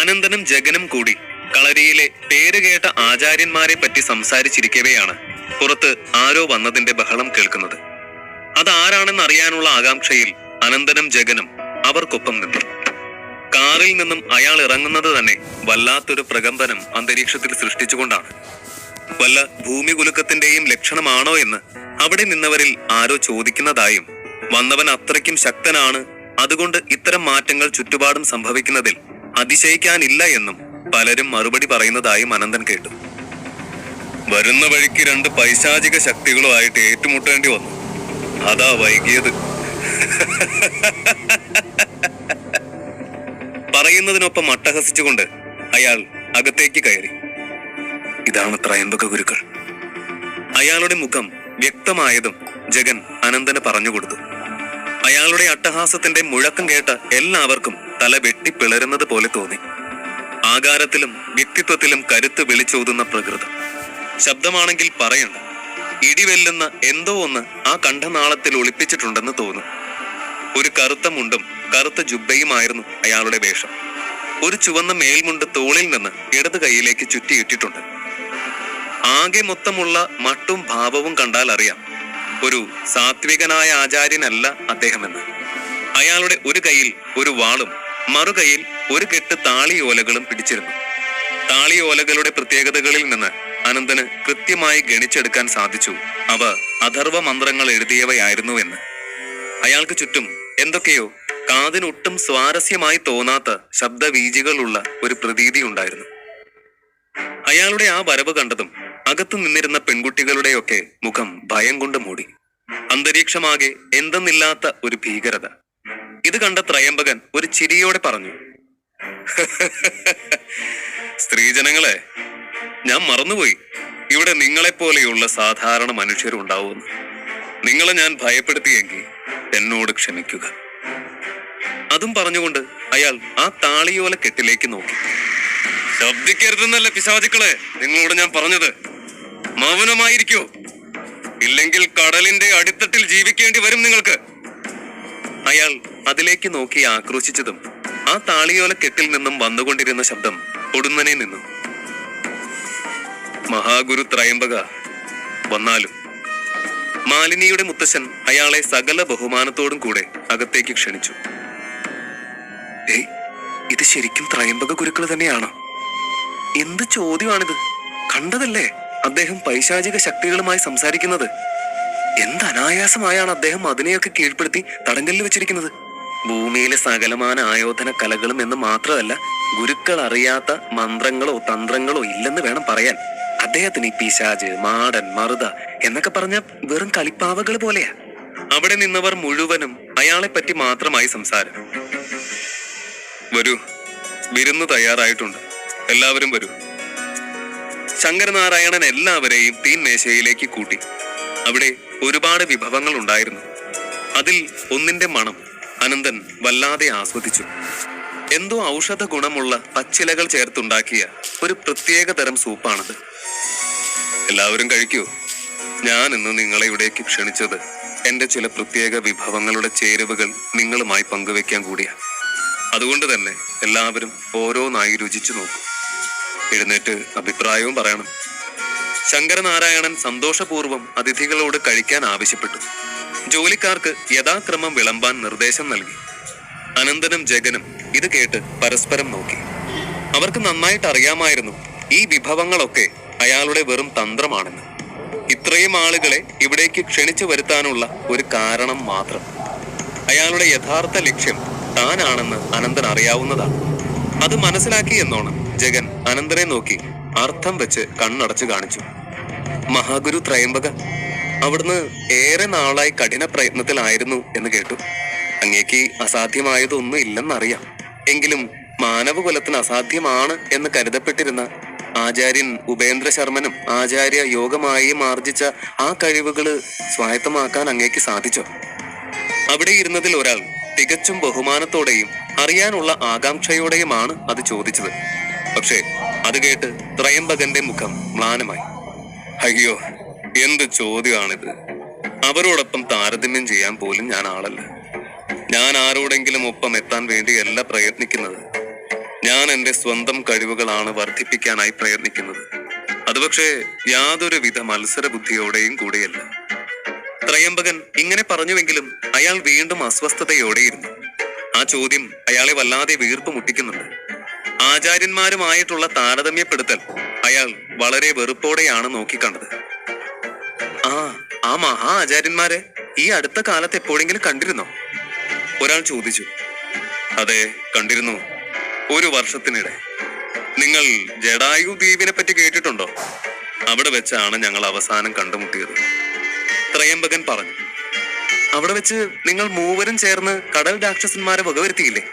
അനന്തനും ജഗനും കൂടി കളരിയിലെ പേരുകേട്ട ആചാര്യന്മാരെ പറ്റി സംസാരിച്ചിരിക്കവെയാണ് പുറത്ത് ആരോ വന്നതിന്റെ ബഹളം കേൾക്കുന്നത്. അതാരാണെന്ന് അറിയാനുള്ള ആകാംക്ഷയിൽ അനന്തനും ജഗനും അവർക്കൊപ്പം നിന്നു. കാറിൽ നിന്നും അയാൾ ഇറങ്ങുന്നത് തന്നെ വല്ലാത്തൊരു പ്രകമ്പനം അന്തരീക്ഷത്തിൽ സൃഷ്ടിച്ചുകൊണ്ടാണ്. വല്ല ഭൂമികുലുക്കത്തിന്റെയും ലക്ഷണമാണോ എന്ന് അവിടെ നിന്നവരിൽ ആരോ ചോദിക്കുന്നതായും വന്നവൻ അത്രയ്ക്കും ശക്തനാണ്, അതുകൊണ്ട് ഇത്തരം മാറ്റങ്ങൾ ചുറ്റുപാടും സംഭവിക്കുന്നതിൽ അതിശയിക്കാനില്ല എന്നും പലരും മറുപടി പറയുന്നതായും അനന്തൻ കേട്ടു. വരുന്ന വഴിക്ക് 2 പൈശാചിക ശക്തികളുമായിട്ട് ഏറ്റുമുട്ടേണ്ടി വന്നു. അതാ വൈകിയത്. പറയുന്നതിനൊപ്പം അട്ടഹസിച്ചുകൊണ്ട് അയാൾ അകത്തേക്ക് കയറി. ഇതാണ് ത്രയംബക ഗുരുക്കൾ. അയാളുടെ മുഖം വ്യക്തമായതും ജഗൻ അനന്തന് പറഞ്ഞുകൊടുത്തു. അയാളുടെ അട്ടഹാസത്തിന്റെ മുഴക്കം കേട്ട എല്ലാവർക്കും തല വെട്ടിപ്പിളരുന്നത് പോലെ തോന്നി. ആകാരത്തിലും വ്യക്തിത്വത്തിലും കരുത്ത് വിളിച്ചോതുന്ന പ്രകൃതം. ശബ്ദമാണെങ്കിൽ പറയണ്ട. ഇടിവെല്ലുന്ന എന്തോ ഒന്ന് ആ കണ്ഠനാളത്തിൽ ഒളിപ്പിച്ചിട്ടുണ്ടെന്ന് തോന്നും. ഒരു കറുത്ത മുണ്ടും കറുത്ത ജുബ്ബയുമായിരുന്നു അയാളുടെ വേഷം. ഒരു ചുവന്ന മേൽമുണ്ട് തോളിൽ നിന്ന് ഇടത് കൈയിലേക്ക് ചുറ്റിയിട്ടിട്ടുണ്ട്. ആകെ മൊത്തമുള്ള മട്ടും ഭാവവും കണ്ടാൽ അറിയാം ഒരു സാത്വികനായ ആചാര്യനല്ല അദ്ദേഹമെന്ന്. അയാളുടെ ഒരു കൈയിൽ ഒരു വാളും മറുകൈയിൽ ഒരു കെട്ട് താളിയോലകളും പിടിച്ചിരുന്നു. താളിയോലകളുടെ പ്രത്യേകതകളിൽ നിന്ന് അനന്തന് കൃത്യമായി ഗണിച്ചെടുക്കാൻ സാധിച്ചു അവ അഥർവ മന്ത്രങ്ങൾ എഴുതിയവയായിരുന്നുവെന്ന്. അയാൾക്ക് ചുറ്റും എന്തൊക്കെയോ കാതിനൊട്ടും സ്വാരസ്യമായി തോന്നാത്ത ശബ്ദവീജികളുള്ള ഒരു പ്രതീതി ഉണ്ടായിരുന്നു. അയാളുടെ ആ വരവ് കണ്ടതും അകത്തു നിന്നിരുന്ന പെൺകുട്ടികളുടെയൊക്കെ മുഖം ഭയം കൊണ്ട് മൂടി. അന്തരീക്ഷമാകെ എന്തെന്നില്ലാത്ത ഒരു ഭീകരത. ഇത് കണ്ട ത്രയംബകൻ ഒരു ചിരിയോടെ പറഞ്ഞു, സ്ത്രീജനങ്ങളെ, ഞാൻ മറന്നുപോയി ഇവിടെ നിങ്ങളെപ്പോലെയുള്ള സാധാരണ മനുഷ്യരുണ്ടാവുമെന്ന്. നിങ്ങളെ ഞാൻ ഭയപ്പെടുത്തിയെങ്കിൽ എന്നോട് ക്ഷമിക്കുക. അതും പറഞ്ഞുകൊണ്ട് അയാൾ ആ താളിയോല കെട്ടിലേക്ക് നോക്കി. ശബ്ദിക്കരുതെന്നല്ല പിശാചുക്കളെ നിങ്ങളോട് ഞാൻ പറഞ്ഞത്. മൗനമായിരിക്കോ, ഇല്ലെങ്കിൽ കടലിന്റെ അടിത്തട്ടിൽ ജീവിക്കേണ്ടി വരും നിങ്ങൾക്ക്. അയാൾ അതിലേക്ക് നോക്കി ആക്രോശിച്ചതും ആ താളിയോല കെട്ടിൽ നിന്നും വന്നുകൊണ്ടിരുന്ന ശബ്ദം ഒടുന്നനെ നിന്നു. മഹാഗുരു ത്രയംബക വന്നാലും. മാലിനിയുടെ മുത്തശ്ശൻ അയാളെ സകല ബഹുമാനത്തോടും കൂടെ അകത്തേക്ക് ക്ഷണിച്ചു. ഏയ്, ഇത് ശരിക്കും ത്രയംബക ഗുരുക്കൾ തന്നെയാണോ? എന്ത് ചോദ്യമാണിത്? കണ്ടതല്ലേ അദ്ദേഹം പൈശാചിക ശക്തികളുമായി സംസാരിക്കുന്നത്. എന്ത് അനായാസമായാണ് അദ്ദേഹം അതിനെയൊക്കെ കീഴ്പ്പെടുത്തി തടങ്കലിൽ വെച്ചിരിക്കുന്നത്. ഭൂമിയിലെ സകലമാന ആയോധന കലകളും എന്ന് മാത്രമല്ല, ഗുരുക്കൾ അറിയാത്ത മന്ത്രങ്ങളോ തന്ത്രങ്ങളോ ഇല്ലെന്ന് വേണം പറയാൻ. അദ്ദേഹത്തിന് ഈ പിശാച്, മാടൻ, മറുത എന്നൊക്കെ പറഞ്ഞ വെറും കളിപ്പാവകൾ പോലെയാ. അവിടെ നിന്നവർ മുഴുവനും അയാളെ പറ്റി മാത്രമായി സംസാരം. വരൂ, വിരുന്ന് തയ്യാറായിട്ടുണ്ട്, എല്ലാവരും വരൂ. ശങ്കരനാരായണൻ എല്ലാവരെയും തീൻമേശയിലേക്ക് കൂട്ടി. അവിടെ ഒരുപാട് വിഭവങ്ങൾ ഉണ്ടായിരുന്നു. അതിൽ ഒന്നിന്റെ മണം അനന്തൻ വല്ലാതെ ആസ്വദിച്ചു. എന്തോ ഔഷധ ഗുണമുള്ള പച്ചിലകൾ ചേർത്തുണ്ടാക്കിയ ഒരു പ്രത്യേക തരം സൂപ്പാണത്. എല്ലാവരും കഴിക്കൂ. ഞാൻ ഇന്ന് നിങ്ങളെ ഇവിടേക്ക് ക്ഷണിച്ചത് എന്റെ ചില പ്രത്യേക വിഭവങ്ങളുടെ ചേരുവകൾ നിങ്ങളുമായി പങ്കുവെക്കാൻ കൂടിയാ. അതുകൊണ്ട് തന്നെ എല്ലാവരും ഓരോന്നായി രുചിച്ചു നോക്കൂ. എഴുന്നേറ്റ് അഭിപ്രായവും പറയണം. ശങ്കരനാരായണൻ സന്തോഷപൂർവ്വം അതിഥികളോട് കഴിക്കാൻ ആവശ്യപ്പെട്ടു. ജോലിക്കാർക്ക് യഥാക്രമം വിളമ്പാൻ നിർദ്ദേശം നൽകി. അനന്തനും ജഗനും ഇത് കേട്ട് പരസ്പരം നോക്കി. അവർക്ക് നന്നായിട്ട് അറിയാമായിരുന്നു ഈ വിഭവങ്ങളൊക്കെ അയാളുടെ വെറും തന്ത്രമാണെന്ന്. ഇത്രയും ആളുകളെ ഇവിടേക്ക് ക്ഷണിച്ചു വരുത്താനുള്ള ഒരു കാരണം മാത്രം. അയാളുടെ യഥാർത്ഥ ലക്ഷ്യം താനാണെന്ന് അനന്തൻ അറിയാവുന്നതാണ്. അത് മനസ്സിലാക്കി എന്നോണം ജഗൻ അനന്തനെ നോക്കി അർത്ഥം വെച്ച് കണ്ണടച്ചു കാണിച്ചു. മഹാഗുരു ത്രയംബക, അവിടുന്ന് ഏറെ നാളായി കഠിന പ്രയത്നത്തിലായിരുന്നു എന്ന് കേട്ടു. അങ്ങേക്ക് അസാധ്യമായതൊന്നും ഇല്ലെന്നറിയാം. എങ്കിലും മാനവകുലത്തിന് അസാധ്യമാണ് എന്ന് കരുതപ്പെട്ടിരുന്ന ആചാര്യൻ ഉപേന്ദ്ര ശർമ്മനും ആചാര്യ യോഗമായും ആർജിച്ച ആ കഴിവുകള് സ്വായത്തമാക്കാൻ അങ്ങേക്ക് സാധിച്ചോ? അവിടെ ഇരുന്നതിൽ ഒരാൾ തികച്ചും ബഹുമാനത്തോടെയും അറിയാനുള്ള ആകാംക്ഷയോടെയുമാണ് അത് ചോദിച്ചത്. പക്ഷേ അത് കേട്ട് ത്രയംബകന്റെ മുഖം മ്ലാനമായി. അയ്യോ, എന്ത് ചോദ്യമാണിത്! അവരോടൊപ്പം താരതമ്യം ചെയ്യാൻ പോലും ഞാൻ ആളല്ല. ഞാൻ ആരോടെങ്കിലും ഒപ്പം എത്താൻ വേണ്ടിയല്ല പ്രയത്നിക്കുന്നത്. ഞാൻ എന്റെ സ്വന്തം കഴിവുകളാണ് വർദ്ധിപ്പിക്കാനായി പ്രയത്നിക്കുന്നത്. അത് പക്ഷേ യാതൊരുവിധ മത്സര ബുദ്ധിയോടെയും കൂടെയല്ല. ത്രയംബകൻ ഇങ്ങനെ പറഞ്ഞുവെങ്കിലും അയാൾ വീണ്ടും അസ്വസ്ഥതയോടെയിരുന്നു. ആ ചോദ്യം അയാളെ വല്ലാതെ വീർപ്പ് മുട്ടിക്കുന്നുണ്ട്. ആചാര്യന്മാരുമായിട്ടുള്ള താരതമ്യപ്പെടുത്തൽ അയാൾ വളരെ വെറുപ്പോടെയാണ് നോക്കിക്കണ്ടത്. ആ മഹാ ആചാര്യന്മാരെ ഈ അടുത്ത കാലത്ത് എപ്പോഴെങ്കിലും കണ്ടിരുന്നോ? ഒരാൾ ചോദിച്ചു. അതെ, കണ്ടിരുന്നു. ഒരു വർഷത്തിനിടെ. നിങ്ങൾ ജടായു ദ്വീപിനെ പറ്റി കേട്ടിട്ടുണ്ടോ? അവിടെ വെച്ചാണ് ഞങ്ങൾ അവസാനം കണ്ടുമുട്ടിയത്. ത്രയംബകൻ പറഞ്ഞു. അവിടെ വെച്ച് നിങ്ങൾ മൂവരും ചേർന്ന് കടൽ രാക്ഷസന്മാരെ വകവരുത്തിയില്ലേ?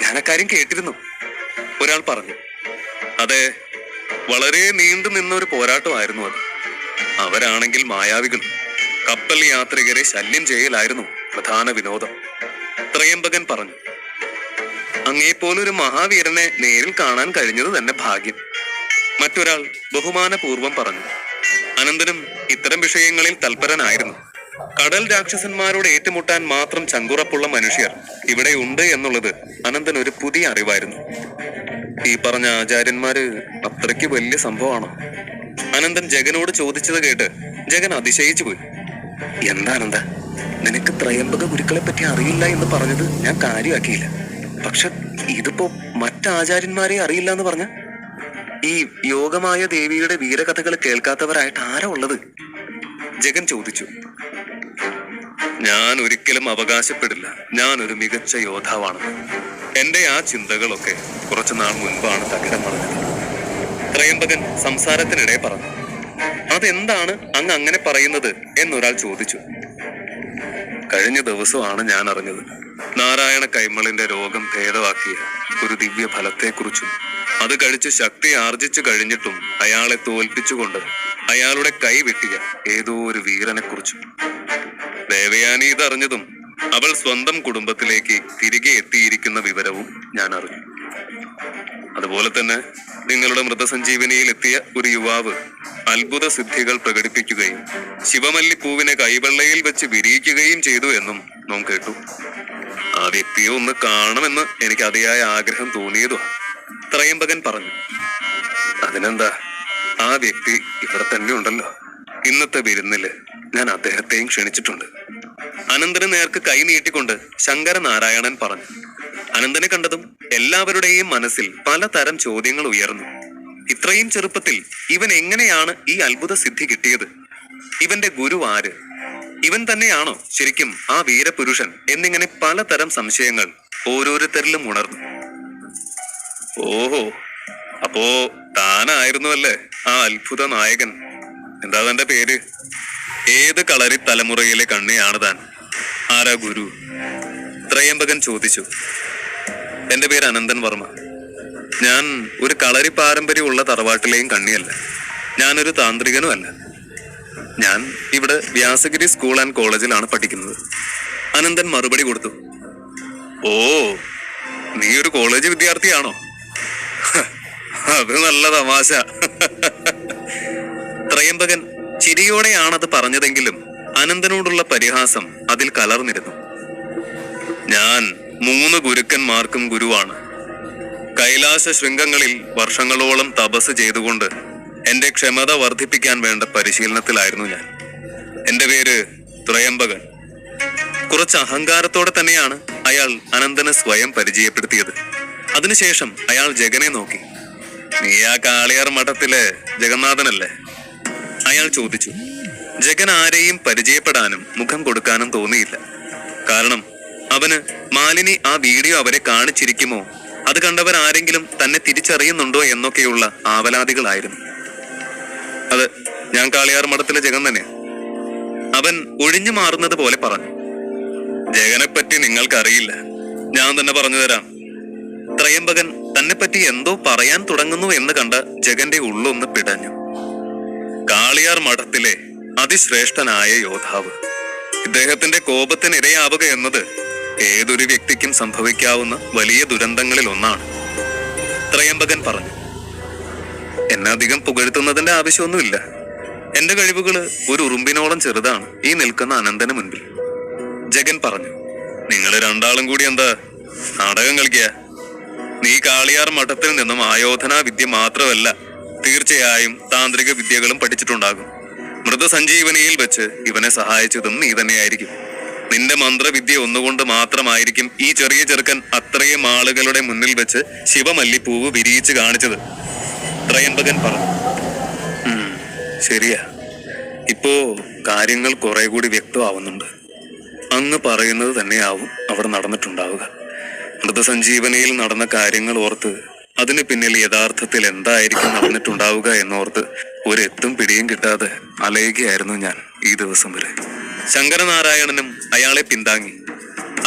ഞാൻ അക്കാര്യം കേട്ടിരുന്നു. ഒരാൾ പറഞ്ഞു. അതെ, വളരെ നീണ്ടു നിന്നൊരു പോരാട്ടമായിരുന്നു അത്. അവരാണെങ്കിൽ മായാവികൾ. കപ്പൽ യാത്രികരെ ശല്യം ചെയ്യലായിരുന്നു പ്രധാന വിനോദം. ത്രയംബകൻ പറഞ്ഞു. അങ്ങേപ്പോലൊരു മഹാവീരനെ നേരിൽ കാണാൻ കഴിഞ്ഞത് തന്നെ ഭാഗ്യം. മറ്റൊരാൾ ബഹുമാനപൂർവം പറഞ്ഞു. അനന്തനും ഇത്തരം വിഷയങ്ങളിൽ തൽപരനായിരുന്നു. കടൽ രാക്ഷസന്മാരോട് ഏറ്റുമുട്ടാൻ മാത്രം ചങ്കുറപ്പുള്ള മനുഷ്യർ ഇവിടെ ഉണ്ട് എന്നുള്ളത് അനന്തൻ ഒരു പുതിയ അറിവായിരുന്നു. ഈ പറഞ്ഞ ആചാര്യന്മാര് അത്രയ്ക്ക് വലിയ സംഭവമാണോ? അനന്തൻ ജഗനോട് ചോദിച്ചത് കേട്ട് ജഗൻ അതിശയിച്ചു പോയി. എന്താ അനന്ത, നിനക്ക് ത്രയംബക ഗുരുക്കളെ പറ്റി അറിയില്ല എന്ന് പറഞ്ഞത് ഞാൻ കാര്യമാക്കിയില്ല. പക്ഷെ ഇതിപ്പോ മറ്റാചാര്യന്മാരെ അറിയില്ല എന്ന് പറഞ്ഞ ഈ യോഗമായ ദേവിയുടെ വീരകഥകൾ കേൾക്കാത്തവരായിട്ട് ആരാ ഉള്ളത്? ജഗൻ ചോദിച്ചു. ഞാൻ ഒരിക്കലും അവകാശപ്പെടില്ല ഞാൻ ഒരു മികച്ച യോദ്ധാവാണ്. എന്റെ ആ ചിന്തകളൊക്കെ കുറച്ചുനാൾ മുൻപാണ് തകിടം മറിഞ്ഞത്. ത്രയംബകൻ സംസാരത്തിനിടെ പറഞ്ഞു. അതെന്താണ് അങ്ങ് അങ്ങനെ പറയുന്നത് എന്നൊരാൾ ചോദിച്ചു. കഴിഞ്ഞ ദിവസമാണ് ഞാൻ അറിഞ്ഞത്. നാരായണ കൈമളിന്റെ രോഗം ഭേദമാക്കിയ ഒരു ദിവ്യ ഫലത്തെക്കുറിച്ചും അത് കഴിച്ച് ശക്തി ആർജിച്ചു കഴിഞ്ഞിട്ടും അയാളെ തോൽപ്പിച്ചുകൊണ്ട് അയാളുടെ കൈ വെട്ടിയ ഏതോ ഒരു വീരനെ കുറിച്ചും. ദേവയാനി ഇതറിഞ്ഞതും അവൾ സ്വന്തം കുടുംബത്തിലേക്ക് തിരികെ എത്തിയിരിക്കുന്ന വിവരവും ഞാൻ അറിഞ്ഞു. അതുപോലെ തന്നെ നിങ്ങളുടെ മൃതസഞ്ജീവനിയിൽ എത്തിയ ഒരു യുവാവ് അത്ഭുത സിദ്ധികൾ പ്രകടിപ്പിക്കുകയും ശിവമല്ലിപ്പൂവിനെ കൈവെള്ളയിൽ വെച്ച് വിരിയിക്കുകയും ചെയ്തു എന്നും നാം കേട്ടു. ആ വ്യക്തിയെ ഒന്ന് കാണണമെന്ന് എനിക്ക് അതിയായ ആഗ്രഹം തോന്നിയതോ? ത്രയംബകൻ പറഞ്ഞു. അതിനെന്താ, ആ വ്യക്തി ഇവിടെ തന്നെ ഉണ്ടല്ലോ. ഇന്നത്തെ വിരുന്നില് ഞാൻ അദ്ദേഹത്തെയും ക്ഷണിച്ചിട്ടുണ്ട്. അനന്തന് നേർക്ക് കൈ നീട്ടിക്കൊണ്ട് ശങ്കരനാരായണൻ പറഞ്ഞു. അനന്തനെ കണ്ടതും എല്ലാവരുടെയും മനസ്സിൽ പലതരം ചോദ്യങ്ങൾ ഉയർന്നു. ഇത്രയും ചെറുപ്പത്തിൽ ഇവൻ എങ്ങനെയാണ് ഈ അത്ഭുത സിദ്ധി കിട്ടിയത്? ഇവന്റെ ഗുരു ആര്? ഇവൻ തന്നെയാണോ ശരിക്കും ആ വീരപുരുഷൻ? എന്നിങ്ങനെ പലതരം സംശയങ്ങൾ ഓരോരുത്തരിലും ഉണർന്നു. ഓഹോ, അപ്പോ താനായിരുന്നു അല്ലേ ആ അത്ഭുത നായകൻ? എന്താ തന്റെ പേര്? ഏത് കളരി തലമുറയിലെ കണ്ണിയാണ് താൻ? ആരാ ഗുരു? ത്രയംബകൻ ചോദിച്ചു. എന്റെ പേര് അനന്തൻ വർമ്മ. ഞാൻ ഒരു കളരി പാരമ്പര്യമുള്ള തറവാട്ടിലെയും കണ്ണിയല്ല. ഞാനൊരു താന്ത്രികനും അല്ല. ഞാൻ ഇവിടെ വ്യാസഗിരി സ്കൂൾ ആൻഡ് കോളേജിലാണ് പഠിക്കുന്നത്. അനന്തൻ മറുപടി കൊടുത്തു. ഓ, നീ ഒരു കോളേജ് വിദ്യാർത്ഥിയാണോ? അത് നല്ല തമാശ. ത്രയംബകൻ ചിരിയോടെയാണത് പറഞ്ഞതെങ്കിലും അനന്തനോടുള്ള പരിഹാസം അതിൽ കലർന്നിരുന്നു. ഞാൻ 3 ഗുരുക്കന്മാർക്കും ഗുരുവാണ്. കൈലാസ ശൃംഗങ്ങളിൽ വർഷങ്ങളോളം തപസ് ചെയ്തുകൊണ്ട് എന്റെ ക്ഷമത വർദ്ധിപ്പിക്കാൻ വേണ്ട പരിശീലനത്തിലായിരുന്നു ഞാൻ. എന്റെ പേര് ത്രയംബകൻ. കുറച്ച് അഹങ്കാരത്തോടെ തന്നെയാണ് അയാൾ അനന്തനെ സ്വയം പരിചയപ്പെടുത്തിയത്. അതിനുശേഷം അയാൾ ജഗനെ നോക്കി. നീ ആ കാളിയാർ മഠത്തിലെ ജഗന്നാഥനല്ലേ? അയാൾ ചോദിച്ചു. ജഗൻ ആരെയും പരിചയപ്പെടാനും മുഖം കൊടുക്കാനും തോന്നിയില്ല. കാരണം അവന് മാലിനി ആ വീഡിയോ അവരെ കാണിച്ചിരിക്കുമോ, അത് കണ്ടവരാരെങ്കിലും തന്നെ തിരിച്ചറിയുന്നുണ്ടോ എന്നൊക്കെയുള്ള ആവലാതികളായിരുന്നു. അത് ഞാൻ കാളിയാർ മഠത്തിലെ ജഗൻ തന്നെയാ. അവൻ ഒഴിഞ്ഞു മാറുന്നത് പോലെ പറഞ്ഞു. ജഗനെപ്പറ്റി നിങ്ങൾക്കറിയില്ല, ഞാൻ തന്നെ പറഞ്ഞു തരാം. ത്രയംബകൻ തന്നെപ്പറ്റി എന്തോ പറയാൻ തുടങ്ങുന്നു എന്ന് കണ്ട ജഗന്റെ ഉള്ളൊന്ന് പിടഞ്ഞു. കാളിയാർ മഠത്തിലെ അതിശ്രേഷ്ഠനായ യോദ്ധാവ്. ഇദ്ദേഹത്തിന്റെ കോപത്തിനിരയാവുക എന്നത് ഏതൊരു വ്യക്തിക്കും സംഭവിക്കാവുന്ന വലിയ ദുരന്തങ്ങളിൽ ഒന്നാണ്. ത്രയംബകൻ പറഞ്ഞു. എന്നെ അധികം പുകഴ്ത്തുന്നതിന്റെ ആവശ്യമൊന്നുമില്ല. എന്റെ കഴിവുകള് ഒരു ഉറുമ്പിനോളം ചെറുതാണ് ഈ നിൽക്കുന്ന അനന്തന് മുൻപിൽ. ജഗൻ പറഞ്ഞു. നിങ്ങള് രണ്ടാളും കൂടി എന്താ നാടകം കളിക്കുക? നീ കാളിയാർ മഠത്തിൽ നിന്നും ആയോധനാ വിദ്യ മാത്രമല്ല, തീർച്ചയായും താന്ത്രിക വിദ്യകളും പഠിച്ചിട്ടുണ്ടാകും. മൃതസഞ്ജീവനിയിൽ വെച്ച് ഇവനെ സഹായിച്ചതും നീ തന്നെയായിരിക്കും. നിന്റെ മന്ത്രവിദ്യ ഒന്നുകൊണ്ട് മാത്രമായിരിക്കും ഈ ചെറിയ ചെറുക്കൻ അത്രയും ആളുകളുടെ മുന്നിൽ വെച്ച് ശിവമല്ലിപ്പൂവ് വിരിയിച്ച് കാണിച്ചത്. ത്രയംബകൻ പറഞ്ഞു. ശരിയാ, ഇപ്പോ കാര്യങ്ങൾ കുറെ കൂടി വ്യക്തമാവുന്നുണ്ട്. അങ്ങ് പറയുന്നത് തന്നെയാവും അവിടെ നടന്നിട്ടുണ്ടാവുക. മൃതസഞ്ജീവനിയിൽ നടന്ന കാര്യങ്ങൾ ഓർത്ത് അതിന് പിന്നിൽ യഥാർത്ഥത്തിൽ എന്തായിരിക്കും നടന്നിട്ടുണ്ടാവുക എന്നോർത്ത് ഒരെത്തും പിടിയും കിട്ടാതെ അലയുകയായിരുന്നു ഞാൻ ഈ ദിവസം വരെ. ശങ്കരനാരായണനും അയാളെ പിന്താങ്ങി.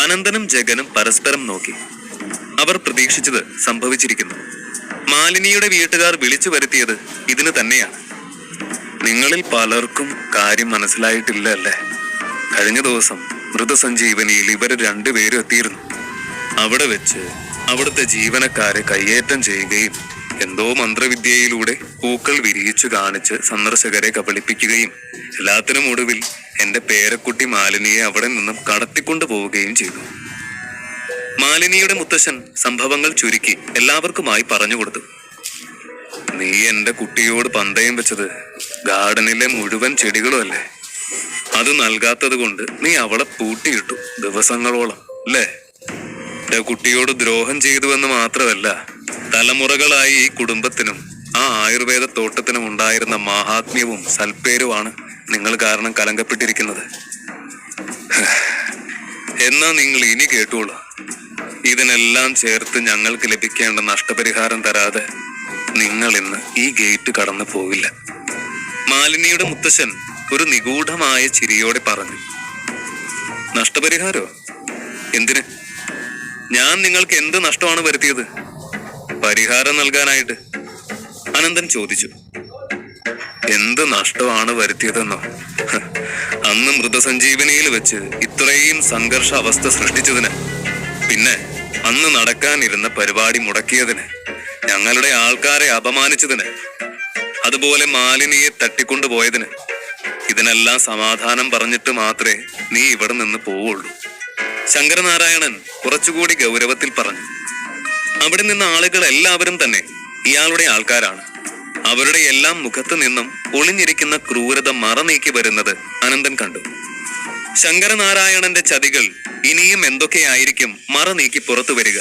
അനന്തനും ജഗനും പരസ്പരം നോക്കി. അവർ പ്രതീക്ഷിച്ചത് സംഭവിച്ചിരിക്കുന്നു. മാലിനിയുടെ വീട്ടുകാർ വിളിച്ചു വരുത്തിയത് ഇതിന് തന്നെയാണ്. നിങ്ങളിൽ പലർക്കും കാര്യം മനസ്സിലായിട്ടില്ല അല്ലേ? കഴിഞ്ഞ ദിവസം മൃതസഞ്ജീവനിയിൽ ഇവർ രണ്ടുപേരും എത്തിയിരുന്നു. അവിടെ വെച്ച് അവിടുത്തെ ജീവനക്കാരെ കയ്യേറ്റം ചെയ്യുകയും എന്തോ മന്ത്രവിദ്യയിലൂടെ പൂക്കൾ വിരിയിച്ചു കാണിച്ച് സന്ദർശകരെ കബളിപ്പിക്കുകയും എല്ലാത്തിനും ഒടുവിൽ എന്റെ പേരക്കുട്ടി മാലിനിയെ അവിടെ നിന്നും കടത്തിക്കൊണ്ടു പോവുകയും ചെയ്തു. മാലിനിയുടെ മുത്തശ്ശൻ സംഭവങ്ങൾ ചുരുക്കി എല്ലാവർക്കുമായി പറഞ്ഞു കൊടുത്തു. നീ എന്റെ കുട്ടിയോട് പന്തയം വെച്ചത് ഗാർഡനിലെ മുഴുവൻ ചെടികളും അല്ലേ? അത് നൽകാത്തത് കൊണ്ട് നീ അവളെ പൂട്ടിയിട്ടു ദിവസങ്ങളോളം അല്ലേ? എന്റെ കുട്ടിയോട് ദ്രോഹം ചെയ്തുവെന്ന് മാത്രമല്ല, തലമുറകളായി ഈ കുടുംബത്തിനും ആ ആയുർവേദ തോട്ടത്തിനും ഉണ്ടായിരുന്ന മഹാത്മ്യവും സൽപ്പേരുമാണ് നിങ്ങൾ കാരണം കലങ്കപ്പെട്ടിരിക്കുന്നത്. എന്നാ നിങ്ങൾ ഇനി കേട്ടോളൂ. ഇതിനെല്ലാം ചേർത്ത് ഞങ്ങൾക്ക് ലഭിക്കേണ്ട നഷ്ടപരിഹാരം തരാതെ നിങ്ങൾ ഇന്ന് ഈ ഗേറ്റ് കടന്നു പോവില്ല. മാലിനിയുടെ മുത്തശ്ശൻ ഒരു നിഗൂഢമായ ചിരിയോടെ പറഞ്ഞു. നഷ്ടപരിഹാരോ? എന്തിന്? ഞാൻ നിങ്ങൾക്ക് എന്ത് നഷ്ടമാണ് വരുത്തിയത്? പരിഹാരം നൽകാനായിട്ട്? അനന്തൻ ചോദിച്ചു. എന്ത് നഷ്ടമാണ് വരുത്തിയതെന്നോ? അന്ന് മൃതസഞ്ജീവനിയിൽ വെച്ച് ഇത്രയും സംഘർഷ അവസ്ഥ സൃഷ്ടിച്ചതിന്, പിന്നെ അന്ന് നടക്കാനിരുന്ന പരിപാടി മുടക്കിയതിന്, ഞങ്ങളുടെ ആൾക്കാരെ അപമാനിച്ചതിന്, അതുപോലെ മാലിനിയെ തട്ടിക്കൊണ്ടുപോയതിന്, ഇതിനെല്ലാം സമാധാനം പറഞ്ഞിട്ട് മാത്രമേ നീ ഇവിടെ നിന്ന് പോവുള്ളൂ. ശങ്കരനാരായണൻ കുറച്ചുകൂടി ഗൗരവത്തിൽ പറഞ്ഞു. അവിടെ നിന്ന ആളുകൾ എല്ലാവരും തന്നെ ഇയാളുടെ ആൾക്കാരാണ്. അവരുടെ എല്ലാം മുഖത്ത് നിന്നും ഒളിഞ്ഞിരിക്കുന്ന ക്രൂരത മറനീക്കി വരുന്നത് അനന്തൻ കണ്ടു. ശങ്കരനാരായണന്റെ ചതികൾ ഇനിയും എന്തൊക്കെയായിരിക്കും മറനീക്കി പുറത്തു വരിക?